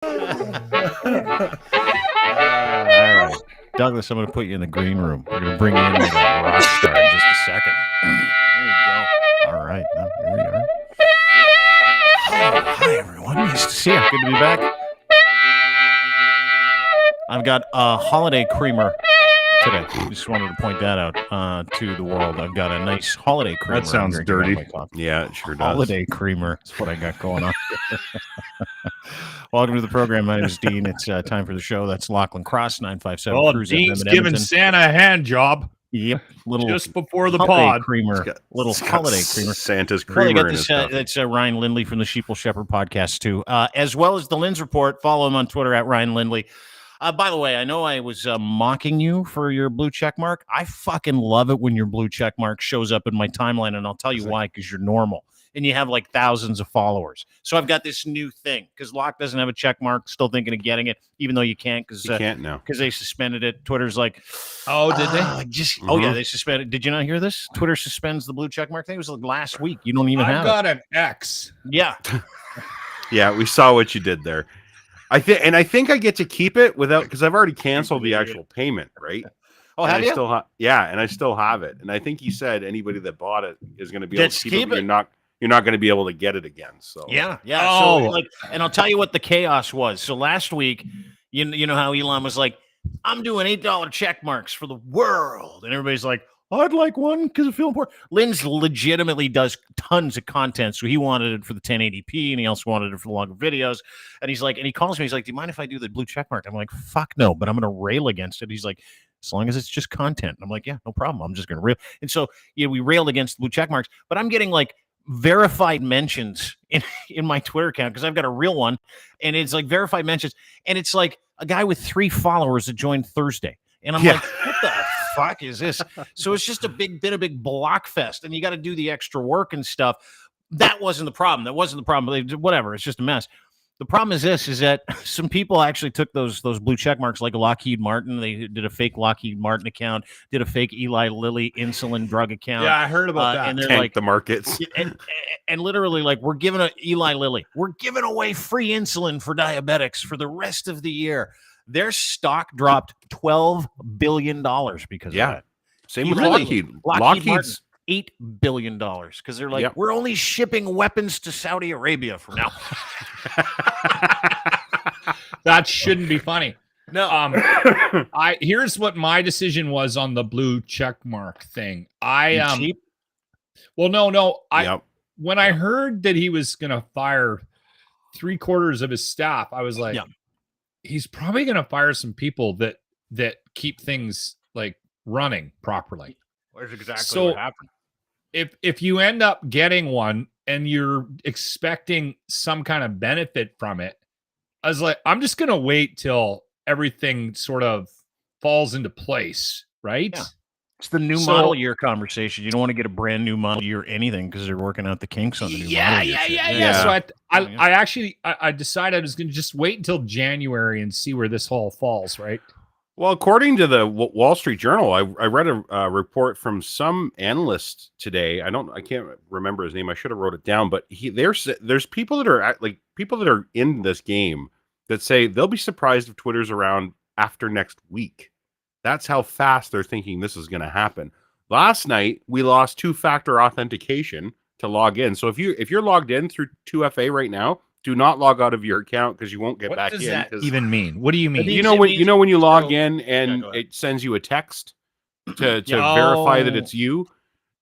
right. Douglas, I'm going to put you in the green room. We're going to bring you in like a rock star in just a second. There you go. All right. Well, here we are. Hi, everyone. Nice to see you. Good to be back. I've got a holiday creamer today. Just wanted to point that out to the world. I've got a nice holiday creamer. That sounds dirty. Yeah, it sure does. Holiday creamer. That's what I got going on. Welcome to the program. My name is Dean. It's time for the show. That's Lachlan Cross, 957 Oh, Cruise Dean's FM in giving Edmonton. Santa a hand job. Yep, little Just before the holiday pod. creamer, It's got holiday creamer. Santa's Well, I creamer got in this, his stuff. that's Ryan Lindley from the Sheeple Shepherd podcast too, as well as the Linds Report. Follow him on Twitter at Ryan Lindley. By the way, I know I was mocking you for your blue check mark. I fucking love it when your blue check mark shows up in my timeline, and I'll tell you why, because you're normal and you have like thousands of followers. So I've got this new thing because Locke doesn't have a check mark. Still thinking of getting it, even though you can't because You can't now. because they suspended it. Twitter's like, Oh, did they? Oh yeah, they suspended. Did you not hear this? Twitter suspends the blue check mark thing. It was like last week. You don't even I've have got an X. it. Yeah. Yeah, we saw what you did there. I think I get to keep it without because I've already canceled the actual payment, right? Oh, And have I you? still and I still have it. And I think you said anybody that bought it is going to be able Just to keep keep it. it. You're not going to be able to get it again. So Yeah. Oh. So, and I'll tell you what the chaos was. So last week, you know how Elon was like, "I'm doing $8 check marks for the world," and everybody's like, "I'd like one because I feel important." Lynn's legitimately does tons of content, so he wanted it for the 1080p, and he also wanted it for the longer videos. And he's like, and he calls me, he's like, "Do you mind if I do the blue check mark?" I'm like, "Fuck no," but I'm going to rail against it. He's like, "As long as it's just content." And I'm like, "Yeah, no problem. I'm just going to rail." And so we railed against blue check marks, but I'm getting like verified mentions in my Twitter account because I've got a real one, and it's like verified mentions, and it's like a guy with 3 followers that joined Thursday, and I'm like, what the fuck is this? So it's just a big block fest, and you got to do the extra work and stuff. That wasn't the problem. Whatever. It's just a mess. The problem is this: is that some people actually took those blue check marks, like Lockheed Martin. They did a fake Lockheed Martin account, did a fake Eli Lilly insulin drug account. Yeah, I heard about that. And they're tank like the markets. and literally like we're giving Eli Lilly, we're giving away free insulin for diabetics for the rest of the year. Their stock dropped $12 billion because of that. Same with Really? Lockheed. Lockheed's $8 billion because they're like, Yep. we're only shipping weapons to Saudi Arabia from now. That shouldn't be funny. No. Here's what my decision was on the blue check mark thing. Cheap? Well, no. Yep. When I heard that he was gonna fire 3/4 of his staff, I was like, he's probably gonna fire some people that keep things like running properly. That's exactly So- what happened. If you end up getting one and you're expecting some kind of benefit from it, I was like, I'm just gonna wait till everything sort of falls into place, right? Yeah. It's the new model year conversation. You don't want to get a brand new model year anything because they're working out the kinks on the new model year. shit. Yeah. So I actually decided I was gonna just wait until January and see where this all falls, right? Well, according to the Wall Street Journal, I read a report from some analyst today. I can't remember his name. I should have wrote it down. But there's people that are in this game that say they'll be surprised if Twitter's around after next week. That's how fast they're thinking this is going to happen. Last night we lost 2-factor authentication to log in. So if you're logged in through 2FA right now, do not log out of your account because you won't get back in. What does that even mean? What do you mean? It You know when you log so- in and go ahead. it sends you a text to Yeah. verify that Oh. it's you.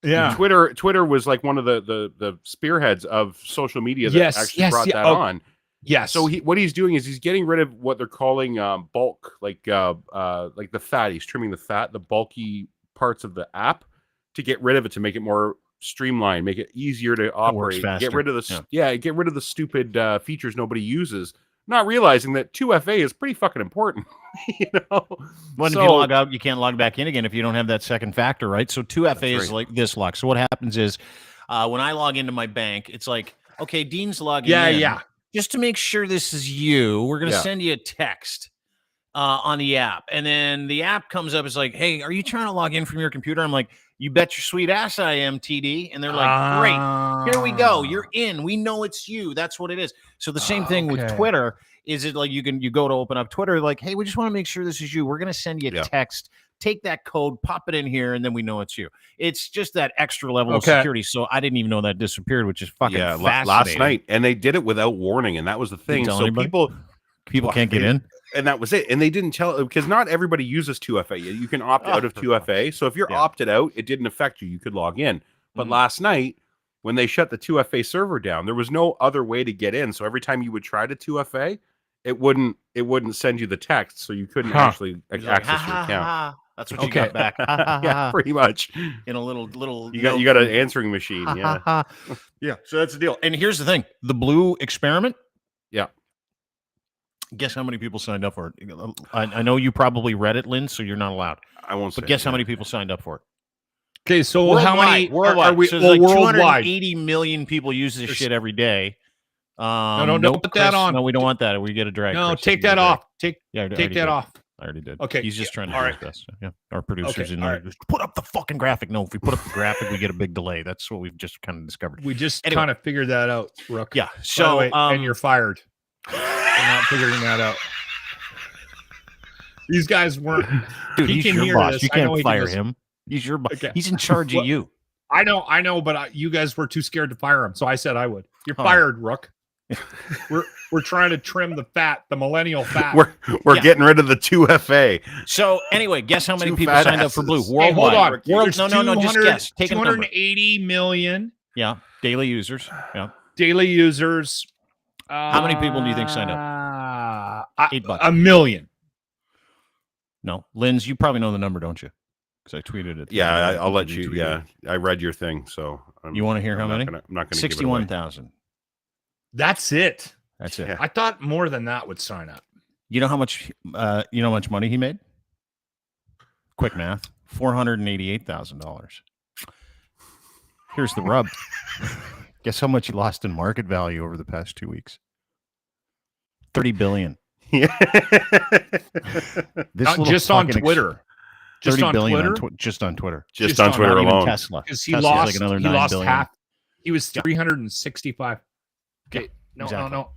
Yeah. Twitter was like one of the spearheads of social media that actually brought that on. Yeah. So what he's doing is he's getting rid of what they're calling bulk, like the fat. He's trimming the bulky parts of the app to get rid of it, to make it more streamlined, make it easier to operate, get rid of get rid of the stupid features nobody uses, not realizing that 2FA is pretty fucking important. You know, When if you log out, you can't log back in again if you don't have that second factor, right? So 2FA is like this, Lock. So what happens is when I log into my bank, it's like, okay, Dean's logging in. Yeah. Just to make sure this is you, we're going to send you a text on the app. And then the app comes up. It's like, hey, are you trying to log in from your computer? I'm like, you bet your sweet ass I am, TD. And they're like, great. Here we go. You're in. We know it's you. That's what it is. So the same thing with Twitter Is it like you go to open up Twitter, like, hey, we just want to make sure this is you. We're going to send you a text. Take that code, pop it in here, and then we know it's you. It's just that extra level of security. So I didn't even know that disappeared, which is fucking fascinating. Last night, and they did it without warning, and that was the thing. So anybody? people can't get in, and that was it. And they didn't tell, because not everybody uses 2FA. You can opt out of 2FA. So if you're opted out, it didn't affect you. You could log in. But last night, when they shut the 2FA server down, there was no other way to get in. So every time you would try to 2FA, it wouldn't send you the text, so you couldn't actually access your account. That's what you got back. Yeah, pretty much. In a little you got an answering machine. Yeah. Yeah. So that's the deal. And here's the thing: the blue experiment. Yeah. Guess how many people signed up for it? I know you probably read it, Lynn, so you're not allowed. I won't say. But guess how many people signed up for it? Okay, so worldwide, how many worldwide? Are we? So Well, like worldwide. 280 million people use this shit every day. No, don't put that on. No, we don't want that. We get a drag. No, Chris, take that off. Take that off. I already did. Okay. He's just trying to all do right. his best. Yeah. Our producers in all there right. just put up the fucking graphic. No, if we put up the graphic, we get a big delay. That's what we've just kind of discovered. We just kind of figured that out, Rook. Yeah. By the So way, and you're fired for not figuring that out. These guys weren't. Dude, he's your boss. This. You can't fire him. He's your boss. Okay. He's in charge of you. I know, but you guys were too scared to fire him, so I said I would. You're fired, Rook. We're trying to trim the fat, the millennial fat. We're getting rid of the 2FA. So anyway, guess how many people signed up for Blue? Hey, hold on. No, just guess. Take 280 million. Yeah, daily users. Yeah, daily users. How many people do you think signed up? $8. 1 million. No, Linz, you probably know the number, don't you? Because I tweeted it. Yeah, I'll let you. Yeah, I read your thing. So you want to hear how many? I'm not going to. 61,000. That's it. That's it. Yeah. I thought more than that would sign up. You know how much? You know how much money he made? Quick math: $488,000. Here's the rub. Guess how much he lost in market value over the past 2 weeks? $30 billion. Yeah. Just on Twitter. Just on Twitter. Just on Twitter. Just on Twitter alone. Tesla. Because he lost like another $9 billion. Half. He was 365. Okay. No.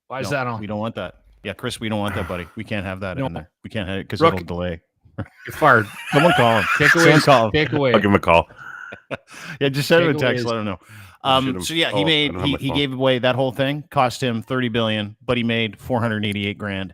Why is that on? We don't want that. Yeah, Chris, we don't want that, buddy. We can't have that in there. We can't have it because it'll delay. You're fired. Someone call him. Take away. Take away. I'll give him a call. Yeah, just send him a text. Let him know. So yeah, he gave away that whole thing. Cost him $30 billion, but he made $488,000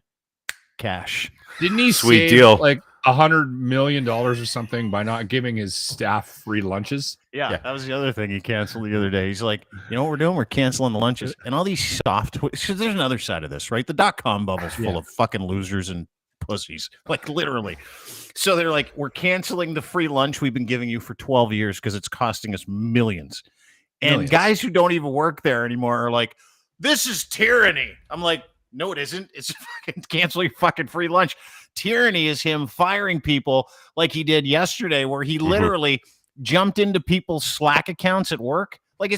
cash. Didn't he sweet save deal like $100 million or something by not giving his staff free lunches? Yeah, that was the other thing he canceled the other day. He's like, you know what we're doing? We're canceling the lunches. And all these soft, so there's another side of this, right? The .com bubble's full of fucking losers and pussies, like literally. So they're like, we're canceling the free lunch we've been giving you for 12 years because it's costing us millions. And guys who don't even work there anymore are like, this is tyranny. I'm like, no, it isn't. It's fucking canceling fucking free lunch. Tyranny is him firing people like he did yesterday, where he literally jumped into people's Slack accounts at work. Like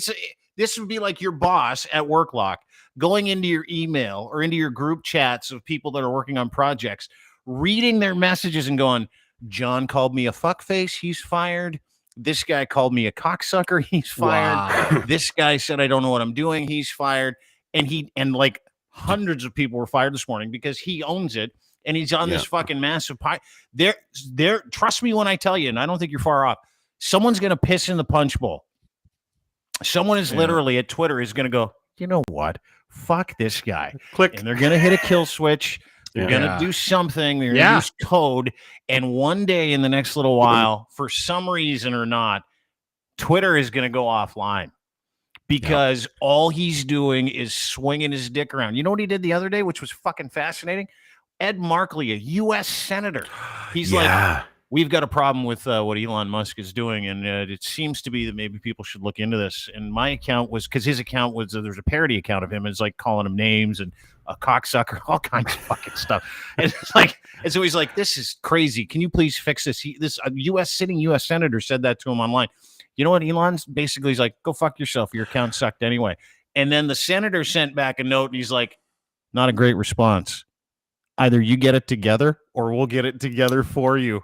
this would be like your boss at WorkLock going into your email or into your group chats of people that are working on projects, reading their messages and going, John called me a fuckface. He's fired. This guy called me a cocksucker. He's fired. Wow. This guy said, I don't know what I'm doing. He's fired. And like hundreds of people were fired this morning because he owns it. And he's on this fucking massive pie. There. Trust me when I tell you, and I don't think you're far off. Someone's going to piss in the punch bowl. Someone is literally at Twitter is going to go, you know what? Fuck this guy. Click. And they're going to hit a kill switch. They're going to do something. They're going to use code. And one day in the next little while, for some reason or not, Twitter is going to go offline. Because all he's doing is swinging his dick around. You know what he did the other day, which was fucking fascinating? Ed Markley, a U.S. senator. He's like, we've got a problem with what Elon Musk is doing, and it seems to be that maybe people should look into this. And my account was, because his account was, there's a parody account of him. It's like calling him names and a cocksucker, all kinds of fucking stuff. And it's like, and so he's like, this is crazy. Can you please fix this? This sitting U.S. senator said that to him online. You know what? Elon's basically, he's like, go fuck yourself. Your account sucked anyway. And then the senator sent back a note, and he's like, not a great response. Either you get it together or we'll get it together for you.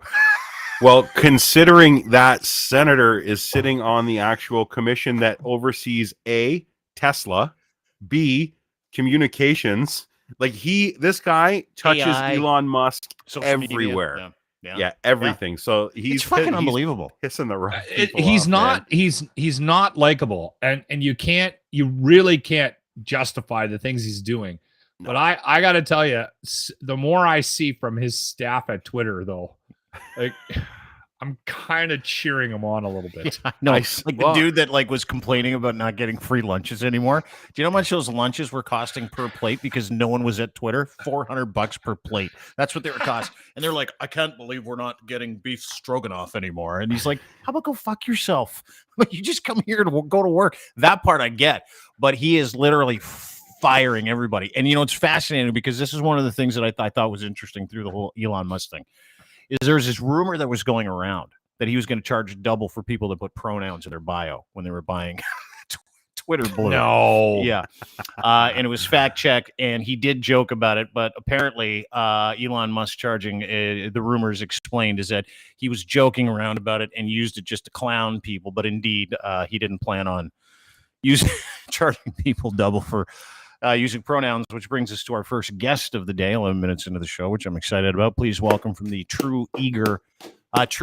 Well, considering that senator is sitting on the actual commission that oversees A, Tesla, B, communications, Like this guy touches AI, Elon Musk social media. everywhere. Yeah. Yeah, everything. So he's It's fucking unbelievable. Pissing the right people He's off, not. man. He's not likable, and you really can't justify the things he's doing. No. But I got to tell you, the more I see from his staff at Twitter, though, like I'm kind of cheering him on a little bit. Yeah, no, like the dude that like was complaining about not getting free lunches anymore. Do you know how much those lunches were costing per plate because no one was at Twitter? $400 per plate. That's what they were costing. And they're like, I can't believe we're not getting beef stroganoff anymore. And he's like, how about go fuck yourself? Like, you just come here to go to work. That part I get, but he is literally firing everybody. And it's fascinating because this is one of the things that I thought was interesting through the whole Elon Musk thing. Is there's this rumor that was going around that he was going to charge double for people that put pronouns in their bio when they were buying Twitter Blue. No. Yeah. And it was fact checked, and he did joke about it, but apparently Elon Musk charging, the rumors explained, is that he was joking around about it and used it just to clown people, but indeed he didn't plan on charging people double for using pronouns, which brings us to our first guest of the day, 11 minutes into the show, which I'm excited about. Please welcome from the True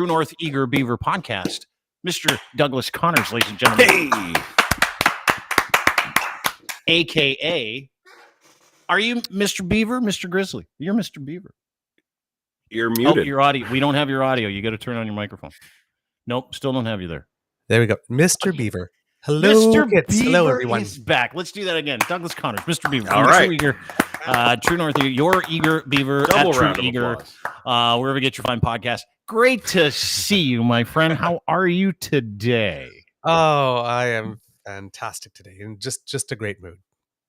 North Eager Beaver podcast, Mr. Douglas Connors, ladies and gentlemen. Hey! AKA, are you Mr. Beaver, Mr. Grizzly? You're Mr. Beaver. You're muted. Oh, your audio. We don't have your audio. You got to turn on your microphone. Nope, still don't have you there. There we go. Mr. Beaver. Hello, Mr. kids. Beaver Hello, everyone. is back. Let's do that again. Douglas Connors, Mr. Beaver. All right. True Eager, True North Eager, your Eager Beaver Double at True round of Eager, applause. wherever you get your fine podcast. Great to see you, my friend. How are you today? Oh, I am fantastic today, in just a great mood.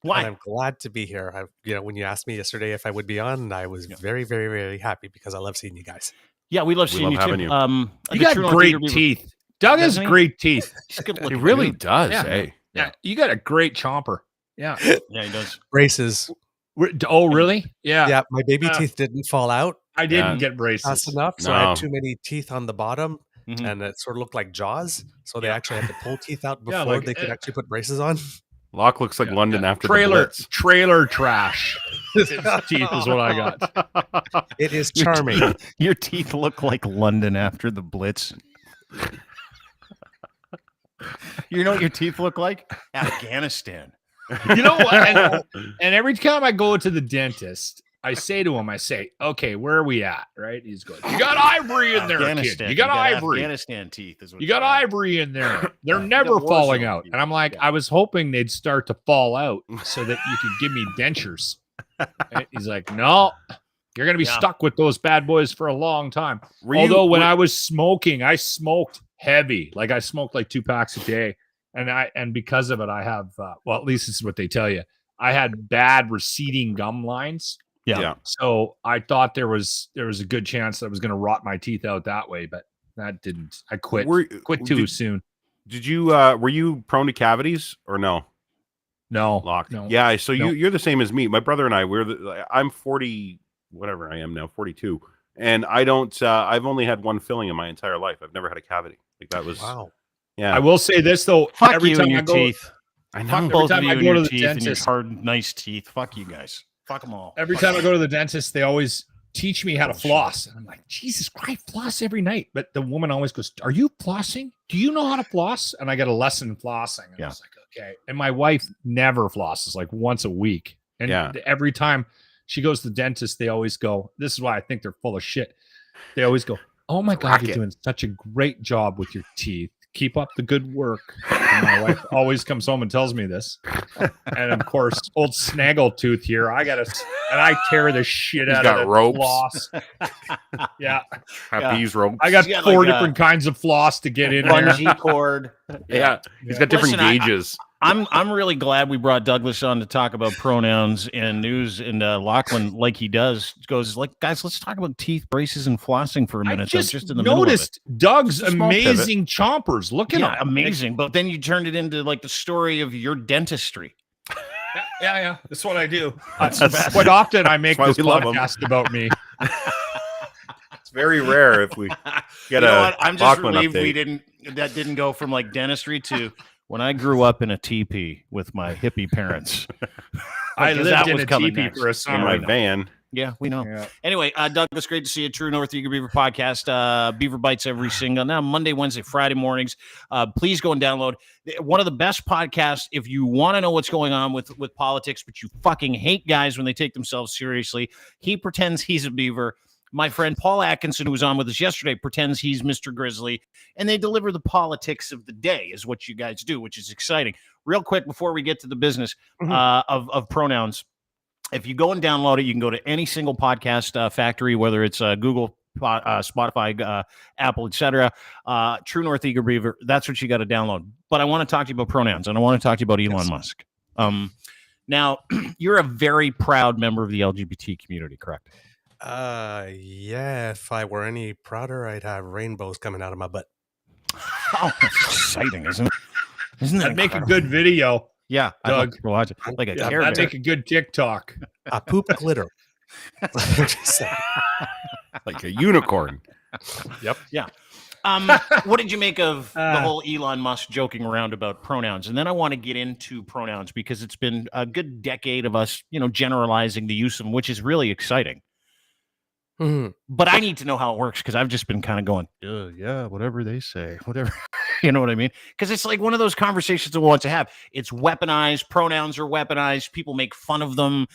Why? And I'm glad to be here. When you asked me yesterday if I would be on, I was very, very, very happy because I love seeing you guys. Yeah, we love seeing you having too. you. You got great teeth. Doug has Doesn't he? great teeth. He's good He looking, really dude. does. Yeah. Hey. Yeah, you got a great chomper. Yeah. Yeah, he does. Braces. Oh, really? Yeah. Yeah, my baby Yeah. teeth didn't fall out I didn't Yeah. get braces. fast enough, so I No. had too many teeth on the bottom, Mhm. and it sort of looked like jaws. So they actually had to pull teeth out before Yeah, like, they could actually put braces on. Locke looks like London after the Trailer trash. His teeth is what I got. It is charming. Your teeth look like London after the Blitz. You know what your teeth look like? Afghanistan. You know what? And every time I go to the dentist, I say to him, okay, where are we at? Right? He's going, you got ivory in there, kid. You got ivory. Afghanistan teeth. Is what You got ivory in there. They're never war falling zone out. teeth. And I'm like, Yeah. I was hoping they'd start to fall out so that you could give me dentures. And he's like, no, you're going to be Yeah. stuck with those bad boys for a long time. Were you- Although when were- I was smoking, I smoked heavy. Like I smoked like 2 packs a day. And because of it, I have, at least this is what they tell you. I had bad receding gum lines. Yeah. So I thought there was a good chance that I was going to rot my teeth out that way, but that didn't. I quit too soon. Did you were you prone to cavities or no? No. Locke. No. Yeah, so No. you're the same as me. My brother and I, I'm 40, whatever I am now, 42. And I don't I've only had one filling in my entire life. I've never had a cavity. Like that was Wow. Yeah. I will say this though. Fuck every you time and your I go, teeth. I know. Fuck Every both of time you I and go your to the teeth and your dentist- hard, nice teeth. Fuck you guys. Fuck them all. every time I go to the dentist, they always teach me how to floss. And I'm like, Jesus Christ, floss every night. But the woman always goes, are you flossing? Do you know how to floss? And I get a lesson flossing. And Yeah. I was like, okay. And my wife never flosses, like once a week. And Yeah. every time she goes to the dentist, they always go, this is why I think they're full of shit. They always go, oh my God, you're doing such a great job with your teeth. Keep up the good work. And my wife always comes home and tells me this. And of course, old Snaggletooth here, and I tear the shit He's out got of the ropes. floss. Yeah, Trapeze rope. I got He's got 4 like a different kinds of floss to get in there. Bungee cord. Yeah. He's got different Listen, gauges. I'm really glad we brought Douglas on to talk about pronouns and news. And Lachlan, like he does, goes like, guys, let's talk about teeth, braces, and flossing for a I minute. just, In the middle of it. noticed Doug's It's a small amazing chompers. Look at Yeah, him. amazing. But then you turned it into like the story of your dentistry. Yeah. That's what I do. That's- Quite often I make that's this why we love him. podcast about me. It's very rare if we get You know a what? I'm just Lachlan relieved update. that didn't go from like dentistry to when I grew up in a teepee with my hippie parents. I Because lived that in was a coming teepee next. for a In summer. my van. Yeah, we know. Yeah. Anyway, Douglas, great to see you. True North Eager Beaver podcast. Beaver Bites every single now Monday, Wednesday, Friday mornings. Please go and download one of the best podcasts if you want to know what's going on with politics, but you fucking hate guys when they take themselves seriously. He pretends he's a beaver. My friend Paul Atkinson, who was on with us yesterday, pretends he's Mr. Grizzly, and they deliver the politics of the day, is what you guys do, which is exciting. Real quick, before we get to the business of pronouns, if you go and download it, you can go to any single podcast factory, whether it's Google, Spotify, Apple, etc. True North Eager Beaver. That's what you got to download. But I want to talk to you about pronouns, and I want to talk to you about Elon Musk. Now, you're a very proud member of the LGBT community, correct? Yeah. If I were any prouder, I'd have rainbows coming out of my butt. Oh, that's exciting, isn't it? Isn't that That'd make a incredible? good video. Yeah, I'd Doug. love to watch it. Like a Yeah, Care That'd Bear. make a good TikTok. I poop glitter. Just saying. Like a unicorn. Yep. Yeah. What did you make of the whole Elon Musk joking around about pronouns? And then I want to get into pronouns because it's been a good decade of us, generalizing the use of them, which is really exciting. Mhm. But I need to know how it works because I've just been kind of going, yeah, whatever they say, whatever. You know what I mean? Because it's like one of those conversations that we want to have. It's weaponized. Pronouns are weaponized. People make fun of them.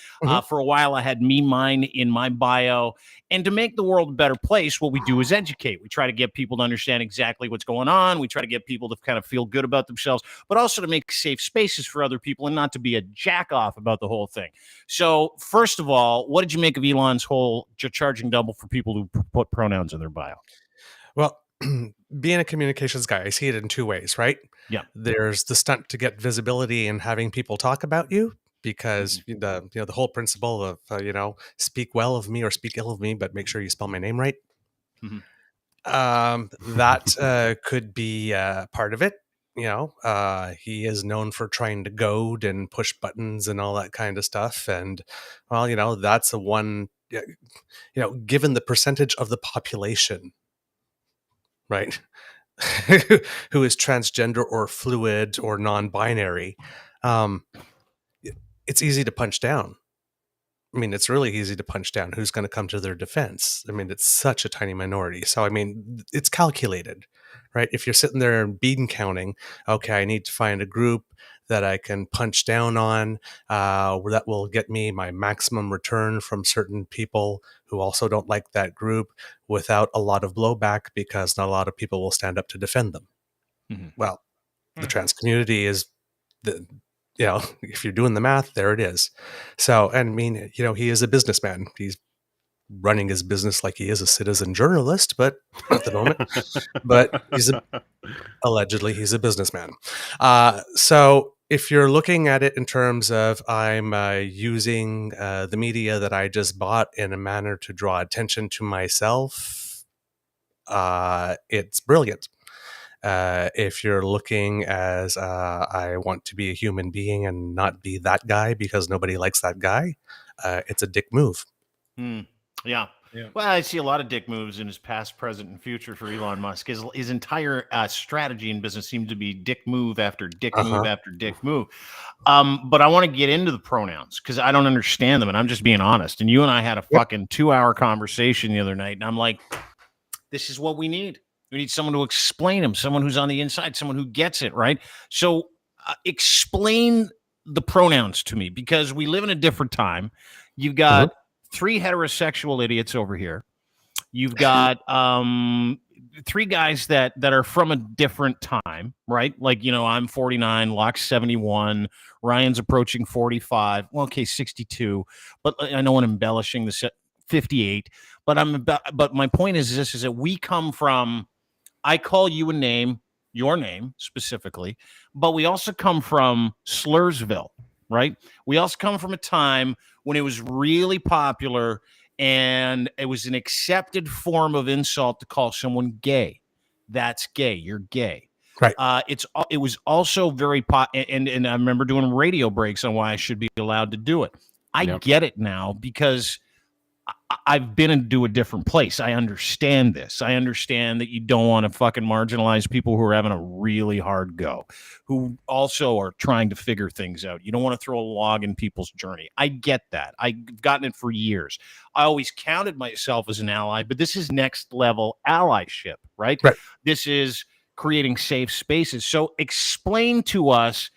For a while, I had me, mine in my bio. And to make the world a better place, what we do is educate. We try to get people to understand exactly what's going on. We try to get people to kind of feel good about themselves, but also to make safe spaces for other people and not to be a jack off about the whole thing. So first of all, what did you make of Elon's whole charging double for people who put pronouns in their bio? Well, being a communications guy, I see it in two ways, right? Yeah. There's the stunt to get visibility and having people talk about you because the whole principle of speak well of me or speak ill of me, but make sure you spell my name right. That could be part of it. He is known for trying to goad and push buttons and all that kind of stuff. And well, that's a one. Given the percentage of the population, right, who is transgender or fluid or non-binary, it's easy to punch down. I mean, it's really easy to punch down. Who's going to come to their defense? I mean, it's such a tiny minority. So, I mean, it's calculated, right? If you're sitting there and bean counting, okay, I need to find a group that I can punch down on, that will get me my maximum return from certain people who also don't like that group without a lot of blowback because not a lot of people will stand up to defend them. Well, the trans community is if you're doing the math, there it is. So, and I mean, he is a businessman. He's running his business like he is a citizen journalist, but at the moment, but allegedly he's a businessman. So if you're looking at it in terms of I'm using the media that I just bought in a manner to draw attention to myself, it's brilliant. If you're looking as I want to be a human being and not be that guy because nobody likes that guy, it's a dick move. Yeah. Well, I see a lot of dick moves in his past, present, and future for Elon Musk. His entire strategy in business seems to be dick move after dick move after dick move. But I want to get into the pronouns because I don't understand them, and I'm just being honest. And you and I had a fucking 2-hour conversation the other night, and I'm like, this is what we need. We need someone to explain them, someone who's on the inside, someone who gets it, right? So explain the pronouns to me because we live in a different time. You've got 3 heterosexual idiots over here. You've got 3 guys that are from a different time, right? Like, I'm 49, Locke's 71, Ryan's approaching 45. Well, okay, 62. But I know I'm embellishing the 58. But my point is this: is that we come from. I call you a name, your name specifically, but we also come from Slurrsville, right? We also come from a time when it was really popular and it was an accepted form of insult to call someone gay. That's gay. You're gay. Right. It was also very and I remember doing radio breaks on why I should be allowed to do it. I get it now because I've been into a different place. I understand this. I understand that you don't want to fucking marginalize people who are having a really hard go, who also are trying to figure things out. You don't want to throw a log in people's journey. I get that. I've gotten it for years. I always counted myself as an ally, but this is next level allyship, right? Right. This is creating safe spaces. So explain to us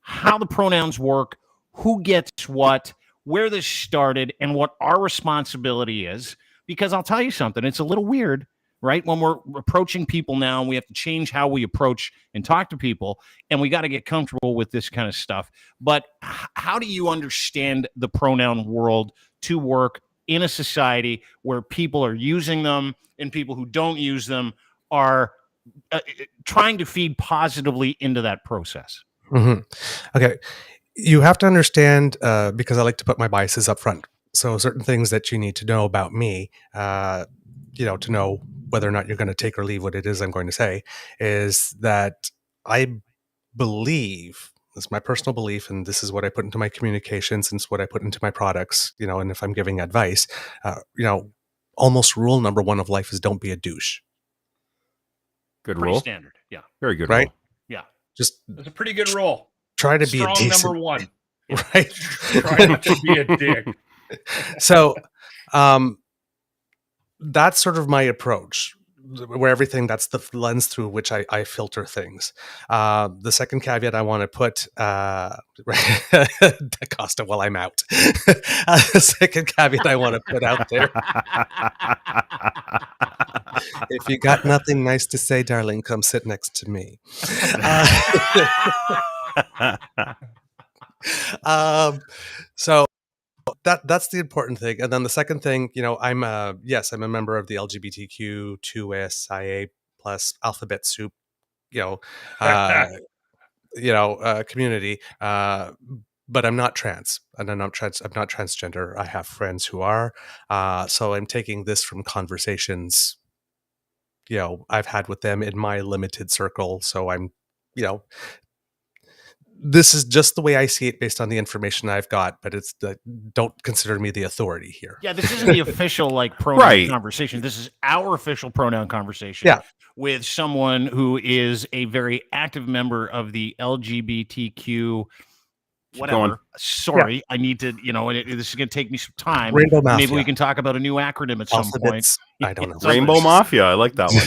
how the pronouns work, who gets what, where this started, and what our responsibility is. Because I'll tell you something, it's a little weird, right? When we're approaching people now, and we have to change how we approach and talk to people, and we got to get comfortable with this kind of stuff. But how do you understand the pronoun world to work in a society where people are using them and people who don't use them are trying to feed positively into that process? Mm-hmm. Okay. You have to understand, because I like to put my biases up front. So certain things that you need to know about me, to know whether or not you're going to take or leave what it is I'm going to say, is that I believe, this is my personal belief, and this is what I put into my communications, and it's what I put into my products, and if I'm giving advice, almost rule number one of life is don't be a douche. Good Pretty rule. standard. Yeah. Very good Right? rule. Yeah. Just That's a pretty good rule. try to be a Strong decent, number one. right? Try not to be a dick. So that's sort of my approach, where everything, that's the lens through which I filter things. The second caveat I want to put, Costa, while I'm out. The second caveat I want to put out there: if you got nothing nice to say, darling, come sit next to me. So that's the important thing. And then the second thing, I'm a member of the LGBTQ2SIA plus alphabet soup, community. But I'm not trans, and I'm not transgender. I have friends who are. So I'm taking this from conversations, I've had with them in my limited circle. So I'm, this is just the way I see it based on the information I've got, but don't consider me the authority here. Yeah, this isn't the official pronoun Right. conversation. This is our official pronoun conversation Yeah. with someone who is a very active member of the LGBTQ whatever. going. Sorry, I need to, this is going to take me some time. Rainbow Mafia. Maybe we can talk about a new acronym at some point. Alphabets. I don't know. Something. Rainbow Mafia. I like that one.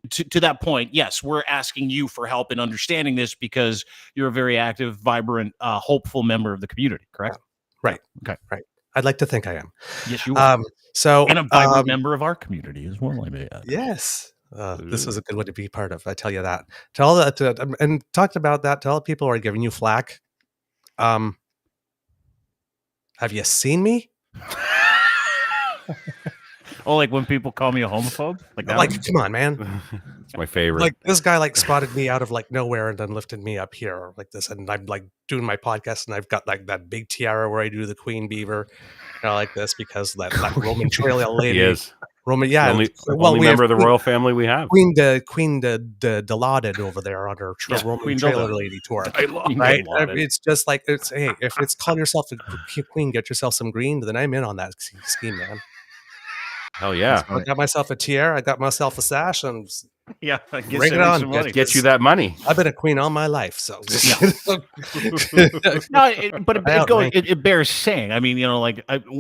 To that point, yes, we're asking you for help in understanding this because you're a very active, vibrant, hopeful member of the community, correct? Right. Okay. Right. I'd like to think I am. Yes, you are. And a vibrant member of our community as well, I may add. Yes. This was a good one to be part of. I tell you that. Tell that and talked about that. Tell people who are giving you flack. Have you seen me? Oh, like when people call me a homophobe? Come on, man. It's my favorite. Like this guy spotted me out of nowhere and then lifted me up here like this, and I'm doing my podcast and I've got that big tiara where I do the Queen Beaver, like this, because that Roman trail lady. He is. Roman, yeah. Only member of the royal family we have. Queen Dilaudid over there on her Roman Queen trailer Dilaudid. lady tour. Right? It's just hey, if it's call yourself a queen, get yourself some green, then I'm in on that scheme, man. Hell yeah. I got myself a tiara, I got myself a sash, and Yeah, I guess bring it on. Get you that money. I've been a queen all my life, so No, it bears saying. I mean,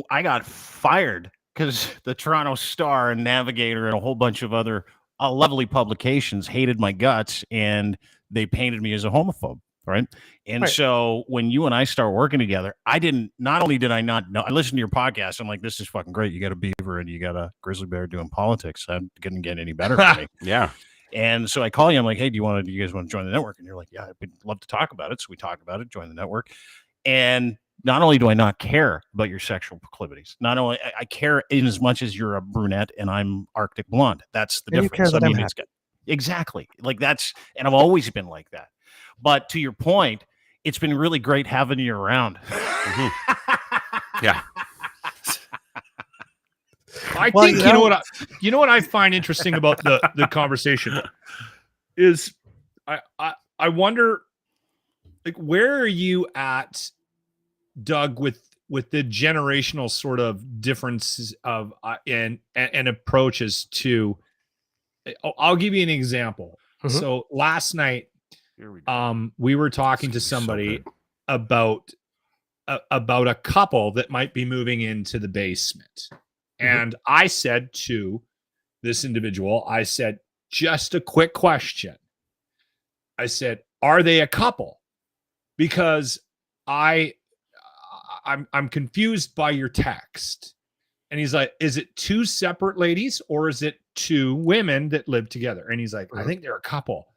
I got fired because the Toronto Star and Navigator and a whole bunch of other lovely publications hated my guts, and they painted me as a homophobe, right? And so when you and I start working together, not only did I not know, I listened to your podcast. I'm like, this is fucking great. You got a beaver and you got a grizzly bear doing politics. I couldn't get any better for me. Yeah. And so I call you. I'm like, hey, do you guys want to join the network? And you're like, yeah, I'd love to talk about it. So we talked about it, join the network. And not only do I not care about your sexual proclivities, not only I care in as much as you're a brunette and I'm Arctic blonde. That's the difference. Exactly. And I've always been like that. But to your point, it's been really great having you around. Mm-hmm. Yeah. I think you know what I find interesting about the conversation is I wonder, where are you at, Doug, with with the generational sort of differences of and approaches to. I'll give you an example. Mhm. So last night, Here we go. we were talking to This is so somebody good. about a couple that might be moving into the basement, and I said to this individual, I said, just a quick question. I said, are they a couple? Because I'm confused by your text. And he's like, is it two separate ladies or is it two women that live together? And he's like, I think they're a couple.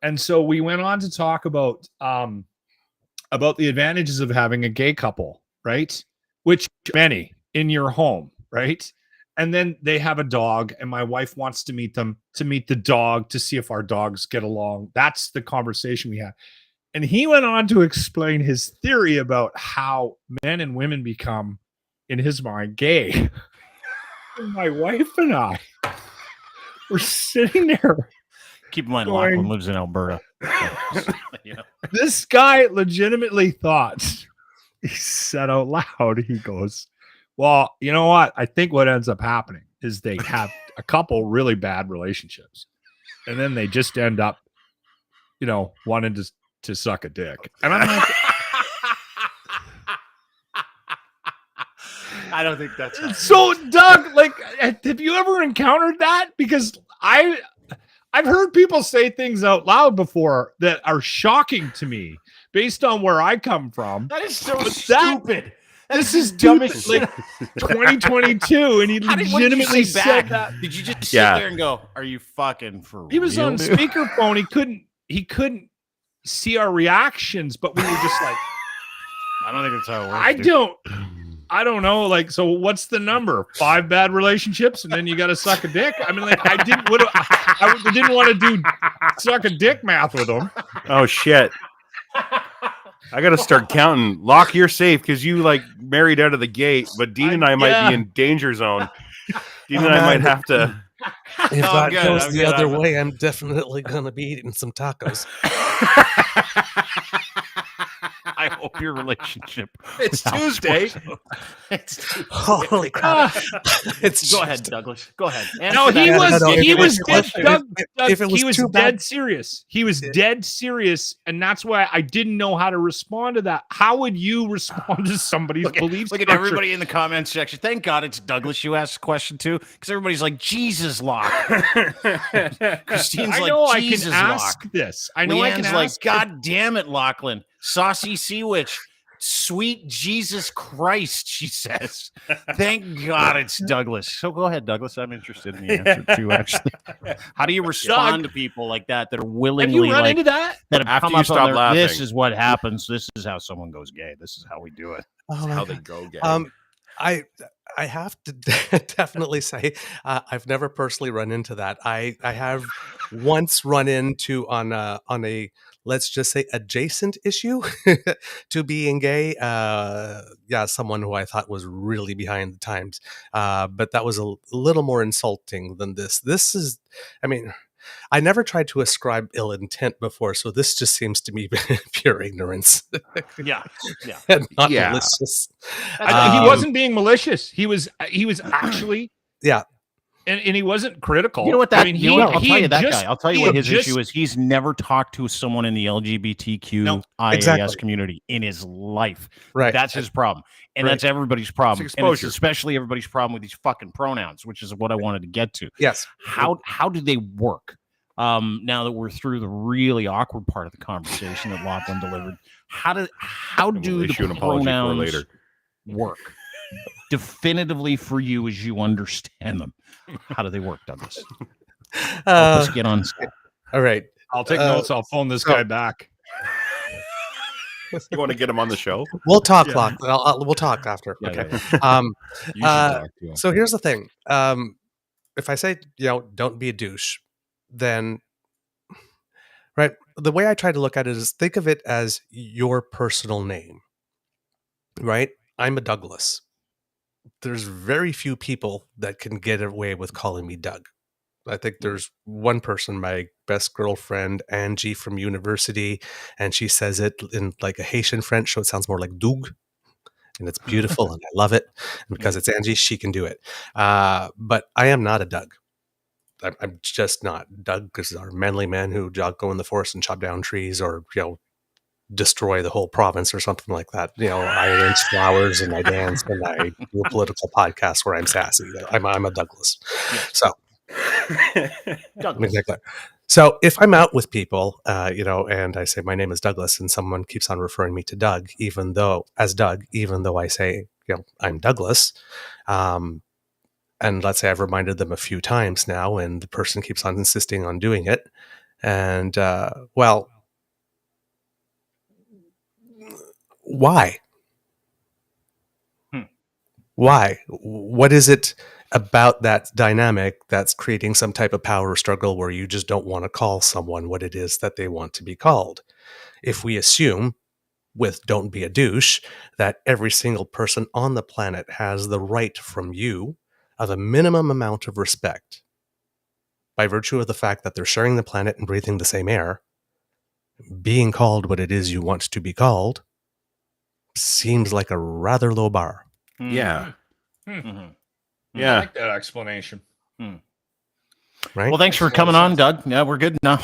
And so we went on to talk about the advantages of having a gay couple, right? Which many in your home, right? And then they have a dog, and my wife wants to meet them, to meet the dog, to see if our dogs get along. That's the conversation we had. And he went on to explain his theory about how men and women become, in his mind, gay. And my wife and I were sitting there. Keep in mind, Going- Lachlan lives in Alberta. You know. This guy legitimately thought, he said out loud, he goes, well, you know what? I think what ends up happening is they have a couple really bad relationships. And then they just end up, wanting to suck a dick. And I'm like, I don't think that's how so Doug, like, have you ever encountered that? Because I've heard people say things out loud before that are shocking to me based on where I come from. That is so But stupid. This is dumb dumb. as Like 2022, and he What did you legitimately say said back? that. Did you just sit Yeah. there and go, "Are you fucking for He was real, on dude?" speakerphone. He couldn't see our reactions, but we were just like, I don't think that's how it works. I don't know. Like, so what's the number? 5 bad relationships, and then you got to suck a dick. I mean, like, I didn't want to do suck a dick math with him. Oh shit! I got to start counting. Lock, you're safe because you like married out of the gate, but Dean and I might be in danger zone. Dean and I might have to. If No, that I'm good, goes I'm the good, other I'm- way, I'm definitely gonna be eating some tacos. I hope your relationship. It's with Alex Tuesday. works out. It's Tuesday. Holy crap! It's Go ahead, just- Douglas. Go ahead. No, Answer he that. was no, he if was it dead, was- Doug, if it was he was too dead bad- serious. He was dead serious, and that's why I didn't know how to respond to that. How would you respond to somebody's Look beliefs? at everybody in the comments section. Thank God it's Douglas you asked the question to, because everybody's like, Jesus, Locke. Christine's I like, know Jesus, I can Locke. ask this. I know I can Leanne's like, ask. God damn it, Lachlan. Saucy Sea Witch. Sweet Jesus Christ, she says. Thank God it's Douglas. So go ahead, Douglas. I'm interested in the answer too, actually. How do you respond to people like that that are Have willingly you run like into that? that have After come you up stop on their, laughing. this is what happens. This is how someone goes gay. This is how we do it. Oh my How God. they go, gay. I have to definitely say I've never personally run into that. I have once run into on a let's just say adjacent issue to being gay. Yeah, someone who I thought was really behind the times, but that was a little more insulting than this. This is, I mean, I never tried to ascribe ill intent before, so this just seems to me pure ignorance Yeah. and not Yeah. malicious. He wasn't being malicious. He was actually Yeah. and he wasn't critical. You know what that? I mean, you know what? I'll tell you had that just- guy. I'll tell you he what had his just- issue is. He's never talked to someone in the LGBTQ No, IAS exactly. community in his life. Right. That's his problem, and Right. that's everybody's problem. It's And it's exposure. especially everybody's problem with these fucking pronouns, which is what I wanted to get to. Yes. How do they work? Now that we're through the really awkward part of the conversation that Lachlan delivered, how And do we'll the issue an apology for pronouns later. work definitively for you as you understand them? How do they work, Douglas? Help us get on. All right. I'll take Uh, notes. I'll phone this so- guy back. You want to get him on the show? We'll talk, Yeah. Locke. we'll talk after. Yeah, Okay. yeah, You should Uh, talk to him. So here's the thing. If I say, don't be a douche, then, right, the way I try to look at it is think of it as your personal name, right? I'm a Douglas. There's very few people that can get away with calling me Doug. I think there's one person, my best girlfriend, Angie from university, and she says it in like a Haitian French, so it sounds more like Doug. and it's beautiful, and I love it. And because it's Angie, she can do it. But I am not a Doug. I'm just not. Doug is our manly men who go in the forest and chop down trees, or destroy the whole province or something like that. I arrange flowers and I dance and I do a political podcast where I'm sassy. I'm a Douglas. Yes. So Douglas. exactly. So if I'm out with people, and I say my name is Douglas, and someone keeps on referring me to Doug, even though I say I'm Douglas, and let's say I've reminded them a few times now, and the person keeps on insisting on doing it, and why? Why? What is it about that dynamic that's creating some type of power struggle where you just don't want to call someone what it is that they want to be called? If we assume, with Don't Be a Douche, that every single person on the planet has the right from you of a minimum amount of respect by virtue of the fact that they're sharing the planet and breathing the same air, being called what it is you want to be called seems like a rather low bar. Yeah. Mhm. Yeah. I like that explanation. Right? Well, thanks for coming on, Doug. Yeah, we're good now.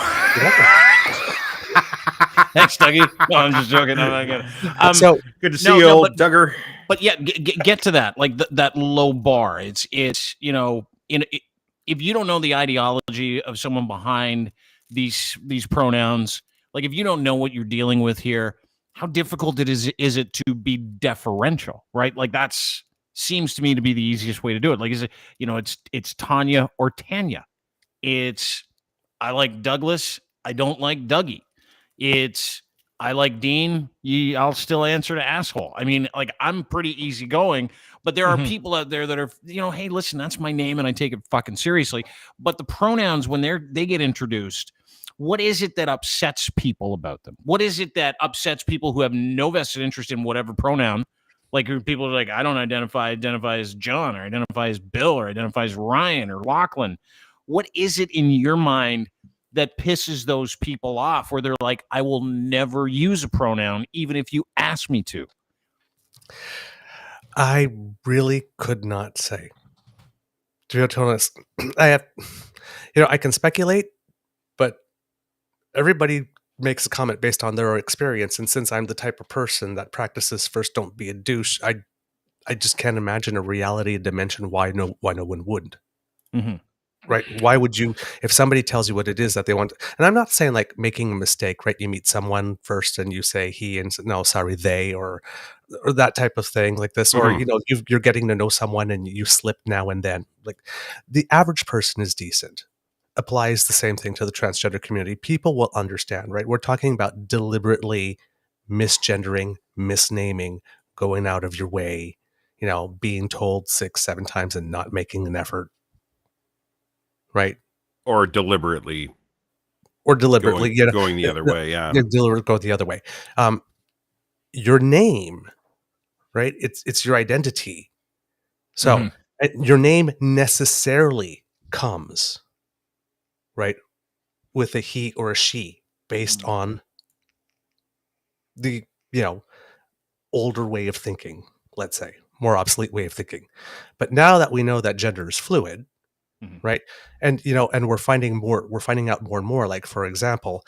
Thanks, Dougie. No, I'm just joking. I'm not gonna. So Good to see you, old Duggar. But yeah, get to that, like that low bar. It's if you don't know the ideology of someone behind these pronouns, like if you don't know what you're dealing with here, how difficult is it to be deferential, right? Like that's seems to me to be the easiest way to do it. Like is it it's Tanya or Tanya. It's I like Douglas. I don't like Dougie. It's I like Dean. I'll still answer to asshole. I mean, like I'm pretty easygoing, but there are people out there that are, hey, listen, that's my name, and I take it fucking seriously. But the pronouns, when they get introduced, what is it that upsets people about them? What is it that upsets people who have no vested interest in whatever pronoun? Like people are like, I don't identify as John, or identify as Bill, or identify as Ryan or Lachlan. What is it in your mind that pisses those people off where they're like, I will never use a pronoun, even if you ask me to? I really could not say. To be honest, I can speculate, but everybody makes a comment based on their experience. And since I'm the type of person that practices first don't be a douche, I just can't imagine a reality dimension why no one would. Mm-hmm. Right? Why would you, if somebody tells you what it is that they want, and I'm not saying like making a mistake, right? You meet someone first and you say he, and no, sorry, they, or that type of thing like this, or, you're getting to know someone and you slip now and then. Like the average person is decent. Applies the same thing to the transgender community. People will understand, right? We're talking about deliberately misgendering, misnaming, going out of your way, being told 6-7 times and not making an effort. Right. Or deliberately going the other way. Yeah. Deliberately go the other way. Your name, right? It's your identity. So your name necessarily comes, right, with a he or a she based on the, older way of thinking, let's say, more obsolete way of thinking. But now that we know that gender is fluid, right. And, and we're finding out more and more, like, for example,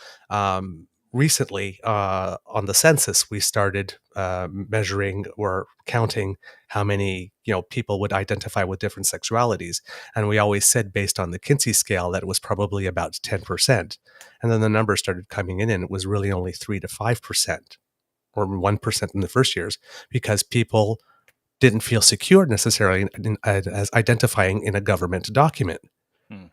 recently, on the census, we started, measuring or counting how many, people would identify with different sexualities. And we always said based on the Kinsey scale that it was probably about 10%. And then the numbers started coming in and it was really only 3 to 5% or 1% in the first years, because people didn't feel secure necessarily as identifying in a government document.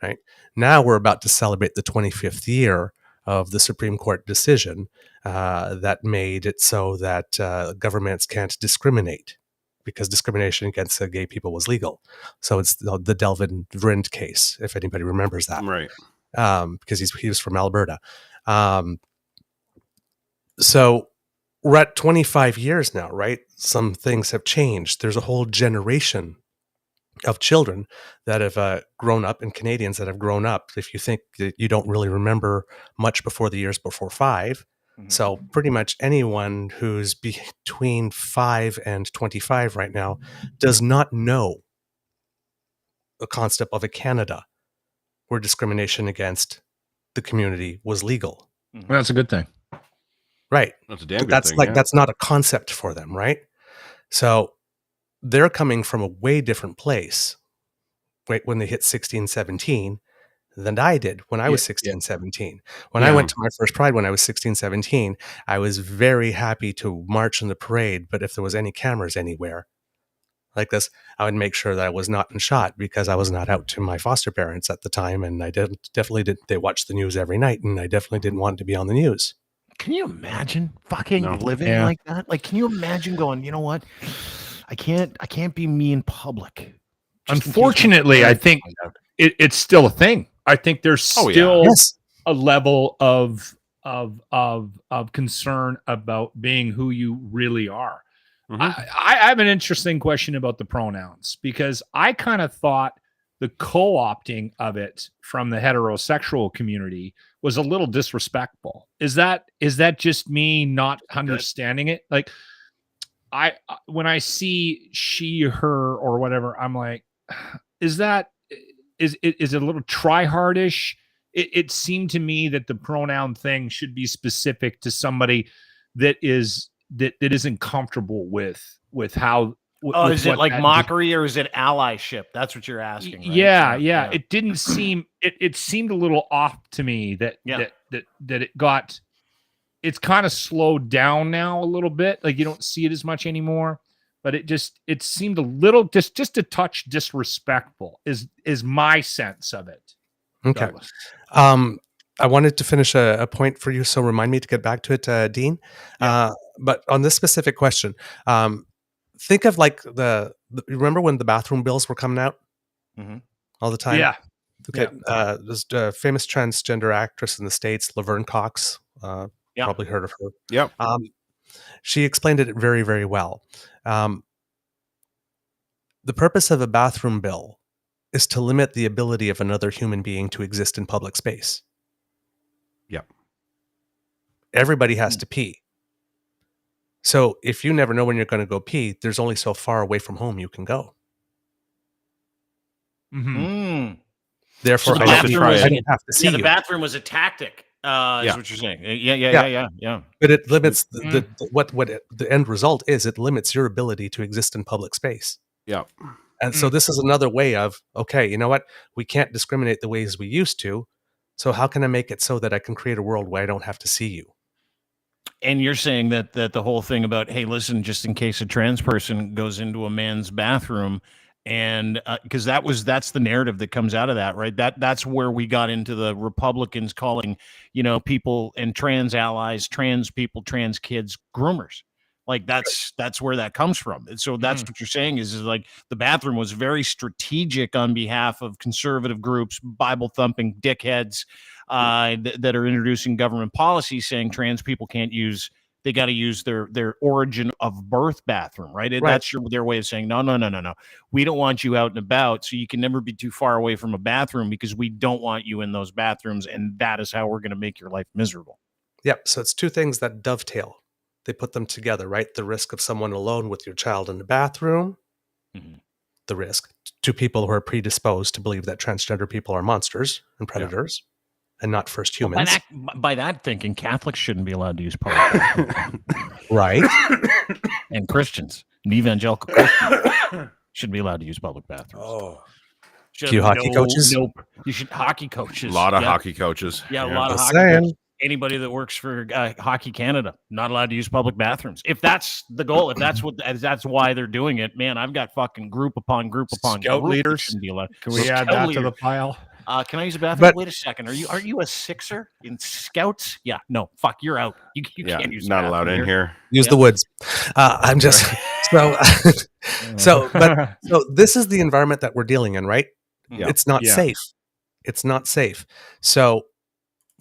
Right now, we're about to celebrate the 25th year of the Supreme Court decision that made it so that governments can't discriminate, because discrimination against gay people was legal. So it's the Delvin Vrind case, if anybody remembers that, right? Because he was from Alberta. So we're at 25 years now, right? Some things have changed. There's a whole generation of children that have grown up, and Canadians that have grown up. If you think that you don't really remember much before the years before 5, So pretty much anyone who's between 5 and 25 right now does not know the concept of a Canada where discrimination against the community was legal. That's a good thing. Right. That's a damn But good that's thing. like yeah. that's not a concept for them, right? So they're coming from a way different place when they hit 16, 17 than I did when I was 16, 17. When I Yeah. went to my first Pride when I was 16, 17, I was very happy to march in the parade, but if there was any cameras anywhere like this, I would make sure that I was not in shot because I was not out to my foster parents at the time, and I definitely didn't. They watched the news every night, and I definitely didn't want to be on the news. Can you imagine fucking No. living Yeah. like that? Like, can you imagine going, you know what? I can't be me in public. Just in case my Unfortunately, I parents think find out. it's still a thing. I think there's Oh, yeah. still Yes. a level of concern about being who you really are. Mhm. I have an interesting question about the pronouns because I kind of thought the co-opting of it from the heterosexual community was a little disrespectful. Is that just me not understanding it? Like when I see she, her, or whatever, I'm like, is it a little try-hardish? It seemed to me that the pronoun thing should be specific to somebody that isn't comfortable with how. Oh, with is it what like that- mockery or is it allyship? That's what you're asking, right? Yeah. It didn't seem. It seemed a little off to me that it got. It's kind of slowed down now a little bit. Like you don't see it as much anymore. But it seemed a little just a touch disrespectful is my sense of it. Okay. Douglas. I wanted to finish a point for you, so remind me to get back to it, Dean. But on this specific question, think of like remember when the bathroom bills were coming out all the time? Yeah. Okay. There's a famous transgender actress in the States, Laverne Cox. Probably heard of her. Yep. She explained it very, very well. The purpose of a bathroom bill is to limit the ability of another human being to exist in public space. Yep. Everybody has to pee. So if you never know when you're going to go pee, there's only so far away from home you can go. Therefore, So the I bathroom don't was- have to see the you. bathroom was a tactic. Is what you're saying. Yeah. But it limits what the end result is. It limits your ability to exist in public space. Yeah. And so this is another way of, okay, you know what? We can't discriminate the ways we used to. So how can I make it so that I can create a world where I don't have to see you? And you're saying that the whole thing about, hey, listen, just in case a trans person goes into a man's bathroom, and because that's the narrative that comes out of that, right? That's where we got into the Republicans calling, people and trans allies, trans people, trans kids groomers. Like that's where that comes from. And so that's what you're saying is like the bathroom was very strategic on behalf of conservative groups, Bible thumping dickheads that are introducing government policy saying trans people can't use. They got to use their origin of birth bathroom, right? That's their way of saying no. We don't want you out and about, so you can never be too far away from a bathroom because we don't want you in those bathrooms, and that is how we're going to make your life miserable. Yep. So it's two things that dovetail. They put them together, right? The risk of someone alone with your child in the bathroom, the risk to people who are predisposed to believe that transgender people are monsters and predators and not first humans. By that thinking, Catholics shouldn't be allowed to use public bathrooms. Right. And Christians, and evangelical Christians should be allowed to use public bathrooms. Oh. Few hockey coaches? You should hockey coaches. A lot of hockey coaches. Yeah, a lot of Just hockey saying. coaches. Anybody that works for Hockey Canada, not allowed to use public bathrooms. If that's the goal, if that's why they're doing it, man, I've got fucking group upon group Scout group that leaders. shouldn't be allowed. Can we add that to the pile? Can I use a bathroom? But- Wait a second. Are you a Sixer in Scouts? Yeah, no, fuck, you're out. You can't use. Not the allowed bathroom in here. Use the woods. I'm just so this is the environment that we're dealing in, right? Yeah. It's not Yeah. safe. It's not safe. So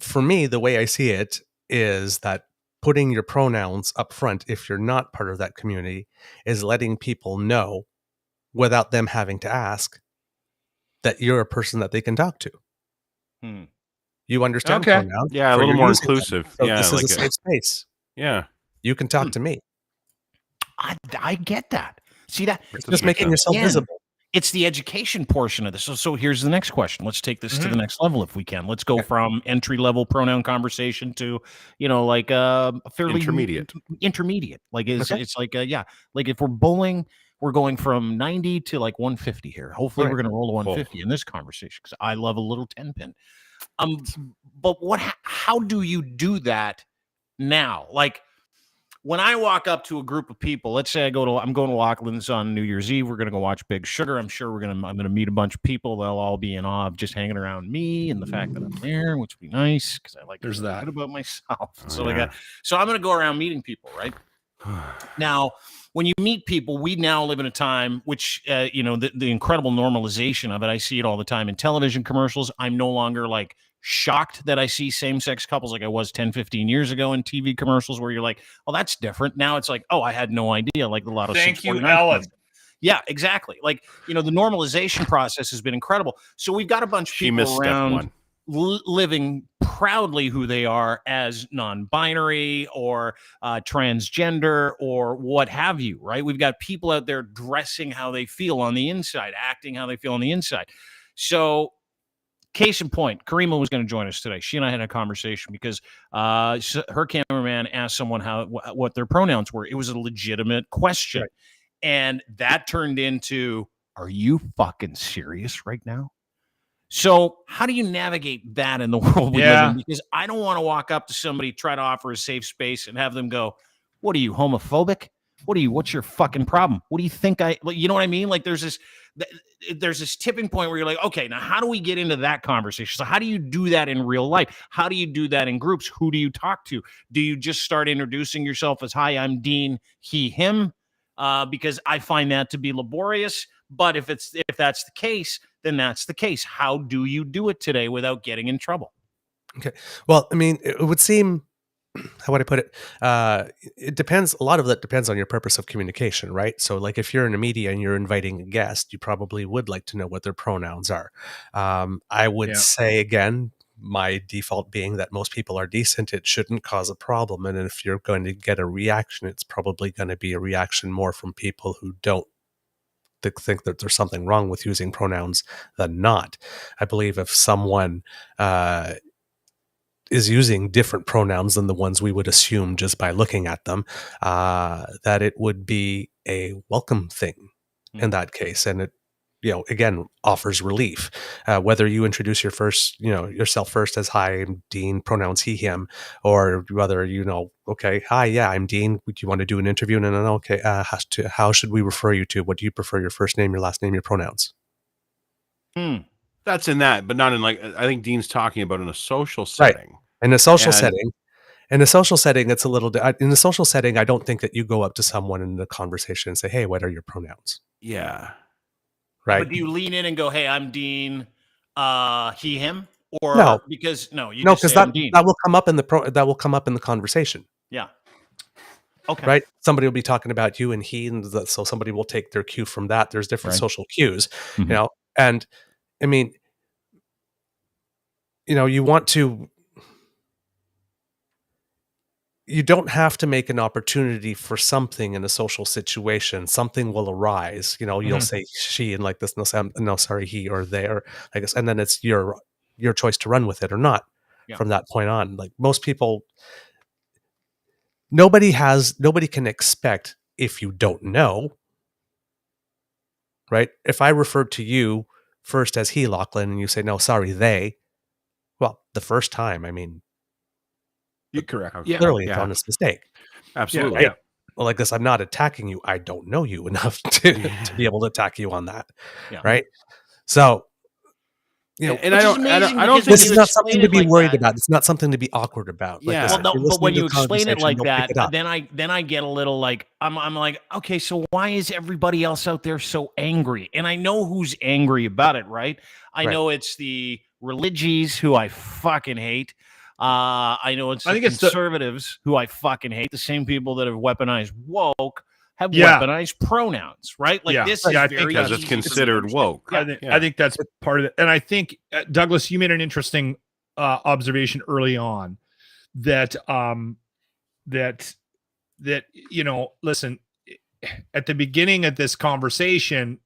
for me, the way I see it is that putting your pronouns up front, if you're not part of that community, is letting people know without them having to ask that you're a person that they can talk to. You understand Okay. pronouns. Yeah, a for little your more using them. inclusive. So Yeah, this like is a safe space. yeah. You can talk to me. I get that. See that? It's Just making yourself Again, visible. It's the education portion of this. So here's the next question. Let's take this to the next level if we can. Let's go from entry level pronoun conversation to, like a fairly intermediate. Like it's like like if we're bowling, we're going from 90 to like 150 here. Hopefully we're going to roll a 150 in this conversation because I love a little 10 pin. But how do you do that now? Like, when I walk up to a group of people, let's say I'm going to Auckland's on New Year's Eve. We're going to go watch Big Sugar. I'm sure I'm going to meet a bunch of people. They'll all be in awe of just hanging around me and the fact that I'm there, which would be nice because I like to feel good about myself. So I'm going to go around meeting people, right? Now, when you meet people, we now live in a time which, the incredible normalization of it. I see it all the time in television commercials. I'm no longer like shocked that I see same-sex couples like I was 10, 15 years ago in TV commercials where you're like, oh, that's different. Now it's like, oh, I had no idea. Like a lot of Thank you, Ellen. Yeah, exactly. Like, the normalization process has been incredible. So we've got a bunch of people around living proudly who they are as non-binary or transgender or what have you, right? We've got people out there dressing how they feel on the inside, acting how they feel on the inside. So case in point, Karima was going to join us today. She and I had a conversation because her cameraman asked someone what their pronouns were. It was a legitimate question. Right. And that turned into, are you fucking serious right now? So how do you navigate that in the world we live in? Because I don't want to walk up to somebody, try to offer a safe space and have them go, what are you, homophobic? What's your fucking problem? What do you think you know what I mean? Like there's this tipping point where you're like, okay, now how do we get into that conversation? So how do you do that in real life? How do you do that in groups? Who do you talk to? Do you just start introducing yourself as, hi, I'm Dean, he, him? Because I find that to be laborious. But if that's the case, then that's the case. How do you do it today without getting in trouble? Okay. Well, I mean, it would seem, how would I put it? It depends. A lot of that depends on your purpose of communication, right? So like if you're in a media and you're inviting a guest, you probably would like to know what their pronouns are. I would say, again, my default being that most people are decent, it shouldn't cause a problem. And if you're going to get a reaction, it's probably going to be a reaction more from people who don't think that there's something wrong with using pronouns than not. I believe if someone is using different pronouns than the ones we would assume just by looking at them, that it would be a welcome thing in that case. And it, again, offers relief. Whether you introduce yourself first as, hi, I'm Dean, pronouns he, him, or whether, okay, hi, yeah, I'm Dean. Would you want to do an interview? And then, okay, how should we refer you to? What do you prefer? Your first name, your last name, your pronouns? That's in that, but not in I think Dean's talking about in a social setting. Right. In a social setting. In a social setting, it's a little. In a social setting, I don't think that you go up to someone in the conversation and say, "Hey, what are your pronouns?" Yeah. Right. But do you lean in and go, "Hey, I'm Dean, he, him," or no? Because that will come up in the conversation. Yeah. Okay. Right. Somebody will be talking about you and he, and so somebody will take their cue from that. There's different social cues, and I mean, you want to. You don't have to make an opportunity for something in a social situation. Something will arise. You'll say she and like this. No, sorry, he or they, or I guess, and then it's your choice to run with it or not. From that point on, like most people, nobody can expect if you don't know. Right? If I referred to you first as he, Lachlan, and you say no, sorry, they. Well, the first time, I mean. You're correct. Clearly, an honest mistake. Absolutely. Yeah. Right? Well, like this, I'm not attacking you. I don't know you enough to be able to attack you on that. Yeah. Right. So, and I don't think this is not something to be worried about. It's not something to be awkward about. Yeah. Like but when you explain it like that, then I get a little like, I'm like, okay, so why is everybody else out there so angry? And I know who's angry about it, right? I know it's the religies who I fucking hate. I know it's the conservatives who I fucking hate. The same people that have weaponized woke have weaponized pronouns, right? Like this is very because it's considered woke. I think that's part of it. And I think, Douglas, you made an interesting observation early on that that listen, at the beginning of this conversation,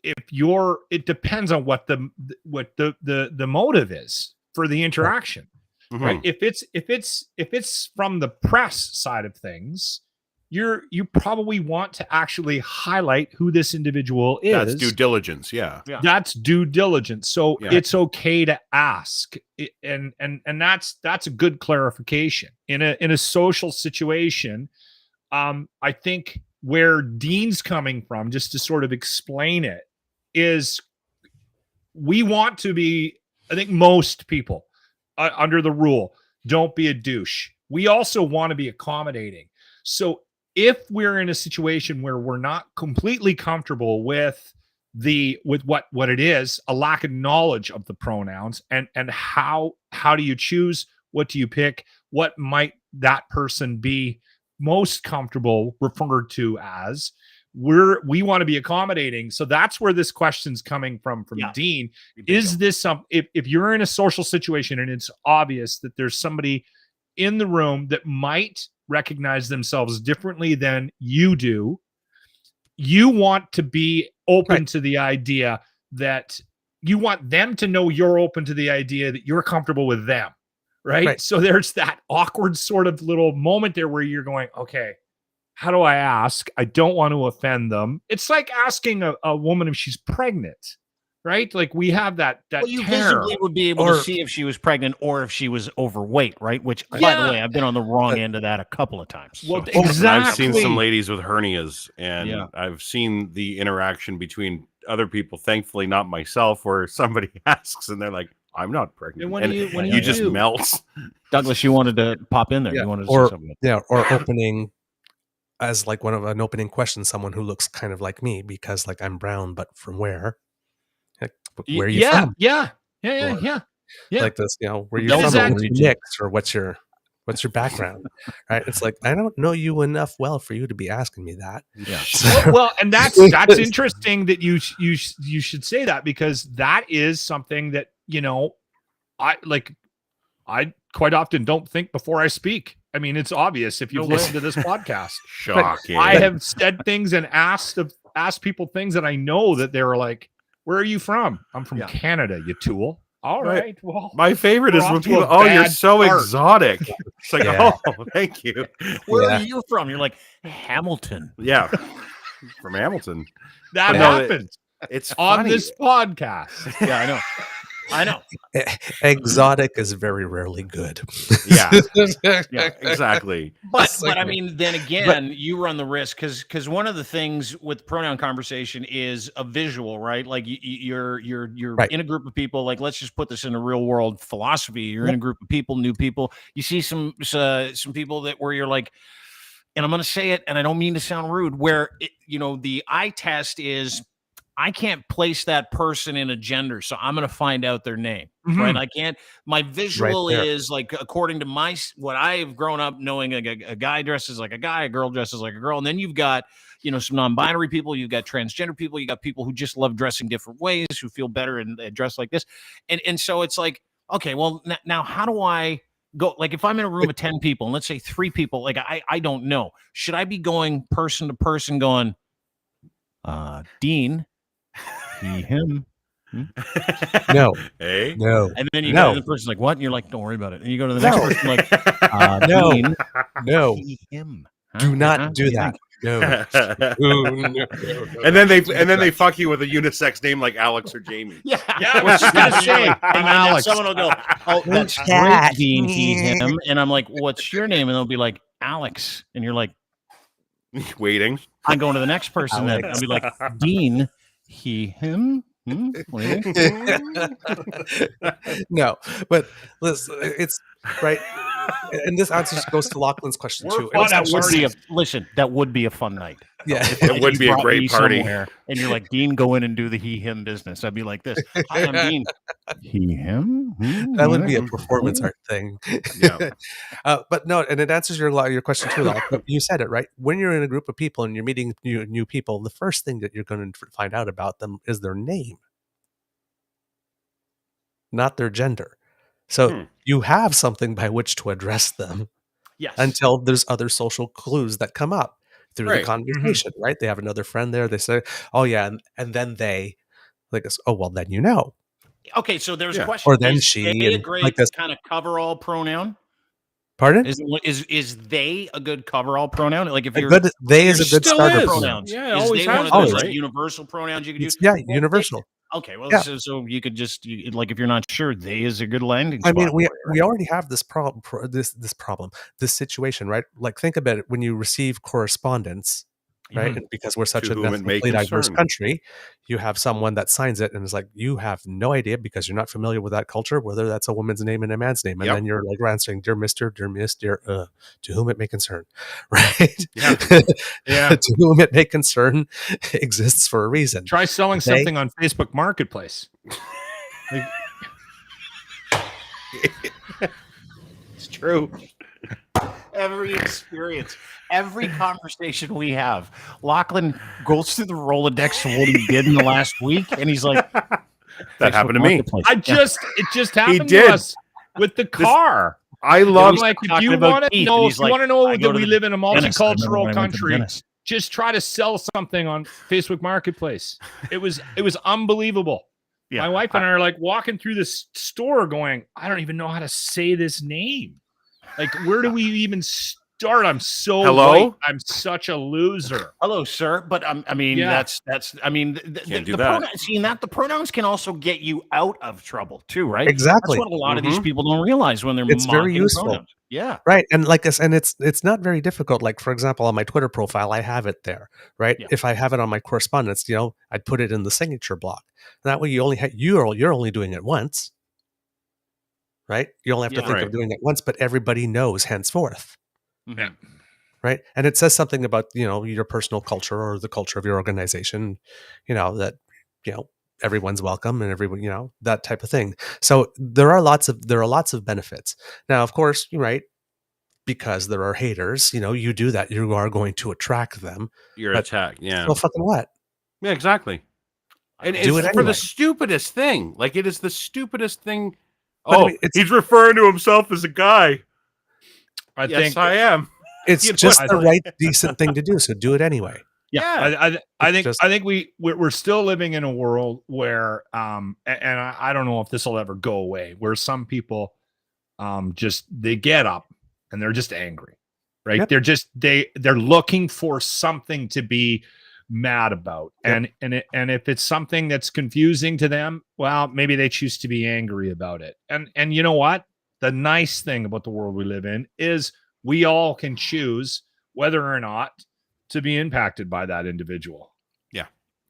it depends on what the motive is for the interaction, right? If it's from the press side of things, you probably want to actually highlight who this individual is. That's due diligence. Yeah. That's due diligence. So Yeah. it's okay to ask, and that's a good clarification in a social situation. I think where Dean's coming from, just to sort of explain it, is we want to be, I think most people under the rule, don't be a douche. We also want to be accommodating. So if we're in a situation where we're not completely comfortable with what it is, a lack of knowledge of the pronouns, and how do you choose, what do you pick, what might that person be most comfortable referred to as, we want to be accommodating. So that's where this question's coming from Dean. Is this if you're in a social situation and it's obvious that there's somebody in the room that might recognize themselves differently than you do, you want to be open to the idea that you want them to know you're open to the idea that you're comfortable with them. Right. So there's that awkward sort of little moment there where you're going, okay, how do I ask? I don't want to offend them. It's like asking a woman if she's pregnant, right? Like we have that you terror. visibly would be able to see if she was pregnant or if she was overweight, right? Which, by the way, I've been on the wrong end of that a couple of times. Well, so. exactly. I've seen some ladies with hernias, and I've seen the interaction between other people, thankfully not myself, where somebody asks and they're like, I'm not pregnant. And when you just melt. Douglas, you wanted to pop in there. Yeah. You wanted to say something. Yeah, or opening as like an opening question, someone who looks kind of like me because like I'm brown, but from where? Like, where are you from? Yeah. Like this, where you That was from? actually- Where you mixed, or what's your background? Right? It's like I don't know you enough well for you to be asking me that. Yeah. Well, and that's interesting that you should say that, because that is something that I quite often don't think before I speak. I mean, it's obvious if you've listened to this podcast. Shocking. I have said things and asked people things that I know that they're like, "Where are you from?" I'm from Canada, you tool. All right. Well, my favorite is when people, you're so exotic. It's like, oh, thank you. Where are you from? You're like, Hamilton. Yeah. From Hamilton. That happens. It's on funny. this podcast. Yeah, I know. Exotic is very rarely good. Yeah, exactly. But I mean, then again, you run the risk because one of the things with pronoun conversation is a visual, right? Like you're in a group of people. Like, let's just put this in a real world philosophy. You're in a group of people, new people. You see some people where you're like, and I'm going to say it, and I don't mean to sound rude, where the eye test is, I can't place that person in a gender, so I'm going to find out their name, right? I can't. My visual is like, according to what I've grown up knowing, a guy dresses like a guy, a girl dresses like a girl, and then you've got some non-binary people, you've got transgender people, you got people who just love dressing different ways, who feel better and dress like this, and so it's like, okay, well now how do I go? Like, if I'm in a room of 10 people, and let's say 3 people, like I don't know, should I be going person to person, going, Dean? He, him. No. Hey. No. And then you go to the person's like, what? And you're like, don't worry about it. And you go to the next person like, no. Dean, No. he, him. Do not do that. No. And then they fuck you with a unisex name like Alex or Jamie. Yeah. I was just gonna say, And Alex. someone will go, oh, that's great, Dean, he, him. And I'm like, what's your name? And they'll be like, Alex. And you're like, waiting. I'm going to the next person then. I'll be like, Dean, he, him. No, but listen, it's right. And this answer goes to Lachlan's question too. That would be a fun night. Yeah, it would be a great party. And you're like, Dean, go in and do the he, him business. I'd be like this. Hi, I'm Dean. He, him? That would be a performance art thing. Yeah. But no, and it answers your question too. You said it, right? When you're in a group of people and you're meeting new people, the first thing that you're going to find out about them is their name, not their gender. So you have something by which to address them Yes. until there's other social clues that come up through the Right. conversation, right? They have another friend there. They say, "Oh yeah," and then they like, "Oh well, then you know." Okay, so there's a Yeah. question. Or then Is she they a and great like this. kind of coverall pronoun? Pardon? Is they a good coverall pronoun? Like if A you're good they is a Still good starter is. pronoun. pronouns, Yeah, it is always they one has of those been, like right? universal pronouns you could use? Yeah, Well, universal. okay, well, Yeah. so you could just like if you're not sure, they is a good landing I spot. mean, we for you, right? we already have this problem, this situation, right? Like, think about it when you receive correspondence, right? Mhm. And because we're such To an whom it may ethnically diverse concern. country, you have someone that signs it and is like, you have no idea because you're not familiar with that culture, whether that's a woman's name and a man's name. And Yep. then you're like answering, dear Mr., dear Miss, dear, to whom it may concern, right? Yeah. Yeah. To whom it may concern exists for a reason. Try selling They- something on Facebook Marketplace. Like, It's true. Every experience, every conversation we have, Lachlan goes through the Rolodex of what he did in the last week, and he's like, That happened to me. Marketplace. it just happened did. to us with the car. I I'm love like, if talking you about want to teeth, know, and if he's you like, want to know I go that to we the live in a dentist. I remember multicultural when I went to the country, dentist. just try to sell something on Facebook Marketplace. It was unbelievable. Yeah. My wife and I are like walking through this store going, I don't even know how to say this name. Like, where do we even start? I'm so Hello? white. I'm such a loser. Hello, sir. But I mean, Yeah. that's. I mean, Can't do the that. seeing that the pronouns can also get you out of trouble too, right? Exactly. That's what a lot of these people don't realize when they're It's very mocking useful. pronouns. Yeah. Right. And like this, and it's not very difficult. Like, for example, on my Twitter profile, I have it there, right? Yeah. If I have it on my correspondence, I'd put it in the signature block. That way you only you're only doing it once. Right? You only have to Yeah. think Right. of doing it once, but everybody knows henceforth. Mhm. Right. And it says something about, your personal culture or the culture of your organization, that, everyone's welcome and everyone, that type of thing. So there are lots of benefits. Now, of course, you're right. Because there are haters, you do that, you are going to attract them. your But attack. Yeah. so fucking what? Yeah, exactly. And Do it's it for anyway. the stupidest thing. Like, it is the stupidest thing. But I Oh, mean, he's referring to himself as a guy. I Yes, think I am. It's You know just what? the right, decent thing to do. So do it anyway. Yeah. I think just- I think we're still living in a world where and I don't know if this will ever go away, where some people just they get up and they're just angry, right? Yep. They're looking for something to be mad about. Yep. And if it's something that's confusing to them, well, maybe they choose to be angry about it. And you know what? The nice thing about the world we live in is we all can choose whether or not to be impacted by that individual.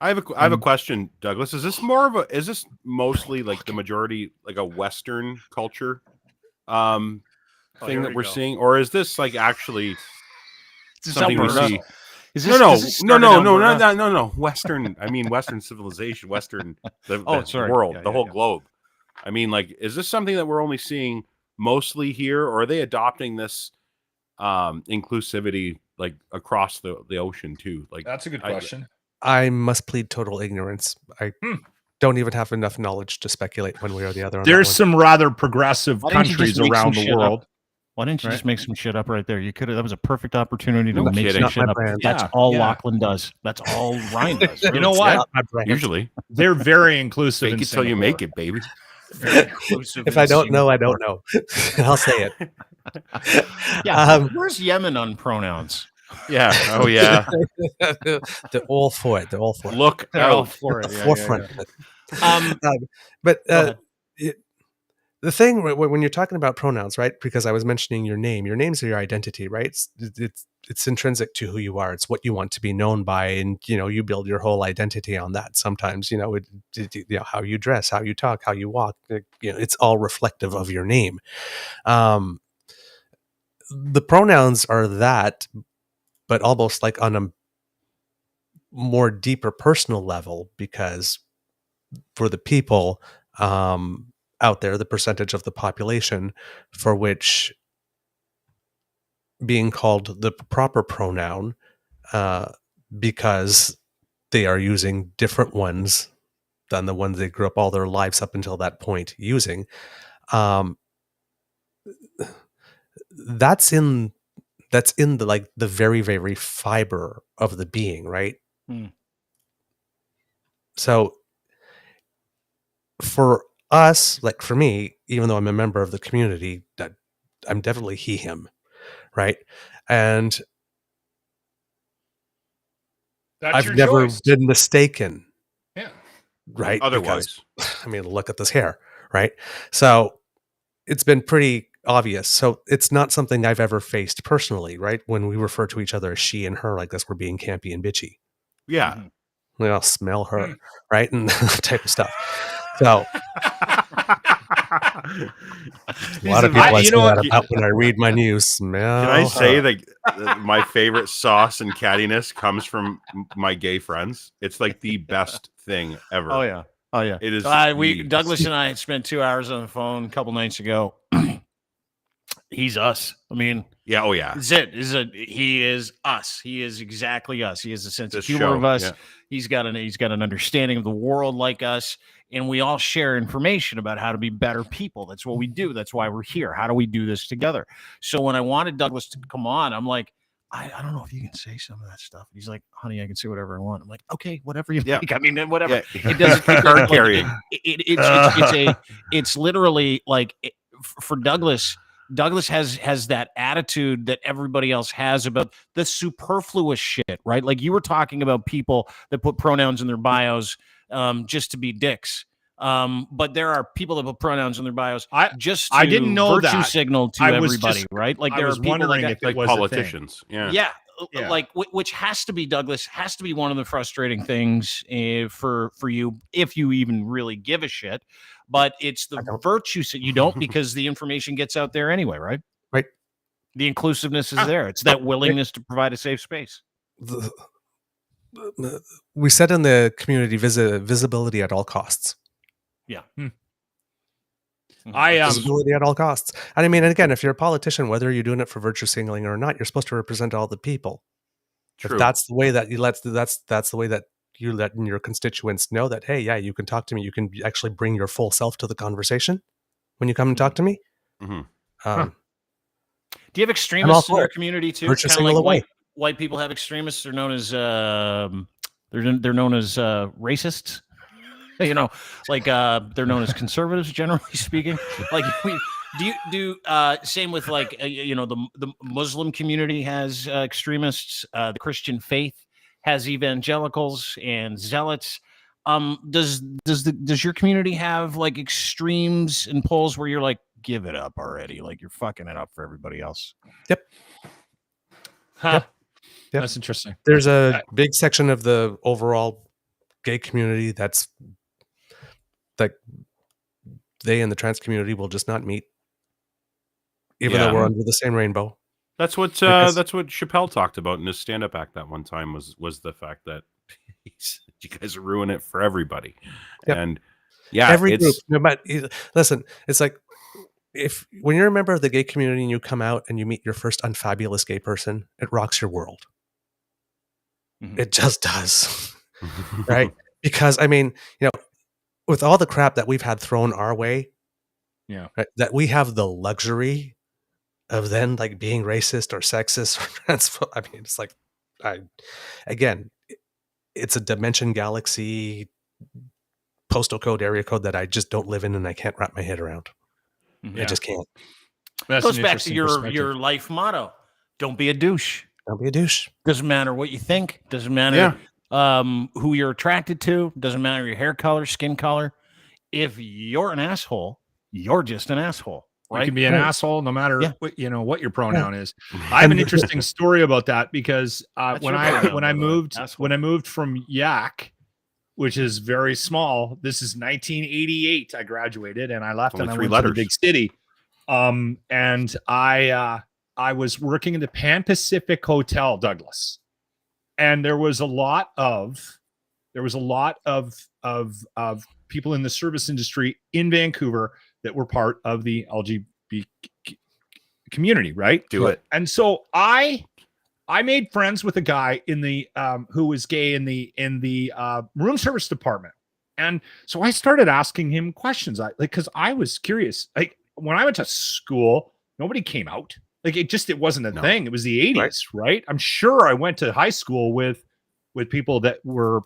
I have a question, Douglas. Is this mostly like the majority, like a Western culture thing here that we we're go. seeing? Or is this like actually Is something we Alberta? see? Is No, this- no, does this no, start no, in no, no, Alberta? no, no. Western. I mean, Western civilization, Western, the sorry. world, Yeah, the yeah, whole yeah. globe. I mean, like, is this something that we're only seeing mostly here, or are they adopting this inclusivity like across the ocean too? Like, That's a good question. I must plead total ignorance. I Hmm. don't even have enough knowledge to speculate one way or the other. On There's that some rather progressive Why didn't you just countries make around some the shit world. Why didn't you Right. just make some shit up right there? You could have. That was a perfect opportunity to No make kidding. some Not shit my up. brand. That's Yeah, all yeah. Lachlan does. That's all Ryan does. You know It's what? not my brand. usually They're very inclusive. fake in it till you Singapore. make it, baby. Very inclusive If in I don't know, I Singapore. don't know. I'll say it. Yeah. Where's Yemen on pronouns? Yeah. Oh yeah. They're all for it. They're all for it. Look They're all out. for At it. the Yeah, forefront yeah, of it. yeah. But Go ahead. the thing when you're talking about pronouns, right? Because I was mentioning your name. Your name's your identity, right? It's intrinsic to who you are. It's what you want to be known by, and you build your whole identity on that. Sometimes how you dress, how you talk, how you walk. It's all reflective of your name. The pronouns are that, but almost like on a more deeper personal level, because for the people out there, the percentage of the population for which being called the proper pronoun because they are using different ones than the ones they grew up all their lives up until that point using, that's in the like the very, very fiber of the being, right? Hmm. So for us, like for me, even though I'm a member of the community, that I'm definitely he, him, right? And That's I've your never choice. been mistaken, Yeah. right? Otherwise, Because, I mean, look at this hair, right? So it's been pretty obvious. So it's not something I've ever faced personally, right? When we refer to each other as she and her, like this, we're being campy and bitchy. yeah. Mhm. Well, smell her, Mm. right? And that type of stuff. So a lot of people I you say know what? that about when I read my news. Smell Can I say her. that my favorite sauce and cattiness comes from my gay friends? It's like the best thing ever. Oh yeah. Oh yeah. It is. Douglas and I spent 2 hours on the phone a couple nights ago. He's us. I mean, Yeah. Oh yeah. he is us. He is exactly us. He has a sense This of humor of show, us. yeah. He's got an understanding of the world like us, and we all share information about how to be better people. That's what we do. That's why we're here. How do we do this together? So when I wanted Douglas to come on, I'm like, I don't know if you can say some of that stuff. He's like, honey, I can say whatever I want. I'm like, okay, whatever you Yeah. like. I mean, whatever. Yeah. It doesn't Card carrying. it's literally like for Douglas. Douglas has that attitude that everybody else has about the superfluous shit, right? Like you were talking about people that put pronouns in their bios just to be dicks. But there are people that put pronouns in their bios just to I didn't know virtue that. signal to I was everybody, just- right? Like I there was are people wondering like if it Like was a thing. politicians. Yeah. yeah, like which has to be Douglas, has to be one of the frustrating things for you if you even really give a shit. But it's the virtue that you don't, because the information gets out there anyway, right? Right. The inclusiveness is there. It's that willingness to provide a safe space. We said in the community, visibility at all costs. Yeah. Visibility at all costs. And I mean, and again, if you're a politician, whether you're doing it for virtue signaling or not, you're supposed to represent all the people. True. If that's the way that you that's the way that you let your constituents know that, hey, yeah, you can talk to me. You can actually bring your full self to the conversation when you come and talk to me. Mhm. Do you have extremists in your community too? Virtue Kind of signal like away. white people have extremists. They're known as they're known as racists. You know, like they're known as conservatives, generally speaking. Like, same with like the Muslim community has extremists. The Christian faith has evangelicals and zealots. Does your community have like extremes and poles where you're like, give it up already, like you're fucking it up for everybody else? Yep. Huh. Yep. That's interesting. There's a big section of the overall gay community that's like they and the trans community will just not meet, even though we're under the same rainbow. That's what Chappelle talked about in his stand-up act that one time was the fact that you guys ruin it for everybody. Yep. And yeah, every group. Listen, it's like when you're a member of the gay community and you come out and you meet your first unfabulous gay person, it rocks your world. Mm-hmm. It just does, right? Because I mean, with all the crap that we've had thrown our way, right, that we have the luxury of then like being racist or sexist or transphobic. I mean, it's like, it's a dimension galaxy postal code area code that I just don't live in and I can't wrap my head around. I just can't. It goes back to your life motto: don't be a douche. Don't be a douche. Doesn't matter what you think. Doesn't matter who you're attracted to. Doesn't matter your hair color, skin color. If you're an asshole, you're just an asshole. Right? You can be an asshole no matter what your pronoun is. I have an interesting story about that because when I moved from Yak, which is very small. This is 1988. I graduated and I left and I went to the big city. And I was working in the Pan Pacific Hotel, Douglas, and there was a lot of people in the service industry in Vancouver that were part of the LGBT community, right? Do it. And so I made friends with a guy in the who was gay in the room service department. And so I started asking him questions. Because I was curious. Like, when I went to school, nobody came out. Like it wasn't a thing. It was the 80s, right? I'm sure I went to high school with people that were,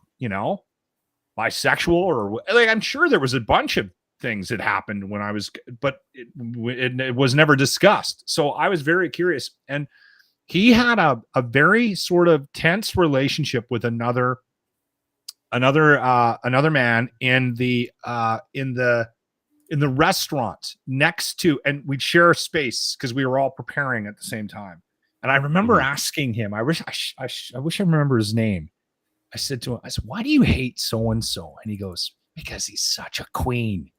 bisexual or like, I'm sure there was a bunch of things that happened when I was, but it was never discussed. So I was very curious. And he had a very sort of tense relationship with another man in the restaurant next to, and we'd share a space because we were all preparing at the same time. And I remember asking him, I wish I remember his name. I said to him, why do you hate so-and-so? And he goes, because he's such a queen.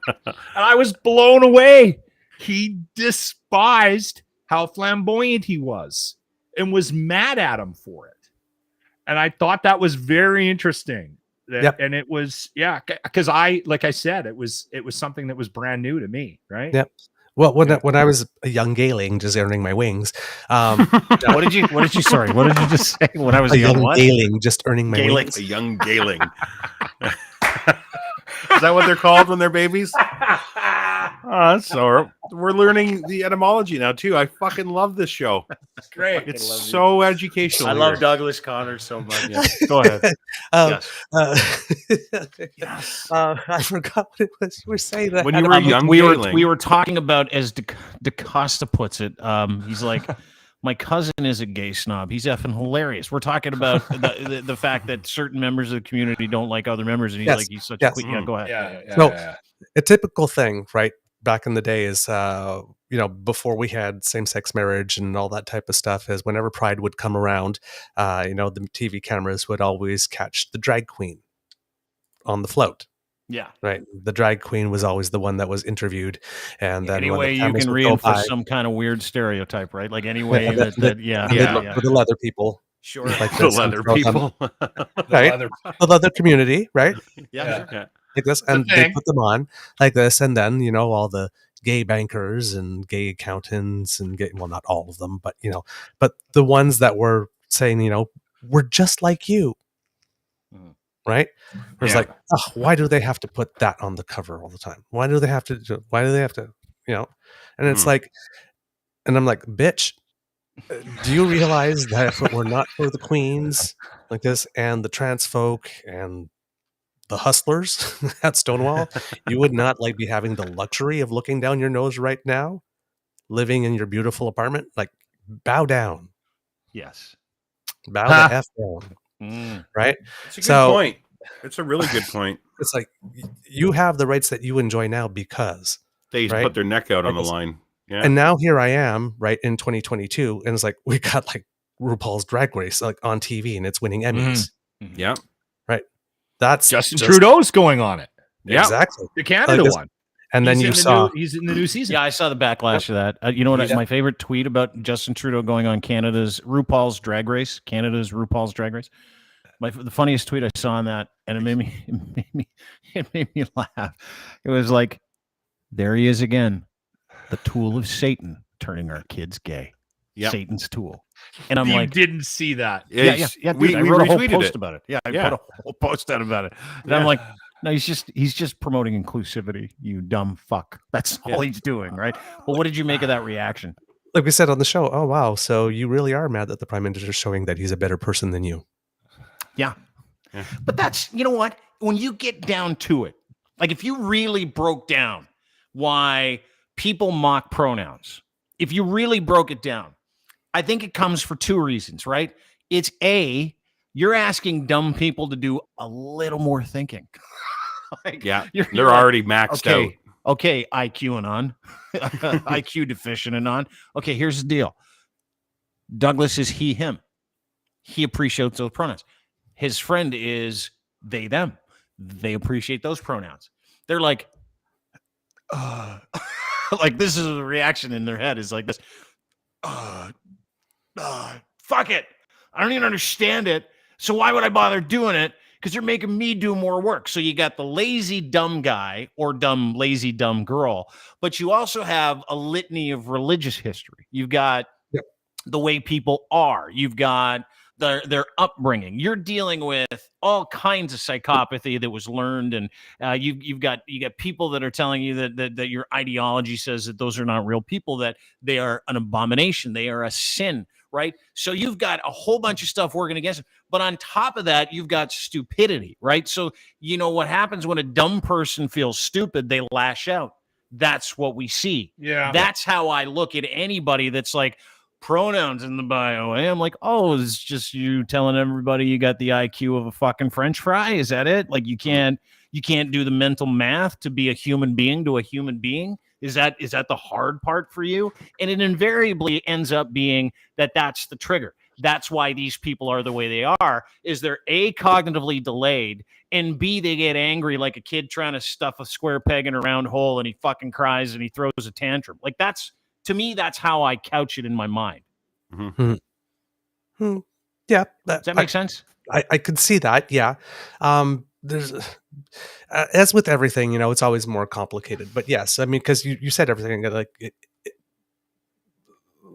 And I was blown away. He despised how flamboyant he was and was mad at him for it. And I thought that was very interesting. And it was, because like I said, it was something that was brand new to me, right? Yep. Well, when I was a young galing, just earning my wings, what did you just say? When I was a young galing, just earning my wings. A young galing. Is that what they're called when they're babies? So we're learning the etymology now too. I fucking love this show. It's great. It's so educational. I love Douglas Connors so much. Go ahead. I forgot what it was you were saying. That when you were a young galing. We were talking about, as DeCosta puts it, he's like, my cousin is a gay snob. He's effing hilarious. We're talking about the fact that certain members of the community don't like other members, and he's like, he's such a queen. Yeah, go ahead. A typical thing, right, back in the day is, before we had same-sex marriage and all that type of stuff, is whenever Pride would come around, the TV cameras would always catch the drag queen on the float. Yeah. Right. The drag queen was always the one that was interviewed. And then anyway, you can reinforce some kind of weird stereotype, right? Like anyway, with the leather people. Sure. Like the leather people. Right. The leather community, right? Yeah. Like this. And they put them on like this. And then, all the gay bankers and gay accountants and not all of them, but, but the ones that were saying, we're just like you. Right? It's like, why do they have to put that on the cover all the time? Why do they have to, and it's like, and I'm like, bitch, do you realize that if it were not for the queens like this and the trans folk and the hustlers at Stonewall, you would not be having the luxury of looking down your nose right now, living in your beautiful apartment? Like, bow down. Yes. Bow the F down. Right? It's a good point. It's a really good point. It's like, you have the rights that you enjoy now because they put their neck out on the line. Yeah. And now here I am, right, in 2022, and it's like we got RuPaul's Drag Race on TV, and it's winning Emmys. Yeah. Right. That's Justin Trudeau's going on it. Yeah. Exactly. The Canada one. And then he's in the new season. Yeah, I saw the backlash of that. You know what? My favorite tweet about Justin Trudeau going on RuPaul's Drag Race. The funniest tweet I saw on that, and it made me laugh. It was like, there he is again, the tool of Satan, turning our kids gay. Yep. Satan's tool. And I'm like, didn't see that. Yeah. Dude, I wrote a whole post about it. Yeah, I put a whole post out about it. And I'm like, no, he's just promoting inclusivity, you dumb fuck. That's all he's doing, right? Well, what did you make of that reaction? Like we said on the show, oh wow, so you really are mad that the Prime Minister is showing that he's a better person than you. Yeah. But that's, you know what? When you get down to it, like if you really broke down why people mock pronouns, if you really broke it down, I think it comes for two reasons, right? It's A, you're asking dumb people to do a little more thinking. They're already maxed out. Okay, IQ Anon, IQ deficient Anon. Okay, here's the deal. Douglas is he, him. He appreciates those pronouns. His friend is they, them. They appreciate those pronouns. They're like, like this is the reaction in their head is like this. Fuck it. I don't even understand it. So why would I bother doing it? Because they're making me do more work. So you got the lazy, dumb guy or dumb, lazy, dumb girl, but you also have a litany of religious history. You've got the way people are. You've got their upbringing. You're dealing with all kinds of psychopathy that was learned, and you got people that are telling you that your ideology says that those are not real people, that they are an abomination, they are a sin, right? So you've got a whole bunch of stuff working against it. But on top of that, you've got stupidity, right? So you know what happens when a dumb person feels stupid, they lash out. That's what we see. Yeah. That's how I look at anybody that's like, pronouns in the bio. And I'm like, oh, it's just you telling everybody you got the IQ of a fucking French fry. Is that it? Like you can't do the mental math to be a human being to a human being. Is that the hard part for you? And it invariably ends up being that's the trigger. That's why these people are the way they are, is they're A, cognitively delayed, and B, they get angry like a kid trying to stuff a square peg in a round hole, and he fucking cries and he throws a tantrum. Like to me, that's how I couch it in my mind. Yeah. Does that make sense? I could see that. Yeah. There's, as with everything, it's always more complicated, but yes, I mean, cause you said everything, like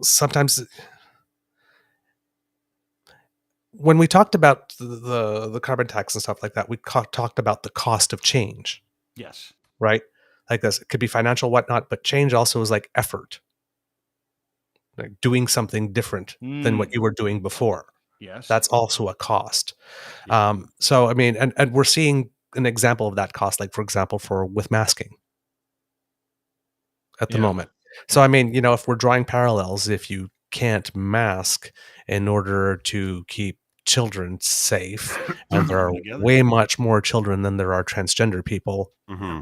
sometimes when we talked about the carbon tax and stuff like that, we talked about the cost of change. Yes. Right. Like this, it could be financial, whatnot, but change also is like effort. Like doing something different than what you were doing before. Yes. That's also a cost. Yeah. So, I mean, and we're seeing an example of that cost, like, for example, with masking at the moment. So, I mean, if we're drawing parallels, if you can't mask in order to keep children safe, and there are way much more children than there are transgender people. Mm-hmm.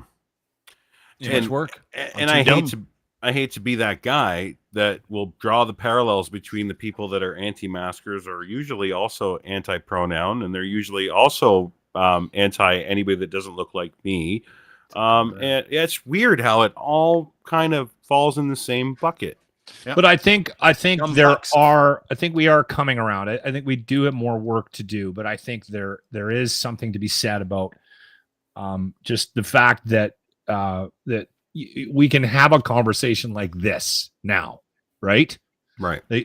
Too much work. And I hate to be that guy that will draw the parallels between the people that are anti-maskers are usually also anti-pronoun, and they're usually also anti anybody that doesn't look like me. And it's weird how it all kind of falls in the same bucket. Yep. But I think we are coming around. I think we do have more work to do, but I think there is something to be said about just the fact that we can have a conversation like this now, right? Right. Well,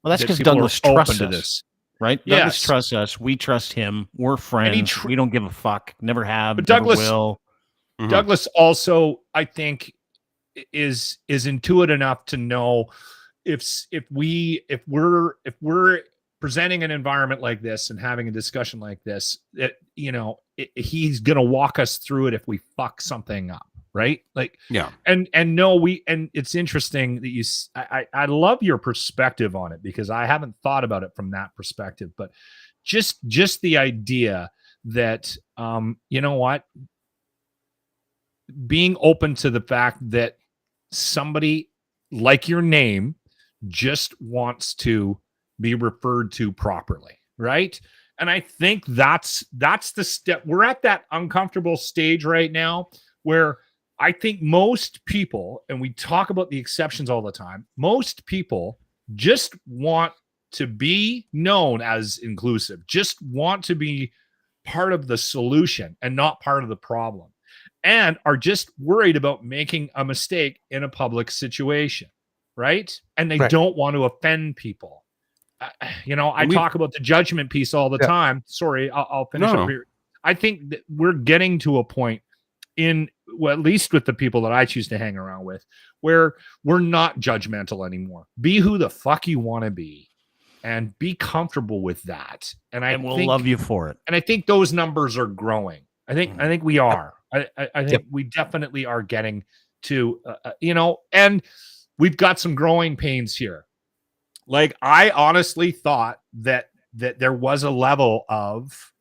that's because Douglas trusts us, right? Yes. Douglas trusts us. We trust him. We're friends. We don't give a fuck. Never have. But never will. Douglas also, I think, is intuitive enough to know if we're presenting an environment like this and having a discussion like this, that he's gonna walk us through it if we fuck something up. Right. Like, yeah. And it's interesting that I love your perspective on it, because I haven't thought about it from that perspective, but just the idea that, you know what, being open to the fact that somebody like your name just wants to be referred to properly. Right. And I think that's the step. We're at that uncomfortable stage right now where I think most people, and we talk about the exceptions all the time, most people just want to be known as inclusive, just want to be part of the solution and not part of the problem, and are just worried about making a mistake in a public situation, right? And they don't want to offend people. I talk about the judgment piece all the time. Sorry, I'll finish up here. I think that we're getting to a point at least with the people that I choose to hang around with, where we're not judgmental anymore. Be who the fuck you want to be and be comfortable with that. And we'll love you for it. And I think those numbers are growing. I think we are. I think we definitely are getting to, and we've got some growing pains here. Like, I honestly thought that there was a level of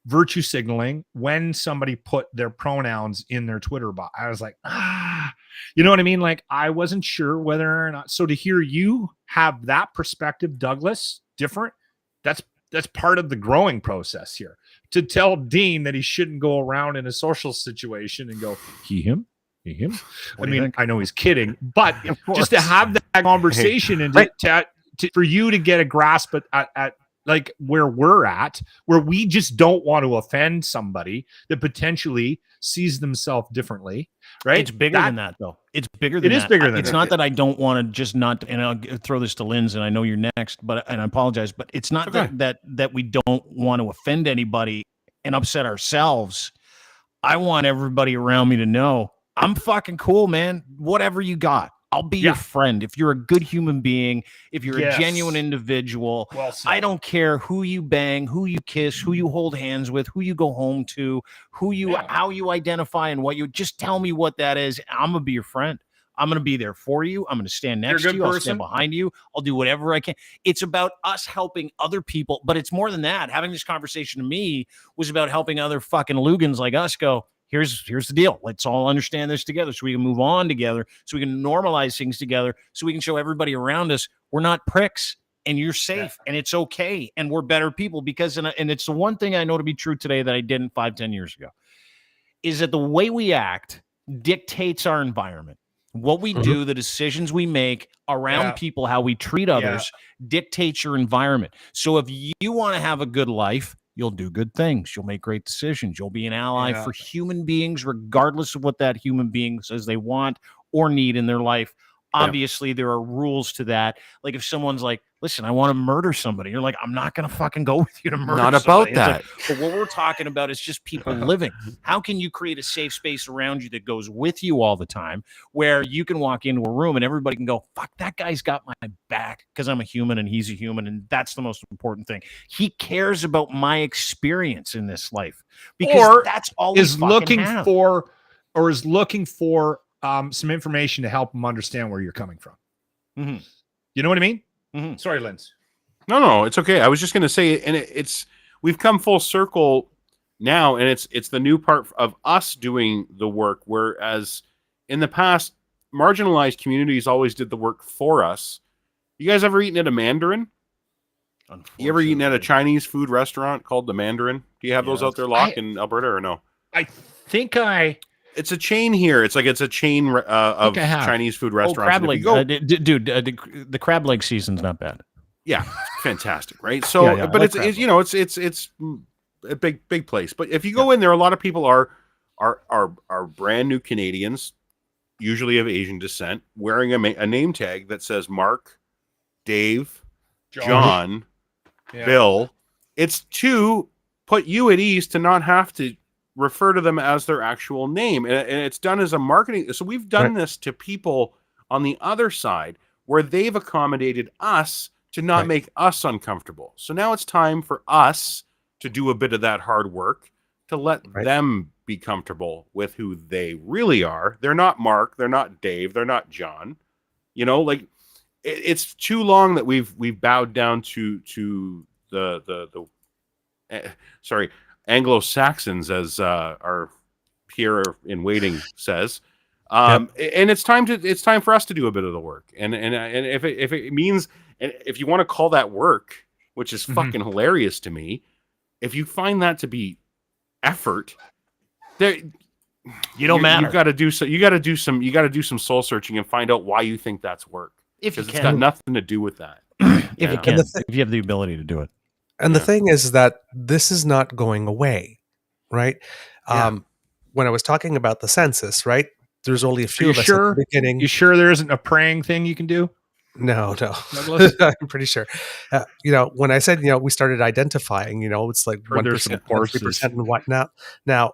virtue signaling when somebody put their pronouns in their Twitter bot. I was like, you know what I mean? Like, I wasn't sure whether or not. So to hear you have that perspective, Douglas, different, that's part of the growing process here. To tell Dean that he shouldn't go around in a social situation and go, he, him. I mean, I know he's kidding, but just to have that conversation and for you to get a grasp at like where we're at, where we just don't want to offend somebody that potentially sees themselves differently, right? It's bigger than that, though. It's bigger than It that. is bigger than It's that. not that I don't want to just not, and I'll throw this to Linz, and I know you're next, and I apologize, but it's not Okay. that we don't want to offend anybody and upset ourselves. I want everybody around me to know I'm fucking cool, man. Whatever you got, I'll be your friend. If you're a good human being, if you're a genuine individual, Well said. I don't care who you bang, who you kiss, who you hold hands with, who you go home to, how you identify and what you just tell me what that is. I'm gonna be your friend. I'm going to be there for you. I'm going to stand next to you. I'll stand behind you. I'll do whatever I can. It's about us helping other people, but it's more than that. Having this conversation to me was about helping other fucking Lugans like us go, here's the deal. Let's all understand this together so we can move on together, so we can normalize things together, so we can show everybody around us we're not pricks and you're safe and it's okay and we're better people. Because, and it's the one thing I know to be true today that I didn't 5-10 years ago, is that the way we act dictates our environment. What we do, the decisions we make around people, how we treat others, dictates your environment. So if you want to have a good life, you'll do good things. You'll make great decisions. You'll be an ally for human beings, regardless of what that human being says they want or need in their life. Obviously, there are rules to that. Like if someone's like, listen, I want to murder somebody. You're like, I'm not going to fucking go with you to murder Not somebody. about that. Like, but what we're talking about is just people living. How can you create a safe space around you that goes with you all the time, where you can walk into a room and everybody can go, fuck, that guy's got my back because I'm a human and he's a human. And that's the most important thing. He cares about my experience in this life because that's all is looking have. for, or is looking for some information to help them understand where you're coming from. Mm-hmm. You know what I mean? Mm-hmm. Sorry, Linz. No, it's okay. I was just going to say, and it's we've come full circle now, and it's the new part of us doing the work. Whereas in the past, marginalized communities always did the work for us. You guys ever eaten at a Mandarin? You ever eaten at a Chinese food restaurant called the Mandarin? Do you have those out there, Locke, in Alberta, or no? I think It's a chain here. It's a chain of Chinese food restaurants. Crab leg, the crab leg season's not bad. Yeah, fantastic, right? So, but it's a big place. But if you go in there, a lot of people are brand new Canadians, usually of Asian descent, wearing a name tag that says Mark, Dave, John, Bill. It's to put you at ease to not have to refer to them as their actual name. And it's done as a marketing. So we've done this to people on the other side where they've accommodated us to not make us uncomfortable. So now it's time for us to do a bit of that hard work to let them be comfortable with who they really are. They're not Mark. They're not Dave. They're not John. You know, like it's too long that we've bowed down to the Anglo-Saxons, as our peer in waiting says, and it's time for us to do a bit of the work. And if it means, and if you want to call that work, which is fucking hilarious to me, if you find that to be effort, there you don't matter. You got to do some soul searching and find out why you think that's work. If you can, it's got nothing to do with that. If you can, if you have the ability to do it. And the thing is that this is not going away, right? When I was talking about the census, right? There's only a few of us at the beginning. You sure there isn't a praying thing you can do? No. I'm pretty sure. When I said, we started identifying, it's like 1%, 3% and whatnot. Now,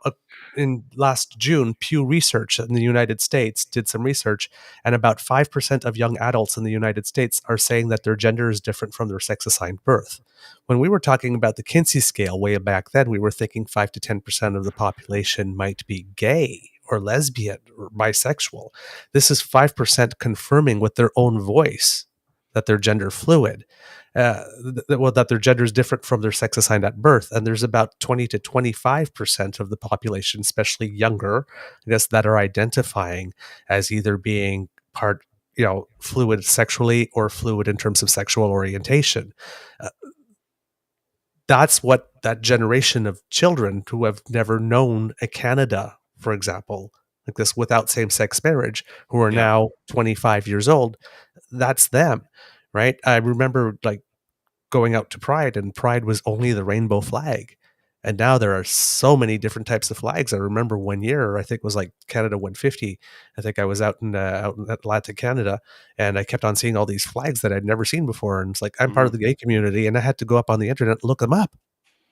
in last June, Pew Research in the United States did some research, and about 5% of young adults in the United States are saying that their gender is different from their sex-assigned birth. When we were talking about the Kinsey scale way back then, we were thinking 5 to 10% of the population might be gay or lesbian or bisexual. This is 5% confirming with their own voice that they're gender fluid, that their gender is different from their sex assigned at birth. And there's about 20 to 25% of the population, especially younger, I guess, that are identifying as either being fluid sexually or fluid in terms of sexual orientation. That's what that generation of children who have never known a Canada, for example, like this without same-sex marriage, who are now 25 years old, that's them, right? I remember going out to Pride, and Pride was only the rainbow flag. And now there are so many different types of flags. I remember one year, I think it was like Canada 150. I think I was out in Atlantic Canada, and I kept on seeing all these flags that I'd never seen before. And it's like, I'm part of the gay community, and I had to go up on the internet and look them up.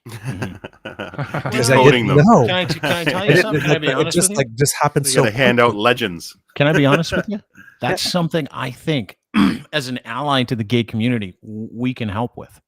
Because I didn't know. Can I tell you something? Can I be honest with you? Like just happened You so gotta hand out legends. Can I be honest with you? That's something I think as an ally to the gay community, we can help with.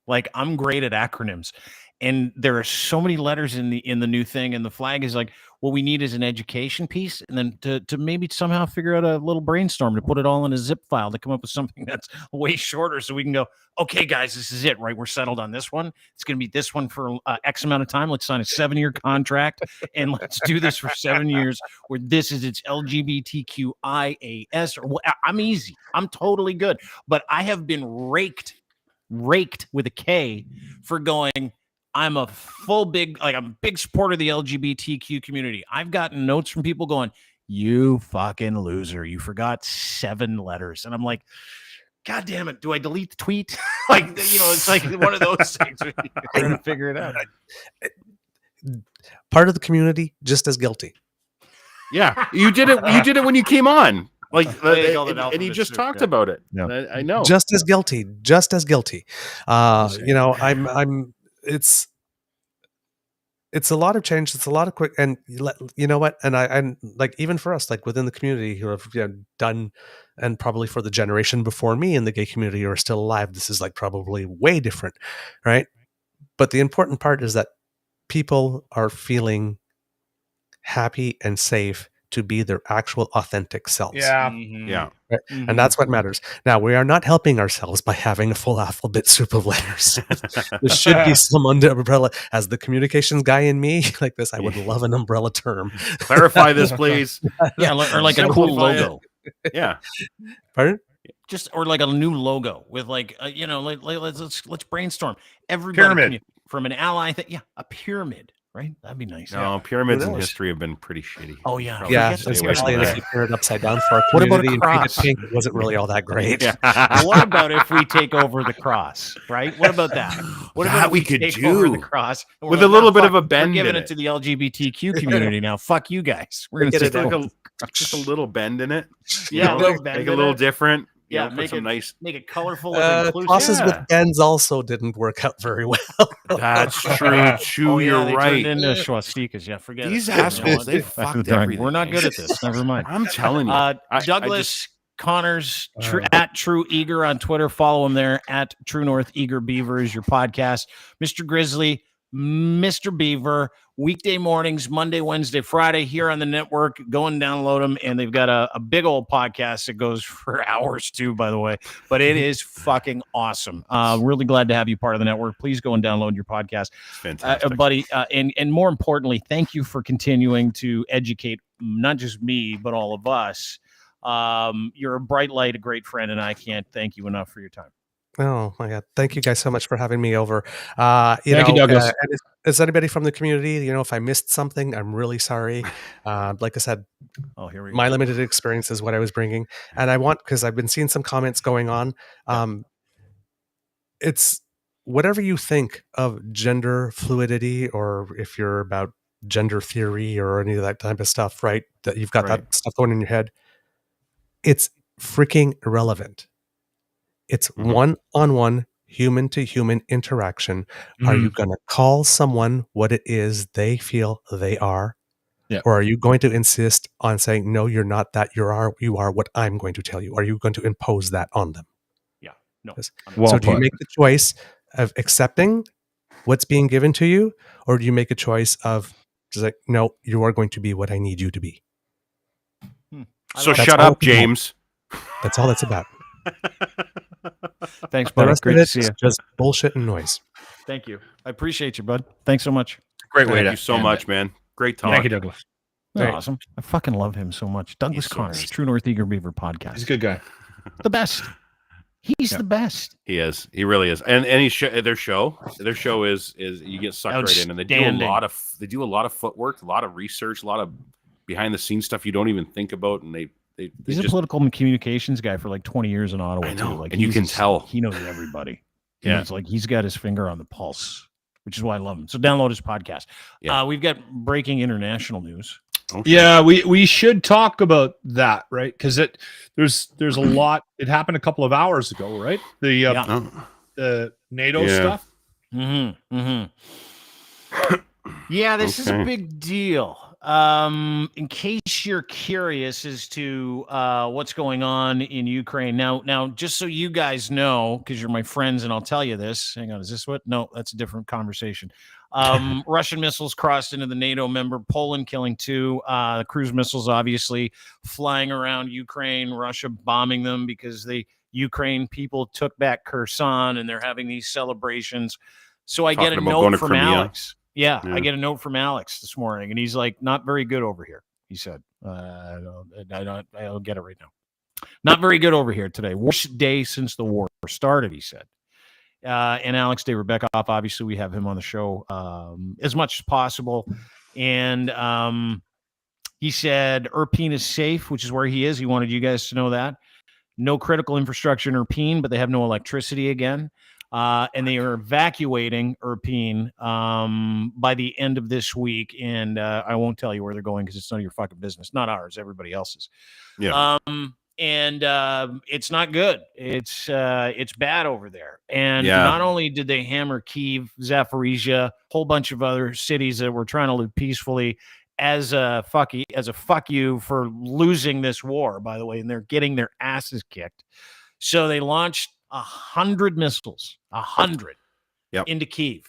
Like, I'm great at acronyms, and there are so many letters in the new thing, and the flag is like, what we need is an education piece, and then to maybe somehow figure out a little brainstorm to put it all in a zip file to come up with something that's way shorter, so we can go, okay, guys, this is it, right? We're settled on this one. It's going to be this one for X amount of time. Let's sign a 7-year contract, and let's do this for 7 years. Where this is its LGBTQIAS. Or I'm easy. I'm totally good, but I have been raked with a K for going, I'm a I'm a big supporter of the LGBTQ community. I've gotten notes from people going, you fucking loser, you forgot 7 letters. And I'm like, God damn it, do I delete the tweet? Like, it's like one of those things. We're going to figure it out. part of the community, just as guilty. Yeah, you did it. You did it when you came on. Like, and he just talked about it. Yeah. I know. Just as guilty. Just as guilty. It's a lot of change. It's a lot of quick, and you know what? And like, even for us, like within the community who have done, and probably for the generation before me in the gay community who are still alive, this is like probably way different, right? But the important part is that people are feeling happy and safe to be their actual authentic selves. Yeah. Mm-hmm. Yeah. Right? Mm-hmm. And that's what matters. Now, we are not helping ourselves by having a full alphabet soup of letters. There should be some umbrella. As the communications guy in me, like this, I would love an umbrella term. Clarify this, please. Yeah, or like a cool logo. Yeah. Pardon? Just or like a new logo with like let's brainstorm. Everybody Pyramid. from an ally thing. Yeah, a pyramid. Right? That'd be nice. No, pyramids in history have been pretty shitty. Oh yeah, Probably Yeah, stay away especially from if that. you turn it upside down for our What about a community and paint cross? it pink, it wasn't really all that great. What about if we take over the cross? Right? What about that? What That about if we could take do. over the cross and we're With a little bit of a we're bend giving in it it. to the LGBTQ community now. Fuck you guys. We're gonna Get it take Like over. just a little bend in it. you Yeah, know? a little bend make in it a little it. different. Yeah, put make some it nice. make it colorful and inclusive. Crosses Yeah. with bends also didn't work out very well. That's true. Too. Oh, yeah, You're they right. turned into swastikas. Yeah, forget These it. You know assholes, what? they Back to fucked the drawing. everything. We're not good at this. Never mind. I'm telling you. I Douglas Connors at True Eager on Twitter. Follow him there at True North Eager Beaver is your podcast. Mr. Grizzly, Mr. Beaver, weekday mornings, Monday, Wednesday, Friday here on the network. Go and download them. And they've got a big old podcast that goes for hours too, by the way. But it is fucking awesome. Really glad to have you part of the network. Please go and download your podcast. fantastic. Buddy, and more importantly, thank you for continuing to educate not just me, but all of us. You're a bright light, a great friend, and I can't thank you enough for your time. Oh my God. Thank you guys so much for having me over. Thank you, Douglas. And is anybody from the community, if I missed something, I'm really sorry. Like I said, Oh, here we go. my limited experience is what I was bringing. And I want, because I've been seeing some comments going on. It's whatever you think of gender fluidity, or if you're about gender theory or any of that type of stuff, right? That you've got Right. that stuff going in your head. It's freaking irrelevant. It's Mhm. one-on-one, human-to-human interaction. Are you going to call someone what it is they feel they are? Yeah. Or are you going to insist on saying, no, you're not that, you are what I'm going to tell you? Are you going to impose that on them? No. Yes. Well So do you put. make the choice of accepting what's being given to you? Or do you make a choice of just like, no, you are going to be what I need you to be? So That's shut all up, it's about. James. That's all it's about. Thanks, The bud. rest Great of to it see is you. just bullshit and noise. Thank you. I appreciate you, bud. Thanks so much. Great way Thank to you so end much, it. man. Great talk. Thank you, Douglas. You're Right. awesome. I fucking love him so much. Douglas He's so Connors, great. True North Eager Beaver podcast. He's a good guy. The best. He's Yeah. the best. He is. He really is. And their show is you get sucked right in, and they do a lot of footwork, a lot of research, a lot of behind the scenes stuff you don't even think about, and they He's a just political communications guy for like 20 years in Ottawa I know, too. Like, and you he's can tell. he knows everybody. And it's like he's got his finger on the pulse, which is why I love him. So download his podcast. Yeah. We've got breaking international news. Okay. Yeah, we should talk about that, right? Because there's a lot. It happened a couple of hours ago, right? The NATO stuff. Yeah, this is a big deal. In case you're curious as to what's going on in Ukraine now, just so you guys know, because you're my friends, and I'll tell you this. Hang on, is this what? No, that's a different conversation. Russian missiles crossed into the NATO member Poland, killing 2. Cruise missiles, obviously, flying around Ukraine. Russia bombing them because the Ukraine people took back Kherson, and they're having these celebrations. So I get a note from Alex. Yeah, I get a note from Alex this morning, and he's like, "Not very good over here." He said, "I'll get it right now. Not very good over here today. Worst day since the war started," he said. And Alex de Rebecca, obviously, we have him on the show as much as possible. And he said Irpin is safe, which is where he is. He wanted you guys to know that. No critical infrastructure in Irpin, but they have no electricity again. And they are evacuating Irpin by the end of this week. And I won't tell you where they're going because it's none of your fucking business. Not ours, everybody else's. Yeah. And it's not good. It's bad over there. And not only did they hammer Kyiv, Zaporizhia, a whole bunch of other cities that were trying to live peacefully as a fuck you for losing this war, by the way, and they're getting their asses kicked. So they launched 100 missiles, 100 into Kyiv.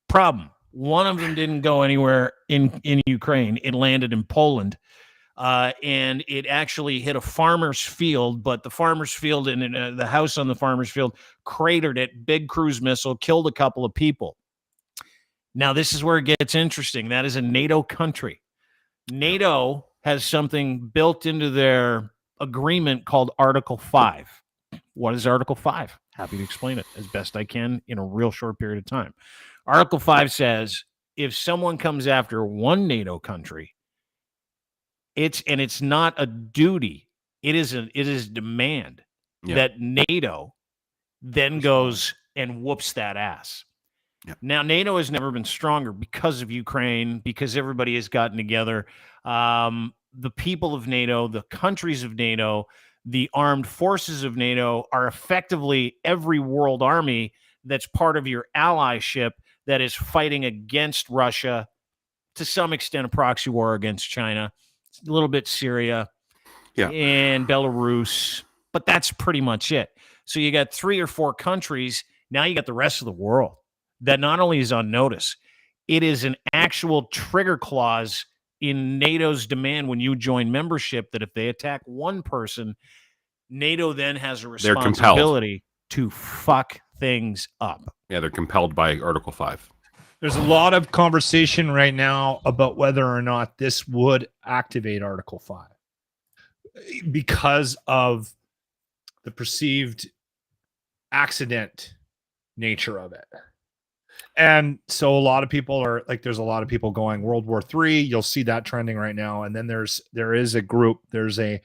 Problem: one of them didn't go anywhere in Ukraine. It landed in Poland. And it actually hit a farmer's field, but the farmer's field and the house on the farmer's field cratered it. Big cruise missile, killed a couple of people. Now, this is where it gets interesting. That is a NATO country. NATO has something built into their agreement called Article 5. What is Article 5? Happy to explain it as best I can in a real short period of time. Article 5 says if someone comes after one NATO country, it's not a duty. It is demand that NATO then goes and whoops that ass. Yeah. Now, NATO has never been stronger because of Ukraine, because everybody has gotten together. The people of NATO, the countries of NATO, the armed forces of NATO are effectively every world army that's part of your allyship that is fighting against Russia, to some extent a proxy war against China, a little bit Syria, and Belarus, but that's pretty much it. So you got 3 or 4 countries. Now you got the rest of the world that not only is on notice, it is an actual trigger clause in NATO's demand when you join membership that if they attack one person, NATO then has a responsibility to fuck things up. Yeah, they're compelled by Article 5. There's a lot of conversation right now about whether or not this would activate Article 5 because of the perceived accident nature of it. And so a lot of people are like, there's a lot of people going World War III. You'll see that trending right now. And then there is a group, there's a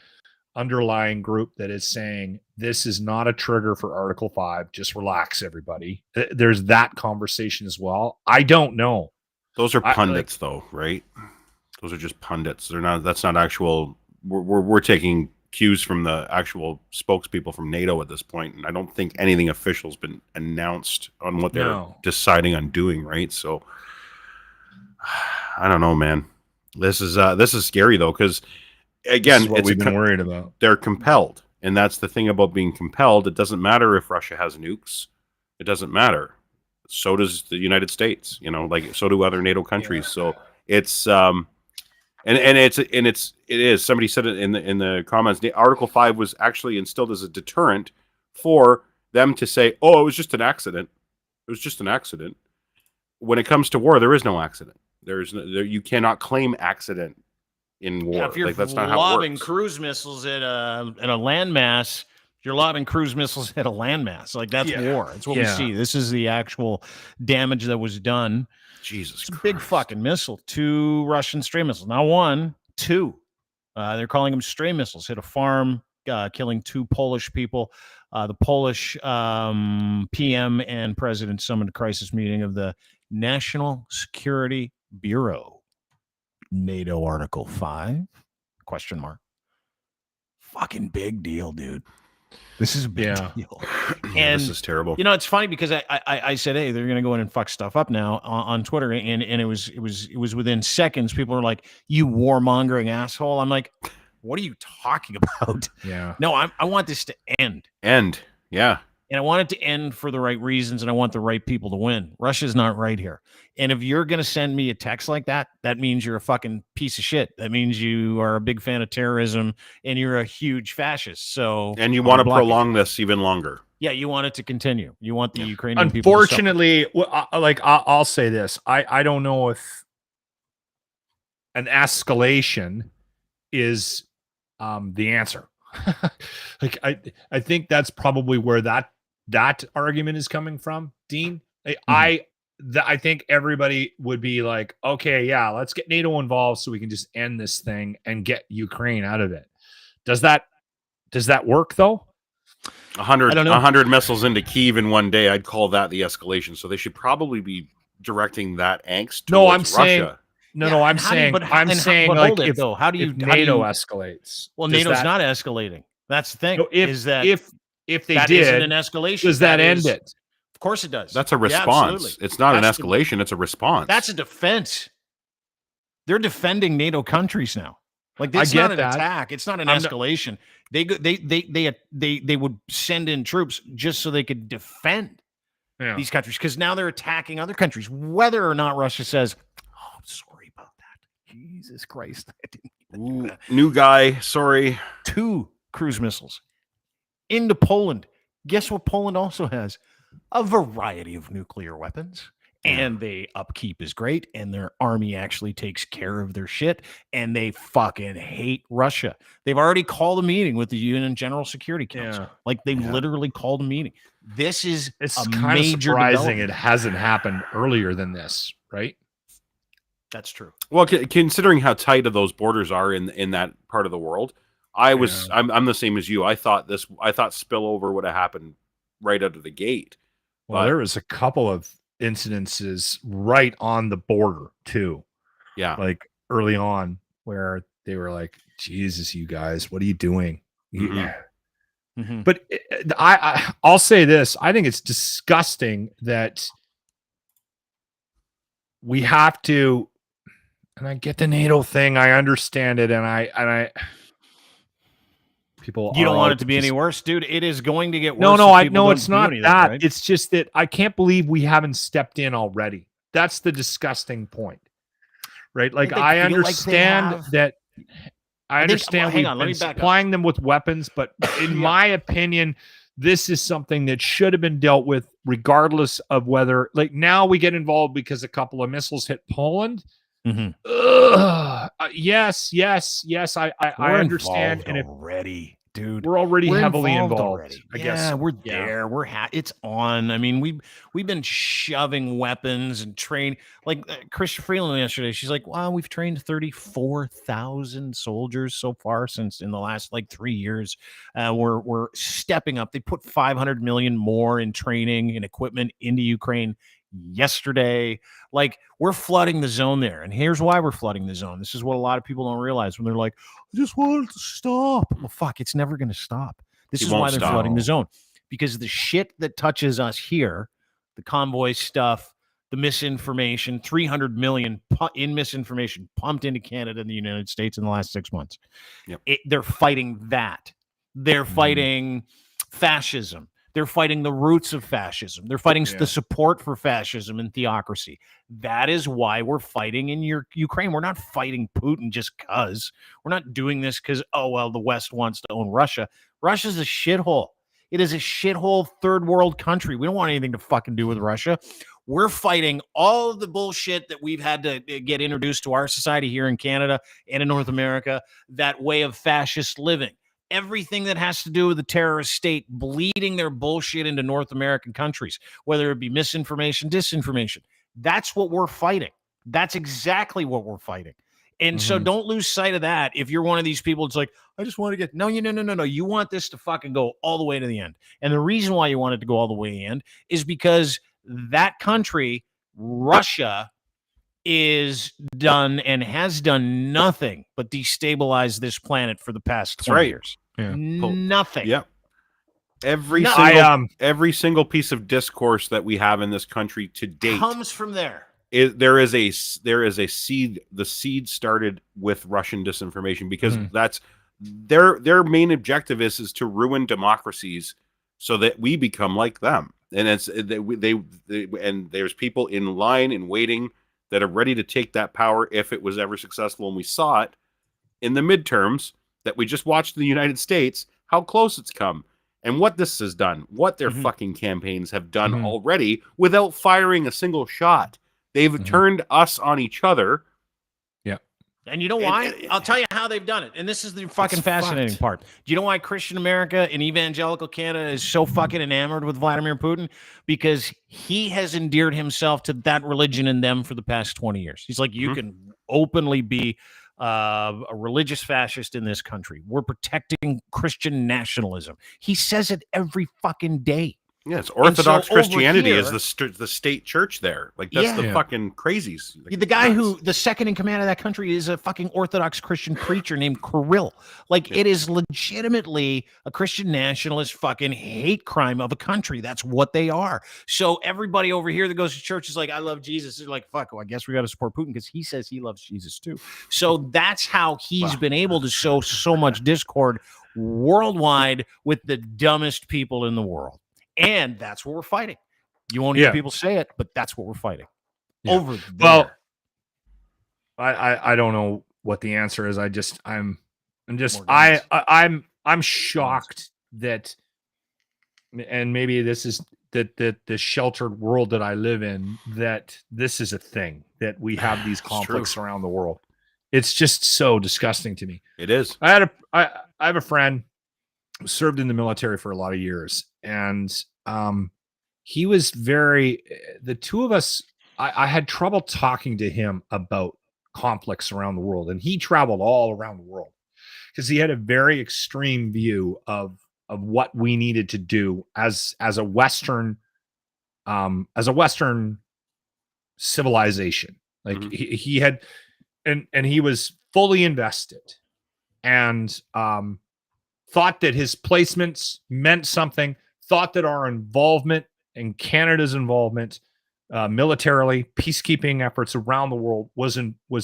underlying group that is saying this is not a trigger for Article 5. Just relax, everybody. There's that conversation as well. I don't know. Those are pundits, though, right? Those are just pundits. They're not. That's not actual. We're taking cues from the actual spokespeople from NATO at this point, and I don't think anything official has been announced on what they're deciding on doing. Right? So I don't know, man. This is scary though, because again, it's what we've been worried about. They're compelled, and that's the thing about being compelled. It doesn't matter if Russia has nukes; it doesn't matter. So does the United States. You know, like so do other NATO countries. Yeah. So it's it is. Somebody said it in the comments. The Article 5 was actually instilled as a deterrent for them to say, "Oh, it was just an accident. It was just an accident." When it comes to war, there is no accident. You cannot claim accident in war. If you're that's not how it lobbing works. cruise missiles at a landmass, you're lobbing cruise missiles at a landmass. Like that's war. That's what we see. This is the actual damage that was done. Jesus, it's a big fucking missile. 2 Russian stray missiles. Not 1, 2. They're calling them stray missiles. Hit a farm, killing 2 Polish people. The Polish PM and president summoned a crisis meeting of the National Security Bureau. NATO Article 5? Question mark. Fucking big deal, dude. This is a big deal. And this is terrible. You know, it's funny because I said, hey, they're going to go in and fuck stuff up now on Twitter, and it was within seconds. People were like, "You warmongering asshole!" I'm like, "What are you talking about?" Yeah. No, I want this to end. Yeah. And I want it to end for the right reasons, and I want the right people to win. Russia's not right here. And if you're going to send me a text like that, that means you're a fucking piece of shit. That means you are a big fan of terrorism, and you're a huge fascist. So, and you want to prolong this even longer. Yeah, you want it to continue. You want the Ukrainian people. Unfortunately, I'll say this: I don't know if an escalation is the answer. Like I think that's probably where that argument is coming from, Dean. I think everybody would be like, okay, yeah, let's get NATO involved so we can just end this thing and get Ukraine out of it. Does that work though? 100 missiles into Kyiv in one day. I'd call that the escalation. So they should probably be directing that angst towards Russia. I'm saying like if how do you NATO escalates? Well, NATO's not escalating. That's the thing. If they that did, isn't an escalation. Does that end it? Of course it does. That's a response. It's not an escalation. It's a response. That's a defense. They're defending NATO countries now. Like it's not an attack. It's not an escalation. They would send in troops just so they could defend these countries, because now they're attacking other countries, whether or not Russia says, "Oh, I'm sorry about that." Jesus Christ, I didn't even do that. New guy, sorry. 2 cruise missiles into Poland. Guess what Poland also has? A variety of nuclear weapons. And their upkeep is great, and their army actually takes care of their shit, and they fucking hate Russia. They've already called a meeting with the UN General Security Council. Like they literally called a meeting. This is it's a kind of major surprising it hasn't happened earlier than this, right? That's true. Well, considering how tight of those borders are in that part of the world, I'm the same as you. I thought spillover would have happened right out of the gate. Well, there was a couple of incidences right on the border too. Yeah. Like early on where they were like, Jesus, you guys, what are you doing? Mm-hmm. But I'll say this. I think it's disgusting that we have to, and I get the NATO thing. I understand it. And I people, you don't want it to be any worse, dude. It is going to get worse. No, I know it's not that. Right? It's just that I can't believe we haven't stepped in already. That's the disgusting point, right? Like I understand that. I understand we've been supplying them with weapons, but in my opinion, this is something that should have been dealt with regardless of whether, like, now we get involved because a couple of missiles hit Poland. Yes. I understand. And already, dude, we're already heavily involved. Already. I guess we're there. It's on. I mean, we've been shoving weapons and train. Like Krista Freeland yesterday, she's like, "Wow, we've trained 34,000 soldiers so far since in the last 3 years. We're stepping up. They put 500 million more in training and equipment into Ukraine." Yesterday, we're flooding the zone there, and here's why we're flooding the zone. This is what a lot of people don't realize when they're like, "I just want it to stop." Well, fuck, it's never going to stop. This is why they're flooding the zone, because the shit that touches us here, the convoy stuff, the misinformation, 300 million in misinformation pumped into Canada and the United States in the last 6 months. They're fighting that. They're fighting fascism. They're fighting the roots of fascism. They're fighting the support for fascism and theocracy. That is why we're fighting in Ukraine. We're not fighting Putin just because. We're not doing this because, the West wants to own Russia. Russia's a shithole. It is a shithole third world country. We don't want anything to fucking do with Russia. We're fighting all of the bullshit that we've had to get introduced to our society here in Canada and in North America, that way of fascist living. Everything that has to do with the terrorist state bleeding their bullshit into North American countries, whether it be misinformation, disinformation. That's what we're fighting. That's exactly what we're fighting. And so don't lose sight of that. If you're one of these people, it's like, I just want to get, no. You want this to fucking go all the way to the end. And the reason why you want it to go all the way to the end is because that country, Russia, is done and has done nothing but destabilize this planet for the past 20 years. Yeah. Nothing. Yep. Every No, every single piece of discourse that we have in this country to date comes from there. There is a seed. The seed started with Russian disinformation because that's their main objective is to ruin democracies so that we become like them. And it's and there's people in line and waiting that are ready to take that power if it was ever successful. And we saw it in the midterms that we just watched in the United States, how close it's come and what this has done, what their fucking campaigns have done already without firing a single shot. They've turned us on each other. Yeah. And you know why? I'll tell you how they've done it. And this is the fucking fascinating part. Do you know why Christian America and evangelical Canada is so fucking enamored with Vladimir Putin? Because he has endeared himself to that religion and them for the past 20 years. He's like, you can openly be a religious fascist in this country. We're protecting Christian nationalism. He says it every fucking day. Yeah, it's Orthodox Christianity here, is the state church there. Like, that's the fucking crazies. Like, the guy who, the second in command of that country is a fucking Orthodox Christian preacher named Kirill. Like, it is legitimately a Christian nationalist fucking hate crime of a country. That's what they are. So everybody over here that goes to church is like, I love Jesus. They're like, fuck, well, I guess we got to support Putin because he says he loves Jesus too. So that's how he's been able to sow so much discord worldwide with the dumbest people in the world. And that's what we're fighting. You won't hear people say it, but that's what we're fighting over there. Well, I don't know what the answer is. I'm shocked that, and maybe this is that the sheltered world that I live in, that this is a thing, that we have these conflicts around the world. It's just so disgusting to me. It is. I have a friend who served in the military for a lot of years, and he was the two of us, I had trouble talking to him about conflicts around the world, and he traveled all around the world because he had a very extreme view of what we needed to do as a Western civilization. Like he had, and he was fully invested, and thought that his placements meant something, thought that our involvement and Canada's involvement militarily, peacekeeping efforts around the world was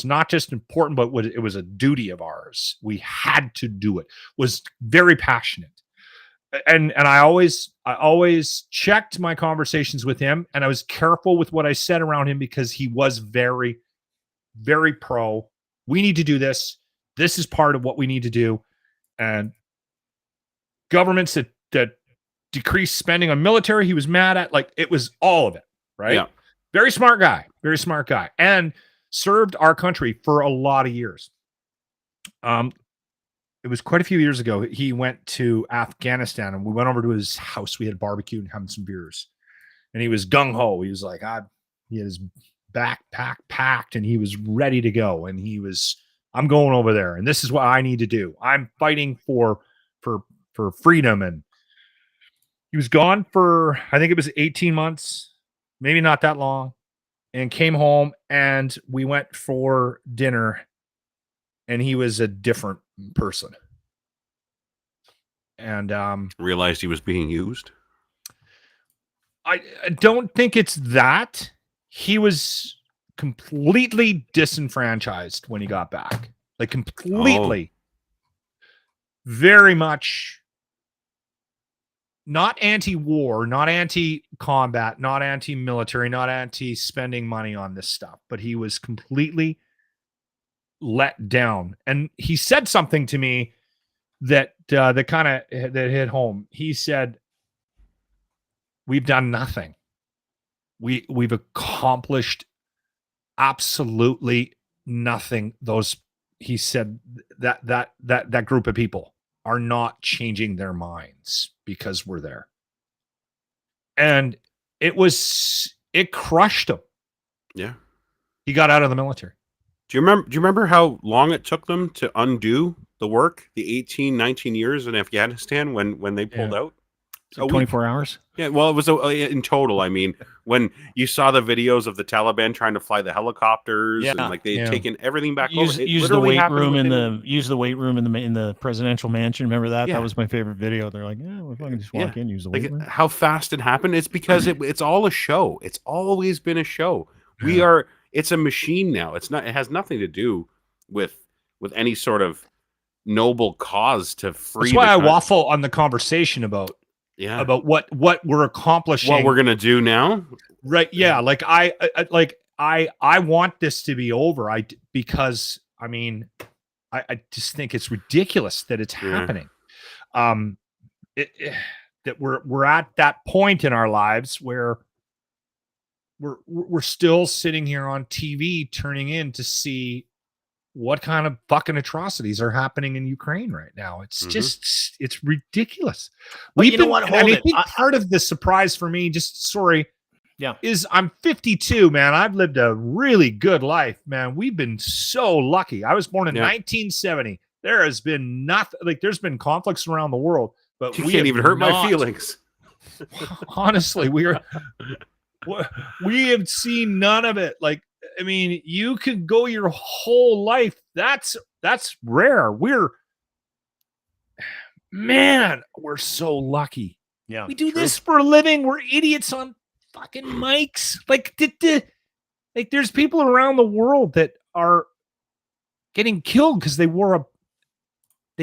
not just important, but it was a duty of ours. We had to do it. Was very passionate. And I always checked my conversations with him, and I was careful with what I said around him because he was very, very pro. We need to do this. This is part of what we need to do. And governments that decreased spending on military, he was mad at. Like, it was all of it, right? Yeah. Very smart guy, and served our country for a lot of years. It was quite a few years ago. He went to Afghanistan, and we went over to his house. We had barbecue and having some beers, and he was gung ho. He was like, he had his backpack packed, and he was ready to go. And I'm going over there, and this is what I need to do. I'm fighting for freedom. And he was gone for, I think it was 18 months, maybe not that long, and came home, and we went for dinner, and he was a different person. And realized he was being used. I don't think it's that. He was completely disenfranchised when he got back. Like, completely. Very much not anti-war, not anti-combat, not anti-military, not anti-spending money on this stuff, but he was completely let down. And he said something to me that hit home. He said, "We've done nothing. We've accomplished absolutely nothing." He said that group of people are not changing their minds because we're there. And it crushed him. Yeah. He got out of the military. Do you remember how long it took them to undo the work, the 18, 19 years in Afghanistan when they pulled out? It's like 24 hours. Yeah, well, it was in total. I mean, when you saw the videos of the Taliban trying to fly the helicopters and like they had taken everything back over, use the weight room in the presidential mansion. Remember that? Yeah. That was my favorite video. They're like, yeah, we're fucking just walk in, use the weight room. How fast it happened? It's because it's all a show. It's always been a show. It's a machine now. It has nothing to do with any sort of noble cause to free. That's why I waffle on the conversation about what we're accomplishing, what we're gonna do now, right? Yeah, like I want this to be over. Because I mean, I just think it's ridiculous that it's happening. That we're at that point in our lives where we're still sitting here on TV, turning in to see what kind of fucking atrocities are happening in Ukraine right now. It's just, it's ridiculous. You know what? I think part of the surprise for me, is I'm 52, man. I've lived a really good life, man. We've been so lucky. I was born in 1970. There has been nothing, like there's been conflicts around the world, but you can't even hurt my feelings. Honestly, we have seen none of it. Like, I mean, you could go your whole life. That's rare. We're so lucky. Yeah. We do this for a living. We're idiots on fucking mics. Like, like there's people around the world that are getting killed because they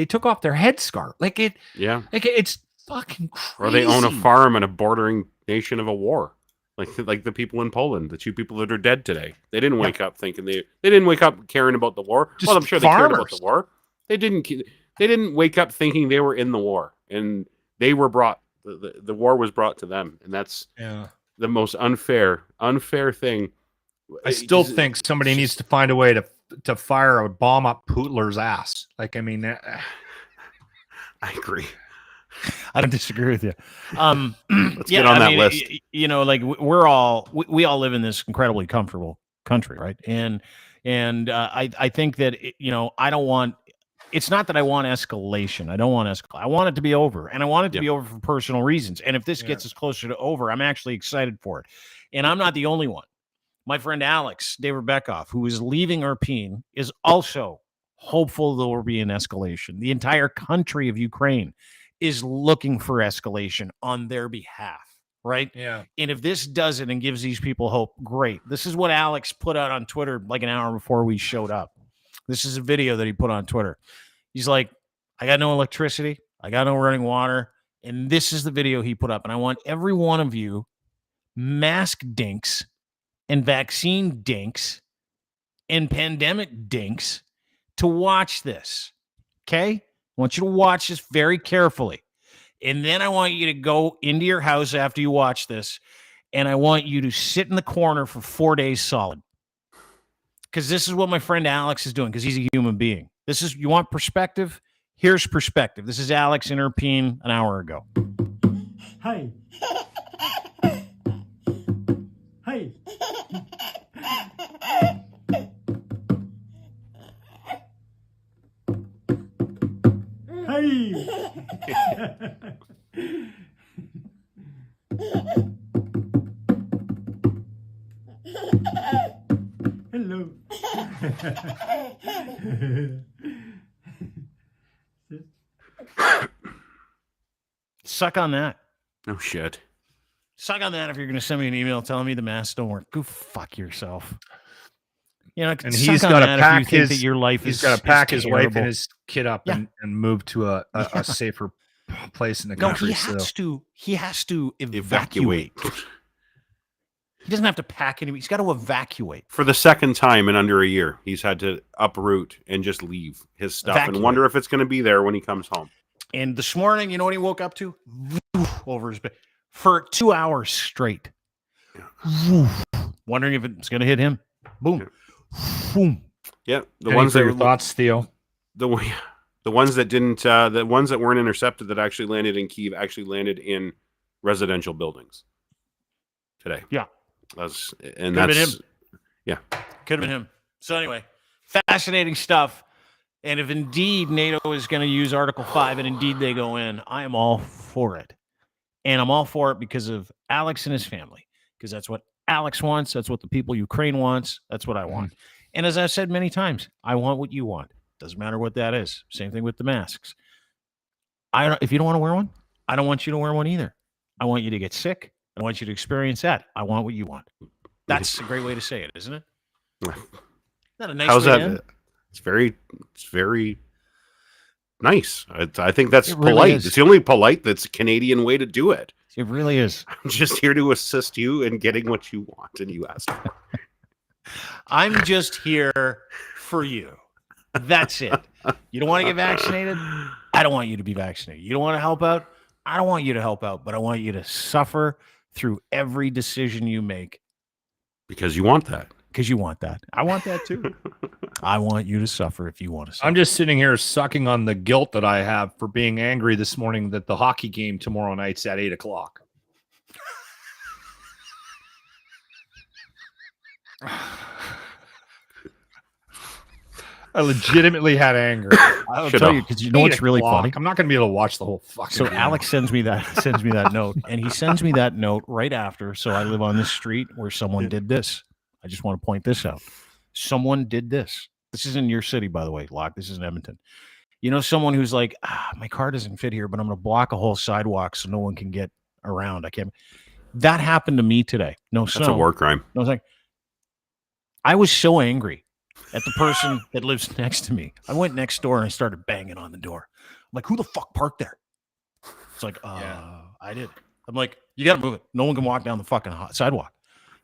took off their headscarf. Like it's fucking crazy. Or they own a farm in a bordering nation of a war. Like the people in Poland, the 2 people that are dead today. They didn't wake up thinking they didn't wake up caring about the war. Well, I'm sure they cared about the war. They didn't wake up thinking they were in the war, and they were brought. The war was brought to them, and that's the most unfair thing. I still think somebody needs to find a way to fire a bomb up Putler's ass. Like, I mean, I agree. I don't disagree with you. Let's get on that list. Like we all live in this incredibly comfortable country, right? And I think that I don't want. It's not that I want escalation. I don't want escalation. I want it to be over, and I want it to be over for personal reasons. And if this gets us closer to over, I'm actually excited for it. And I'm not the only one. My friend Alex David Beckoff, who is leaving Irpin, is also hopeful there will be an escalation. The entire country of Ukraine is looking for escalation on their behalf, right? Yeah. And if this does it and gives these people hope, great. This is what Alex put out on Twitter like an hour before we showed up. This is a video that he put on Twitter. He's like, I got no electricity. I got no running water. And this is the video he put up. And I want every one of you mask dinks and vaccine dinks and pandemic dinks to watch this. Okay? I want you to watch this very carefully. And then I want you to go into your house after you watch this. And I want you to sit in the corner for 4 days solid. Because this is what my friend Alex is doing, because he's a human being. You want perspective? Here's perspective. This is Alex in Irpin an hour ago. Hi. Hi. Hello. Suck on that. No shit. Suck on that if you're going to send me an email telling me the masks don't work. Go fuck yourself. And he's got to pack his wife and his kid up and move to a safer place in the country. He has to evacuate. He doesn't have to pack anything. He's got to evacuate. For the second time in under a year, he's had to uproot and just leave his stuff and wonder if it's going to be there when he comes home. And this morning, you know what he woke up to? Over his bed for 2 hours straight. Wondering if it's going to hit him. Boom. Boom. Yeah. The ones that your thoughts, Theo. The ones that didn't, the ones that weren't intercepted that actually landed in Kyiv actually landed in residential buildings today. Yeah. Could have been him. So anyway, Fascinating stuff. And if indeed NATO is going to use Article 5 and indeed they go in, I am all for it. And I'm all for it because of Alex and his family, because that's what Alex wants. That's what the people of Ukraine wants. That's what I want. And as I've said many times, I want what you want. Doesn't matter what that is. Same thing with the masks. If you don't want to wear one, I don't want you to wear one either. I want you to get sick. I want you to experience that. I want what you want. That's a great way to say it, isn't it? Not a nice How's way that? to end? It's very nice. I think that's It really polite. is. It's the only polite that's a Canadian way to do it. It really is. I'm just here to assist you in getting what you want and you asked for. I'm just here for you. That's it. You don't want to get vaccinated? I don't want you to be vaccinated. You don't want to help out? I don't want you to help out, but I want you to suffer through every decision you make. Because you want that. Because you want that. I want that too. I want you to suffer if you want to suffer. I'm just sitting here sucking on the guilt that I have for being angry this morning that the hockey game tomorrow night's at 8:00. I legitimately had anger. I'll Shut tell up. you because you know what's really 8:00. funny. I'm not going to be able to watch the whole fucking So game. Alex sends me that note, and he sends me that note right after. So I live on this street where someone did this. I just want to point this out. Someone did this. This is in your city, by the way, Locke. This is in Edmonton. You know, someone who's like, my car doesn't fit here, but I'm going to block a whole sidewalk so no one can get around. I can't. That happened to me today. No snow. That's a war crime. No, it's like, I was so angry at the person that lives next to me. I went next door and I started banging on the door. I'm like, who the fuck parked there? It's like, I did. I'm like, you got to move it. No one can walk down the fucking sidewalk.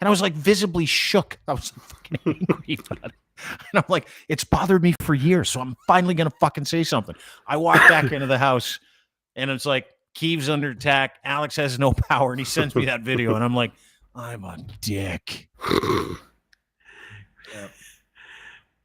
And I was like visibly shook. I was fucking angry about it. And I'm like, it's bothered me for years. So I'm finally going to fucking say something. I walk back into the house and it's like, Keeve's under attack. Alex has no power. And he sends me that video. And I'm like, I'm a dick.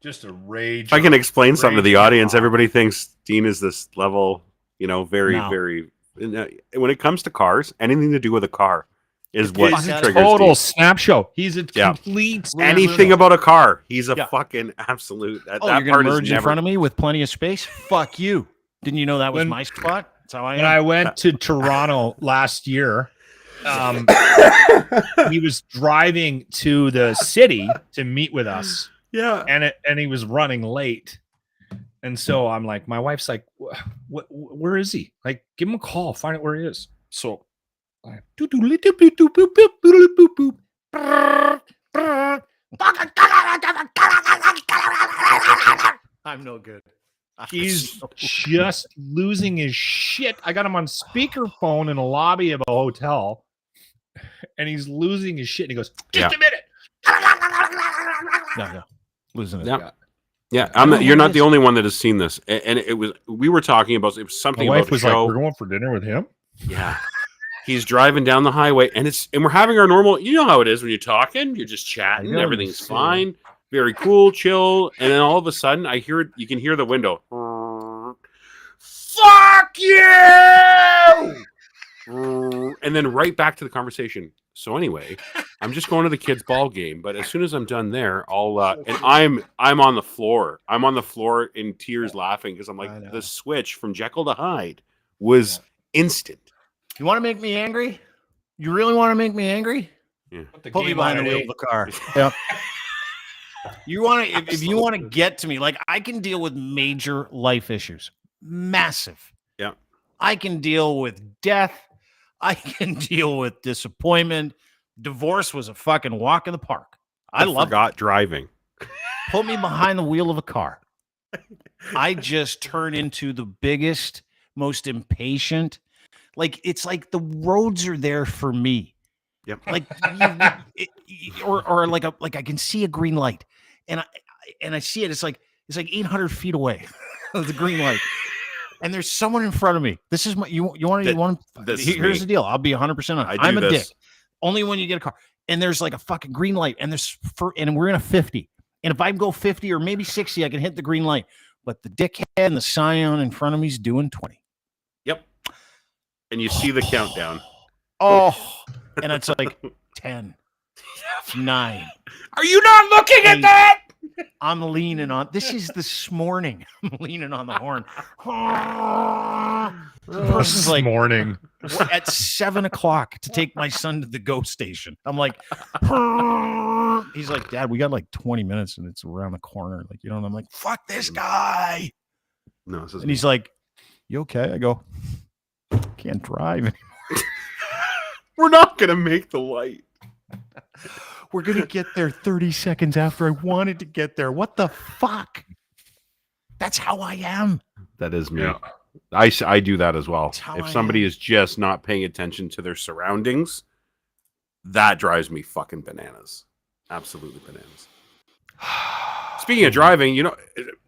Just a rage. If I can explain something to the Raging audience, on. everybody thinks Dean is this level, very, No. very. When it comes to cars, anything to do with a car is what He's a triggers Total Dean. snap show. He's a Yeah. complete Anything about a car, he's a Yeah. fucking absolute. That, Oh, that you're part going to is merge in never. front of me with plenty of space? Fuck you. Didn't you know that was When- my spot? That's how I When am. I went to Toronto last year, he was driving to the city to meet with us, Yeah. and he was running late. And so I'm like, my wife's like, where is he? Like, give him a call, find out where he is. So I I'm no good. he's just losing his shit. I got him on speakerphone in a lobby of a hotel, and he's losing his shit. And he goes, just Yeah. a minute. No. Losing it. Yeah. Yeah, I don't know you're what not it the is. only one that has seen this. And it was we were talking about it was My something wife about was the like, show. we're going for dinner with him. Yeah. He's driving down the highway and we're having our normal, you know how it is when you're talking, you're just chatting, know, everything's it's, fine, very cool, chill, and then all of a sudden you can hear the window. Fuck you! And then right back to the conversation. So anyway, I'm just going to the kids' ball game, but as soon as I'm done there, I'll and I'm on the floor. I'm on the floor in tears laughing because I'm I know. like the switch from Jekyll to Hyde was instant. You want to make me angry? You really want to make me angry? Put me behind the wheel of the car. Yep. You want to if you want to get to me, like I can deal with major life issues. Massive. Yeah. I can deal with death. I can deal with disappointment. Divorce was a fucking walk in the park. I love it. forgot driving. Put me behind the wheel of a car. I just turn into the biggest, most impatient. Like it's like the roads are there for me. Yep. Like or like I can see a green light, and I see it. It's like 800 feet away, the green light, and there's someone in front of me. This is my you want. This is Here's me. the deal. I'll be 100% on. I do I'm a this. dick. Only when you get a car, and there's like a fucking green light, and and we're in a 50, and if I go 50 or maybe 60, I can hit the green light. But the dickhead and the scion in front of me is doing 20. Yep. And you see the countdown. Oh, and it's like 10, 9. Are you not looking at Eight. that? I'm leaning on. This is this morning. I'm leaning on the horn. The person's like morning. at 7 o'clock to take my son to the GO station. I'm like, he's like, Dad, we got like 20 minutes and it's around the corner. Like, you know, and I'm like, fuck this guy. No, this is And he's like, you okay? I go, can't drive anymore. we're not gonna make the light. We're going to get there 30 seconds after I wanted to get there. What the fuck? That's how I am. That is me. Yeah. I do that as well. That's how If I somebody am. is just not paying attention to their surroundings, that drives me fucking bananas. Absolutely bananas. Speaking of driving, you know,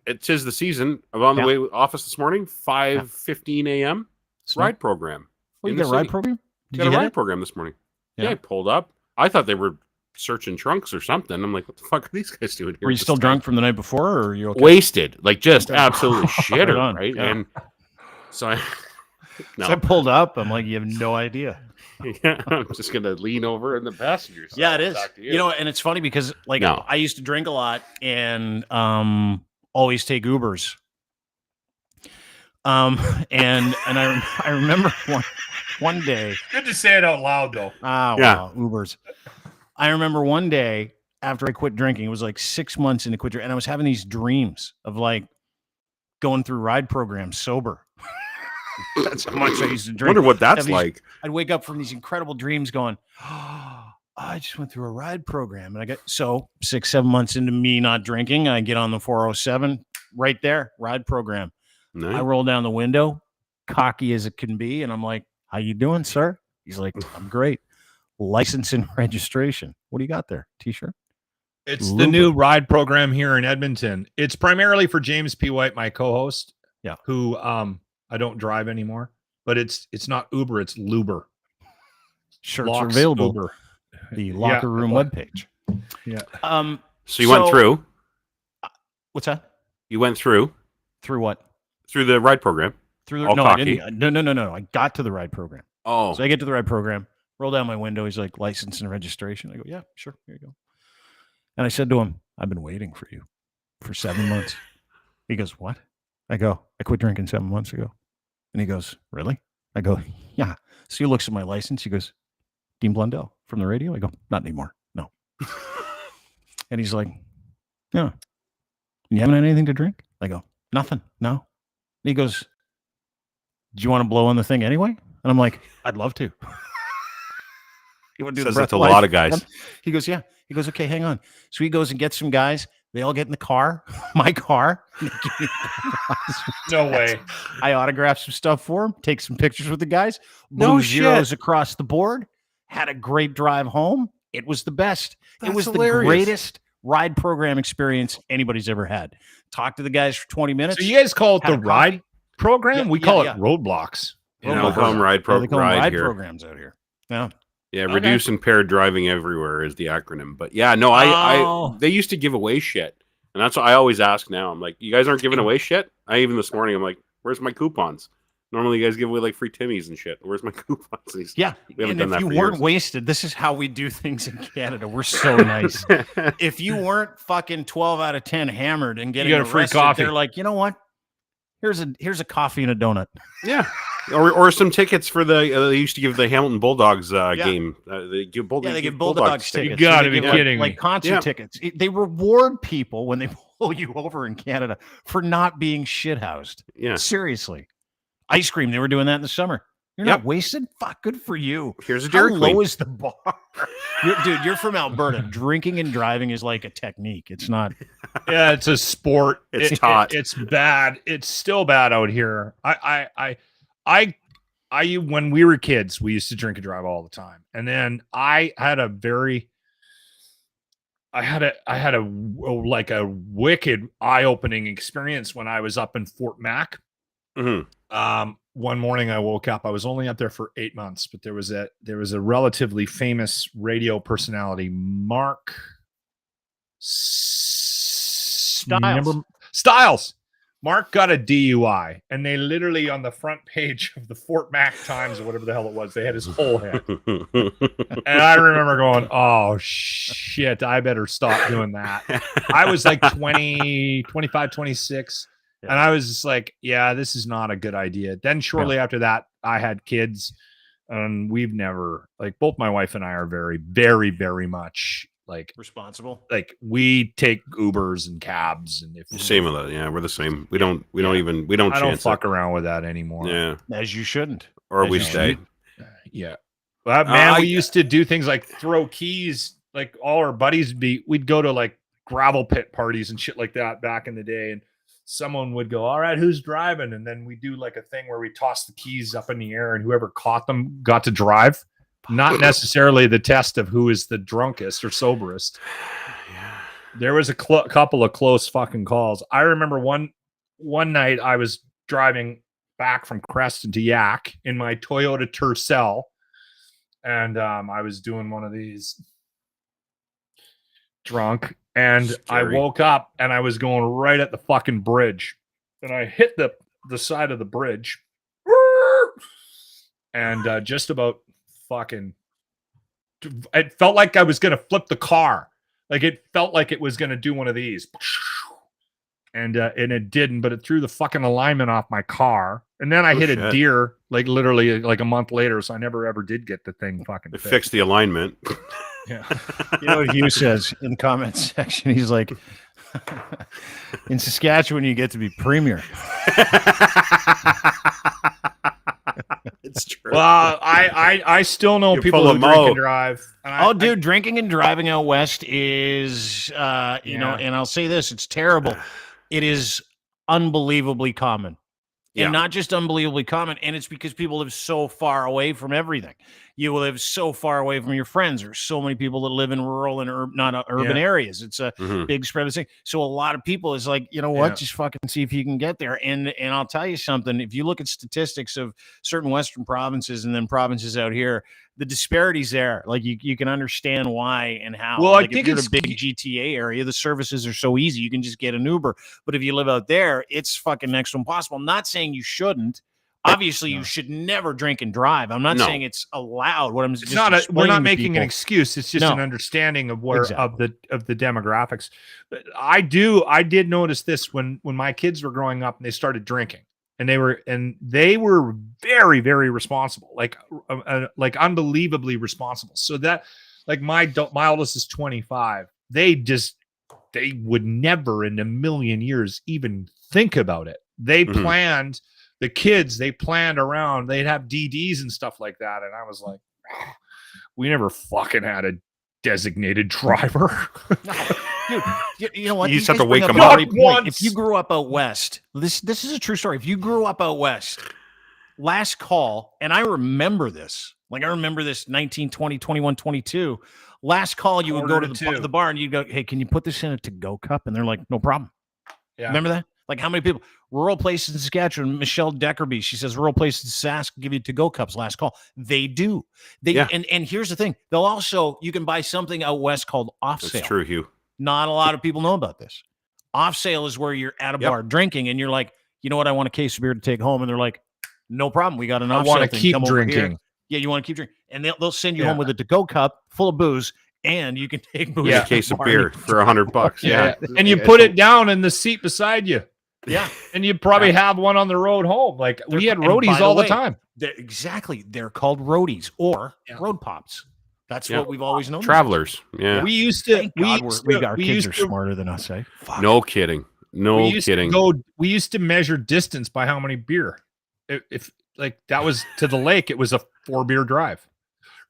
it is the season. I'm on the Yeah. way to office this morning, 5:15 a.m. Ride program. Oh, you in got the a ride city. program? Did Got you a hit ride it? program this morning. Yeah. Yeah, I pulled up. I thought they were searching trunks or something. I'm like, what the fuck are these guys doing here? Were you at this still time? drunk from the night before, or are you okay? Wasted, like just Okay. absolutely Right shittered, on, right? yeah. And so I, no, So I pulled up. I'm like, you have no idea. yeah, I'm just gonna lean over in the passenger side. Yeah, it is. Talk to You know, and it's funny because like No. I used to drink a lot and always take Ubers. And I remember one day. Good to say it out loud, though. Ah, Yeah. wow, Ubers. I remember one day after I quit drinking, it was like 6 months into quit drinking, and I was having these dreams of like going through ride programs sober. That's how much I used to drink. wonder what that's Have these- like. I'd wake up from these incredible dreams going, oh, I just went through a ride program. And I got 6, 7 months into me not drinking, I get on the 407 right there, ride program. Nice. I roll down the window, cocky as it can be, and I'm like, how you doing, sir? He's like, I'm great. License and registration. What do you got there? T-shirt? It's Looper. the new ride program here in Edmonton. It's primarily for James P. White, my co-host. Yeah. Who I don't drive anymore. But it's not Uber, it's Luber. Shirts are Locks available. Uber. The locker room but- webpage. Yeah. So you went through. What's that? You went through Through what? through the ride program. Through the, All no, I cocky. didn't. No. I got to the ride program. Oh, So I get to the ride program, roll down my window. He's like, license and registration. I go, yeah, sure. Here you go. And I said to him, I've been waiting for you for 7 months. He goes, what? I go, I quit drinking 7 months ago. And he goes, really? I go, yeah. So he looks at my license. He goes, Dean Blundell from the radio? I go, not anymore. No. And he's like, yeah. You haven't had anything to drink? I go, nothing. No. And he goes, do you want to blow on the thing anyway? And I'm like, I'd love to. You want to do says the that to a breath lot life? of guys. He goes, yeah. He goes, okay, hang on. So he goes and gets some guys. They all get in the car, my car. No way. I autograph some stuff for him, take some pictures with the guys. No Blew shit. zeros across the board. Had a great drive home. It was the best. It That's was hilarious. the greatest ride program experience anybody's ever had. Talked to the guys for 20 minutes. So you guys call it Had the a coffee. ride program? Yeah, we yeah, call yeah. it roadblocks. You know, call them ride Yeah, they call them ride here. programs out here. Yeah. Yeah, Okay. reduce impaired driving everywhere is the acronym. But yeah, no, Oh. I they used to give away shit, and that's what I always ask now. I'm like, you guys aren't giving away shit. Even this morning, I'm like, where's my coupons? Normally, you guys give away like free Timmies and shit. Where's my coupons? And he's- Yeah. We haven't And done if that you for weren't years. wasted, this is how we do things in Canada. We're so nice. If you weren't fucking 12 out of 10 hammered and getting got a free arrested, coffee. they're like, you know what? Here's a coffee and a donut. Yeah, or some tickets for the they used to give the Hamilton Bulldogs game. They give Yeah, they give Bulldogs tickets. You gotta They be give, kidding like me. concert Yeah. tickets. They reward people when they pull you over in Canada for not being shithoused. Yeah, Seriously. Ice cream. They were doing that in the summer. You're Yep. not wasted? Fuck, good for you. here's a How Dairy low Queen. is the bar? Dude, you're from Alberta. Drinking and driving is like a technique. It's not. Yeah, it's a sport. It's hot. It's bad. It's still bad out here. I when we were kids, we used to drink and drive all the time. And then I had a like a wicked eye-opening experience when I was up in Fort Mac. Mhm. One morning I woke up. I was only up there for 8 months, but there was a relatively famous radio personality, Mark Styles. Styles. Mark got a DUI, and they literally on the front page of the Fort Mac Times or whatever the hell it was, they had his whole head. And I remember going, oh shit, I better stop doing that. I was like 20, 25, 26. And I was just like, yeah, this is not a good idea. Then shortly after that, I had kids, and we've never, like, both my wife and I are very, very, very much like responsible. Like, we take Ubers and cabs, and if Same with that, yeah, we're the same. We don't I don't fuck around with that anymore. Yeah, as you shouldn't, or as we you stay. Yeah, but man, we used to do things like throw keys. Like, all our buddies we'd go to like gravel pit parties and shit like that back in the day, and someone would go, all right, who's driving? And then we do like a thing where we toss the keys up in the air, and whoever caught them got to drive. Not necessarily the test of who is the drunkest or soberest. There was a couple of close fucking calls. I remember one night I was driving back from Creston to Yak in my Toyota Tercel, and I was doing one of these drunk, and Scary. I woke up and I was going right at the fucking bridge, and I hit the side of the bridge, and just about fucking, it felt like I was gonna flip the car. Like, it felt like it was gonna do one of these, and it didn't, but it threw the fucking alignment off my car, and then I hit a deer like literally like a month later, so I never ever did get the thing fucking fixed. Fix the alignment. Yeah. You know what Hugh says in the comment section? He's like, in Saskatchewan, you get to be premier. It's true. Well, I still know You're people full who of drink mo. and drive. And Dude, drinking and driving out west is, you know, and I'll say this, it's terrible. It is unbelievably common. Yeah. And not just unbelievably common, and it's because people live so far away from everything. You live so far away from your friends. There's so many people that live in rural and not urban areas. It's a big spread of thing. So a lot of people is like, you know what, just fucking see if you can get there. And I'll tell you something. If you look at statistics of certain Western provinces and then provinces out here, the disparities there, like you can understand why and how. Well, like, I think if you're it's in a big GTA area, the services are so easy. You can just get an Uber. But if you live out there, it's fucking next to impossible. I'm not saying you shouldn't. Obviously, you should never drink and drive. I'm not saying it's allowed. What I'm it's not. We're not making an excuse. It's just an understanding of where of the demographics. But I did notice this when my kids were growing up and they started drinking, and they were very, very responsible, like unbelievably responsible. So that, like, my oldest is 25. They would never in a million years even think about it. They planned. The kids, they planned around, they'd have DDs and stuff like that. And I was like, we never fucking had a designated driver. Dude, you know what? You These just have to guys wake bring them up a up. great point. If you grew up out west, this is a true story. If you grew up out west, last call, and I remember this, like I remember this 19, 20, 21, 22. Last call, you would go to the bar and you'd go, hey, can you put this in a to-go cup? And they're like, no problem. Yeah. Remember that? Like, how many people? Rural places in Saskatchewan, Michelle Deckerby, she says rural places in Sask give you to-go cups last call. They do. And here's the thing. They'll also, you can buy something out west called off sale. That's true, Hugh. Not a lot of people know about this. Off sale is where you're at a bar drinking and you're like, you know what? I want a case of beer to take home. And they're like, no problem. We got an off sale. I want to keep drinking. Yeah, you want to keep drinking. And they'll send you home with a to-go cup full of booze. And you can take booze. A case of beer for $100. Yeah. And you put it down in the seat beside you. Yeah. And you probably have one on the road home. Like, we had roadies all the time. Exactly. They're called roadies or road pops. That's what we've always known. Travelers. Yeah. We used to. Our kids are smarter than us, eh? Fuck. No kidding. No kidding. We used to measure distance by how many beer. If like that was to the lake, it was a 4-beer drive,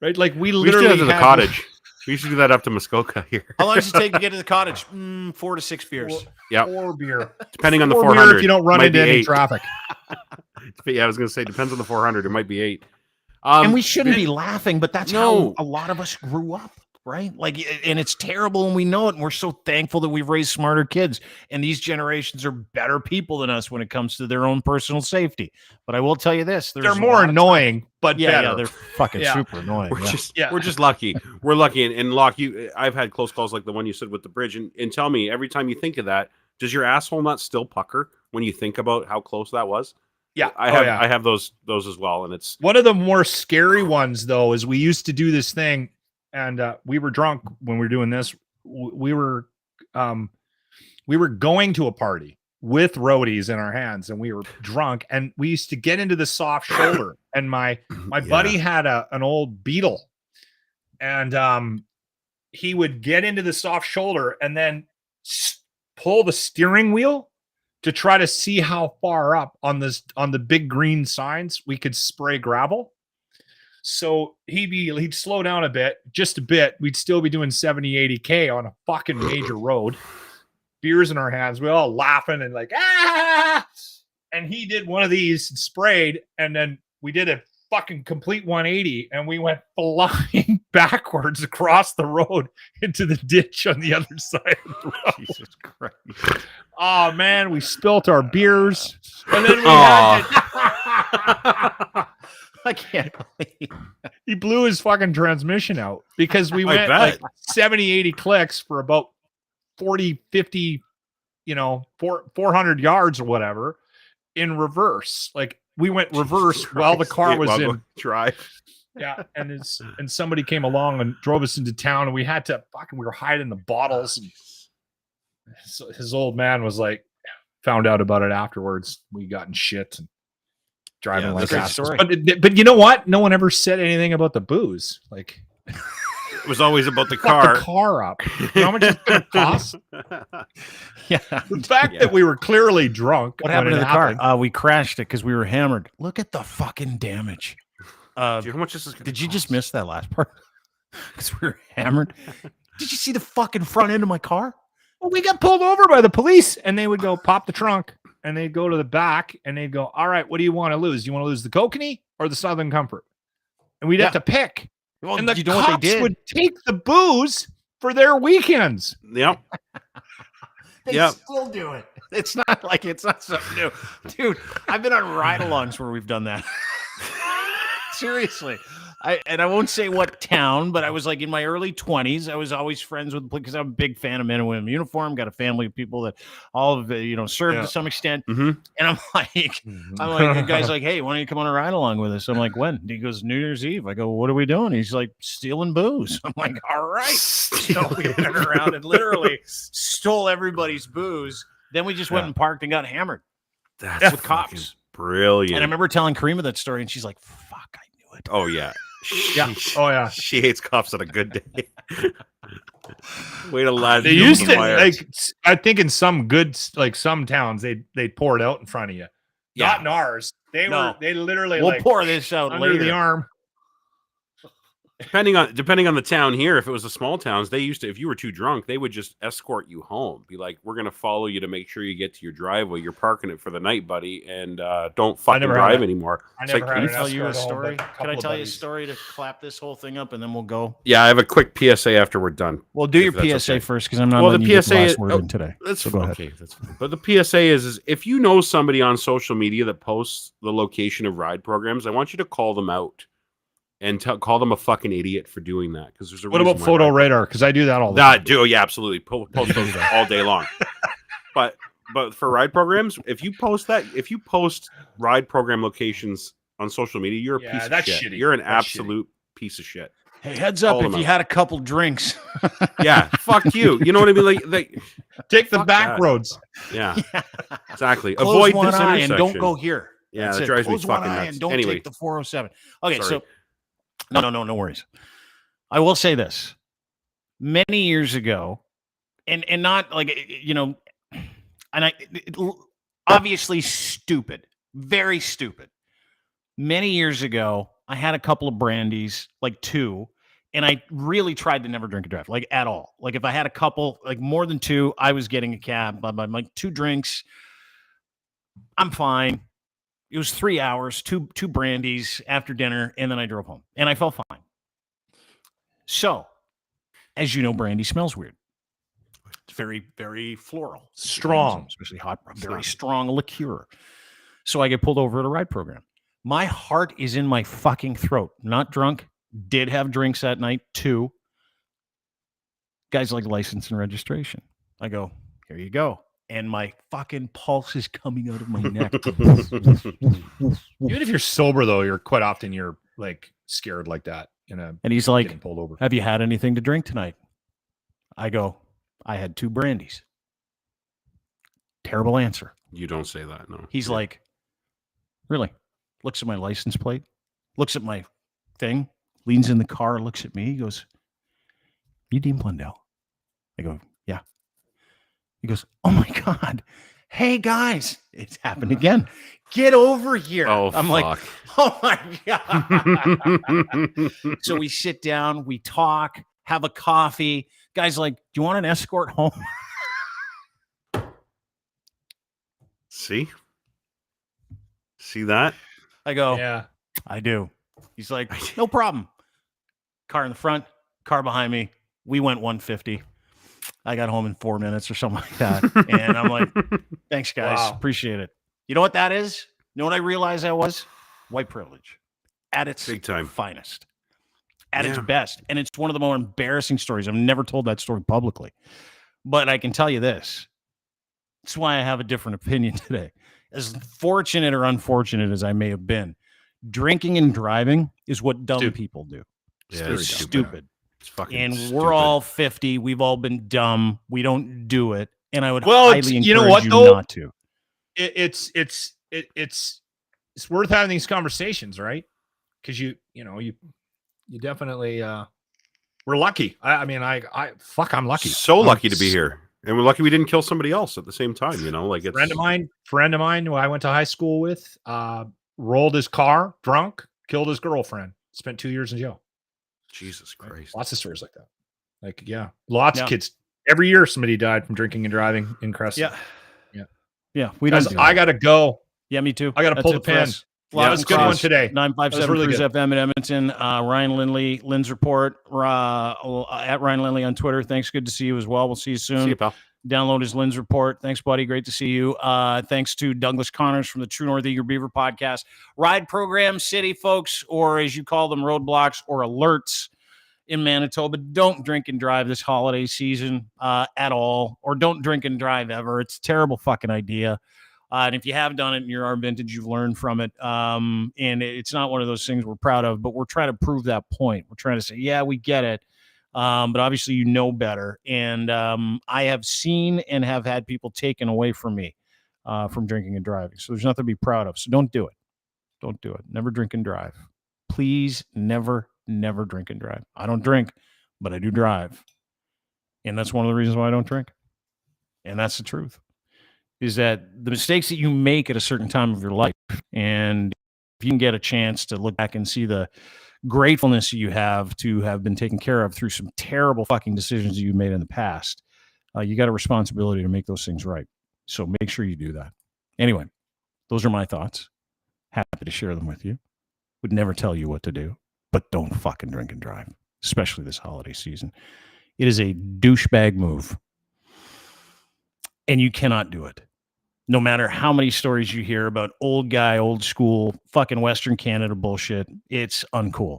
right? Like we literally used to the cottage. We used to do that up to Muskoka here. How long does it take to get to the cottage? 4 to 6 beers. Yeah, 4 beer. Depending on the 400. If you don't run into any traffic. Yeah, I was going to say depends on the 400. It might be 8. And we shouldn't be laughing, but that's how a lot of us grew up, right? Like, and it's terrible, and we know it. And we're so thankful that we've raised smarter kids, and these generations are better people than us when it comes to their own personal safety. But I will tell you this: they're more annoying, but better. Yeah, they're fucking super annoying. We're just lucky. We're lucky. And Locke, I've had close calls like the one you said with the bridge. And tell me, every time you think of that, does your asshole not still pucker? when you think about how close that was. Yeah, I have those as well, and it's one of the more scary ones though. Is we used to do this thing, and we were drunk when we were doing this. We were going to a party with roadies in our hands, and we were drunk, and we used to get into the soft shoulder. And my buddy had an old Beetle, and he would get into the soft shoulder and then pull the steering wheel to try to see how far up on the big green signs we could spray gravel. So he'd slow down a bit, just a bit. We'd still be doing 70, 80K on a fucking major road. Beers in our hands. We all laughing and like, ah! And he did one of these and sprayed. And then we did a fucking complete 180 and we went flying backwards across the road into the ditch on the other side of the road. Jesus Christ. Oh man, we spilt our beers. And then we had I can't believe he blew his fucking transmission out because we went like 70, 80 clicks for about 40, 50, 400 yards or whatever in reverse. Like we went reverse while the car was in drive. Yeah. And somebody came along and drove us into town, and we had to we were hiding the bottles. And so his old man was like, found out about it afterwards. We got in shit and driving like assholes. But you know what? No one ever said anything about the booze. Like it was always about the car. The car up. You know how much it's going to cost? Yeah. The fact that we were clearly drunk. What happened to the car? We crashed it because we were hammered. Look at the fucking damage. How much this is did you just miss that last part? Because we were hammered. Did you see the fucking front end of my car? Well, we got pulled over by the police, and they would go pop the trunk, and they'd go to the back, and they'd go, all right, what do you want to lose? You want to lose the Kokanee or the Southern Comfort? And we'd have to pick. Well, and the cops would take the booze for their weekends. Yep. They still do it. It's not like it's not something new. Dude, I've been on ride-alongs where we've done that. Seriously. I won't say what town, but I was like in my early 20s. I was always friends with, because I'm a big fan of men and women uniform. Got a family of people that all of served to some extent. Mm-hmm. And I'm like, the guy's like, hey, why don't you come on a ride along with us? I'm like, when? He goes, New Year's Eve. I go, what are we doing? He's like, stealing booze. I'm like, all right. So we went around and literally stole everybody's booze. Then we just went and parked and got hammered. That's with cops. Brilliant. And I remember telling Karima that story, and she's like, fuck, I knew it. Oh, yeah. Yeah. Oh, yeah. She hates cops on a good day. Way to lie. They used to, like, I think in some good, like some towns, they'd pour it out in front of you. Yeah. Not in ours. They literally, we'll pour this out under later. The arm. Depending on the town here, if it was the small towns, they used to, if you were too drunk, they would just escort you home. Be like, we're going to follow you to make sure you get to your driveway. You're parking it for the night, buddy, and don't fucking drive anymore. I never had tell you a story. Can I tell you a story to clap this whole thing up, and then we'll go? Yeah, I have a quick PSA after we're done. Well, do your PSA first, because I'm not letting you get the last word in today. That's go ahead. Okay. That's fine. But the PSA is if you know somebody on social media that posts the location of ride programs, I want you to call them out. And call them a fucking idiot for doing that. Because there's a what about photo radar? Because I do that all the time. Yeah, absolutely. Post those all day long. But for ride programs, if you post ride program locations on social media, you're a piece of shit. Shitty. You're an absolute piece of shit. Hey, heads up if you had a couple drinks. Yeah, fuck you. You know what I mean? Like take the back roads. Yeah, exactly. Close avoid one this eye intersection. And don't go here. Yeah, that drives me fucking nuts. And don't anyway, take the 407. Okay, sorry. so no worries. I will say this. Many years ago, and not like, obviously stupid, very stupid. Many years ago, I had a couple of brandies, like 2, and I really tried to never drink and drive, like at all. Like if I had a couple, like more than 2, I was getting a cab. But like 2 drinks, I'm fine. It was 3 hours, two brandies after dinner, and then I drove home, and I felt fine. So, as you know, brandy smells weird. It's very, very floral, strong, especially hot, very strong liqueur. So I get pulled over at a ride program. My heart is in my fucking throat. Not drunk. Did have drinks that night, 2. Guys like license and registration. I go, here you go. and my fucking pulse is coming out of my neck. Even if you're sober, though, you're quite often you're like scared like that. And he's like, getting pulled over. have you had anything to drink tonight? I go, I had 2 brandies. Terrible answer. You don't say that, no. He's like, really? Looks at my license plate, looks at my thing, leans in the car, looks at me. He goes, you Dean Blundell? I go, yeah. He goes, oh my God. Hey guys, it's happened again. Get over here. Oh, I'm like, oh my God. So we sit down, we talk, have a coffee. Guy's like, do you want an escort home? See that? I go, Yeah. I do. He's like, no problem. Car in the front, car behind me. We went 150. I got home in 4 minutes or something like that. And I'm like, thanks, guys. Wow. Appreciate it. You know what that is? You know what I realized that was? White privilege at its Big time. finest, at its Yeah. best. And it's one of the more embarrassing stories. I've never told that story publicly. But I can tell you this. That's why I have a different opinion today. As fortunate or unfortunate as I may have been, drinking and driving is what dumb Stupid. people do. Yeah, It's it's stupid. It's fucking And stupid. we're all 50. We've all been dumb. We don't do it. And I would Well, it's- highly encourage you know what, you though? not to. It's worth having these conversations, right? Because you definitely we're lucky. I mean, I'm lucky. So I'm lucky to be here. And we're lucky we didn't kill somebody else at the same time, like it's friend of mine who I went to high school with, rolled his car drunk, killed his girlfriend, spent 2 years in jail. Jesus Christ. Lots of stories like that. Like, yeah, lots Yeah. of kids. Every year somebody died from drinking and driving in Crescent. Yeah. We Guys, don't do I that. gotta go. Yeah, me too. I gotta That's pull it the for pin. us. Yeah, it was a good one today. 957 really Cruise good. FM in Edmonton. Ryan Lindley, Lynn's Report, at Ryan Lindley on Twitter. Thanks. Good to see you as well. We'll see you soon. See you, pal. Download his Lynn's Report. Thanks, buddy. Great to see you. Thanks to Douglas Connors from the True North Eager Beaver podcast. Ride program, city folks, or as you call them, roadblocks or alerts in Manitoba. Don't drink and drive this holiday season at all, or don't drink and drive ever. It's a terrible fucking idea. And if you have done it and you're our vintage, you've learned from it. And it's not one of those things we're proud of, but we're trying to prove that point. We're trying to say, yeah, we get it. But obviously you know better. And I have seen and have had people taken away from me from drinking and driving. So there's nothing to be proud of. So don't do it. Don't do it. Never drink and drive. Please never drink and drive. I don't drink, but I do drive. And that's one of the reasons why I don't drink. And that's the truth. Is that the mistakes that you make at a certain time of your life, and if you can get a chance to look back and see the gratefulness you have to have been taken care of through some terrible fucking decisions you made in the past, you got a responsibility to make those things right. So make sure you do that. Anyway, those are my thoughts. Happy to share them with you. Would never tell you what to do, but don't fucking drink and drive, especially this holiday season. It is a douchebag move, and you cannot do it. No matter how many stories you hear about old guy, old school, fucking Western Canada bullshit, it's uncool.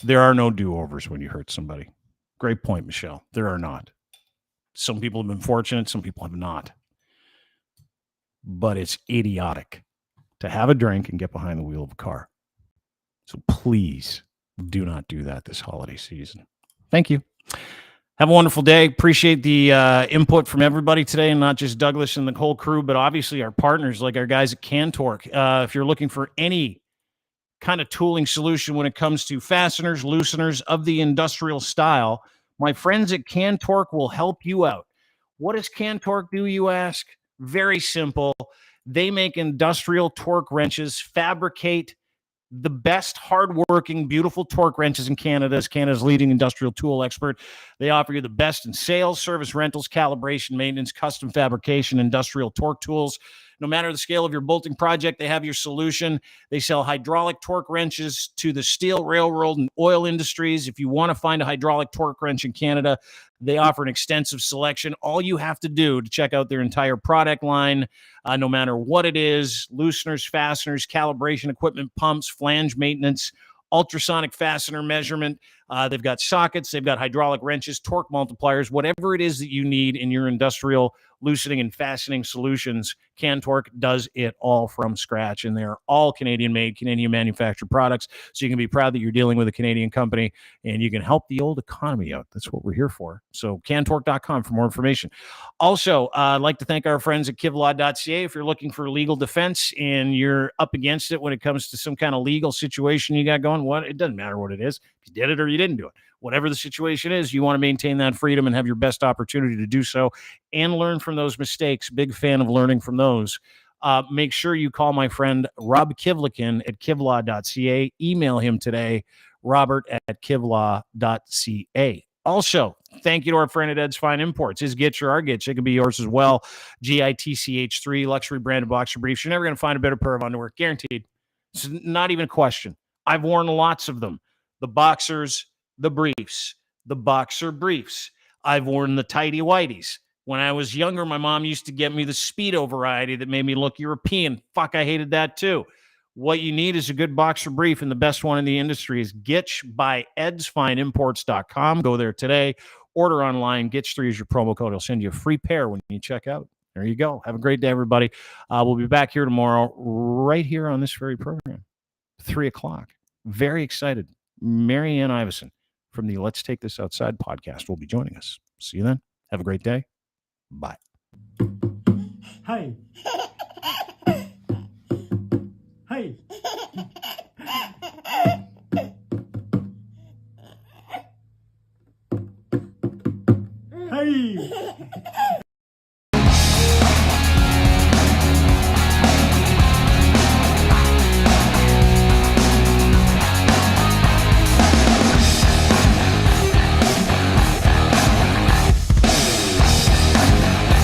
There are no do-overs when you hurt somebody. Great point, Michelle. There are not. Some people have been fortunate, some people have not. But it's idiotic to have a drink and get behind the wheel of a car. So please do not do that this holiday season. Thank you. Have a wonderful day. Appreciate the input from everybody today, and not just Douglas and the whole crew, but obviously our partners like our guys at Cantork. If you're looking for any kind of tooling solution when it comes to fasteners, looseners of the industrial style, my friends at Cantork will help you out. What does Cantork do, you ask? Very simple. They make industrial torque wrenches, fabricate the best hardworking, beautiful torque wrenches in Canada as Canada's leading industrial tool expert. They offer you the best in sales, service, rentals, calibration, maintenance, custom fabrication, industrial torque tools. No matter the scale of your bolting project, they have your solution. They sell hydraulic torque wrenches to the steel, railroad, and oil industries. If you want to find a hydraulic torque wrench in Canada, they offer an extensive selection. All you have to do to check out their entire product line, no matter what it is, looseners, fasteners, calibration equipment, pumps, flange maintenance, ultrasonic fastener measurement, They've got sockets, they've got hydraulic wrenches, torque multipliers, whatever it is that you need in your industrial loosening and fastening solutions. Cantork does it all from scratch, and they're all Canadian made, Canadian manufactured products. So you can be proud that you're dealing with a Canadian company, and you can help the old economy out. That's what we're here for. So cantork.com for more information. Also, I'd like to thank our friends at kivlaw.ca. If you're looking for legal defense and you're up against it when it comes to some kind of legal situation you got going, it doesn't matter what it is. If you did it or you didn't do it, whatever the situation is, you want to maintain that freedom and have your best opportunity to do so and learn from those mistakes. Big fan of learning from those. Make sure you call my friend Rob Kivlikin at kivlaw.ca. Email him today, robert@kivlaw.ca. Also, thank you to our friend at Ed's Fine Imports. His Gitch or our Gitch, it can be yours as well. GITCH3, luxury branded boxer briefs. You're never going to find a better pair of underwear, guaranteed. It's not even a question. I've worn lots of them. The boxers, the briefs, the boxer briefs. I've worn the tighty whities. When I was younger, my mom used to get me the Speedo variety that made me look European. Fuck, I hated that too. What you need is a good boxer brief, and the best one in the industry is Gitch by edsfineimports.com. Go there today. Order online. Gitch3 is your promo code. It'll send you a free pair when you check out. There you go. Have a great day, everybody. We'll be back here tomorrow, right here on this very program, 3 o'clock. Very excited. Marianne Iveson from the Let's Take This Outside podcast will be joining us. See you then. Have a great day. Bye. Hi.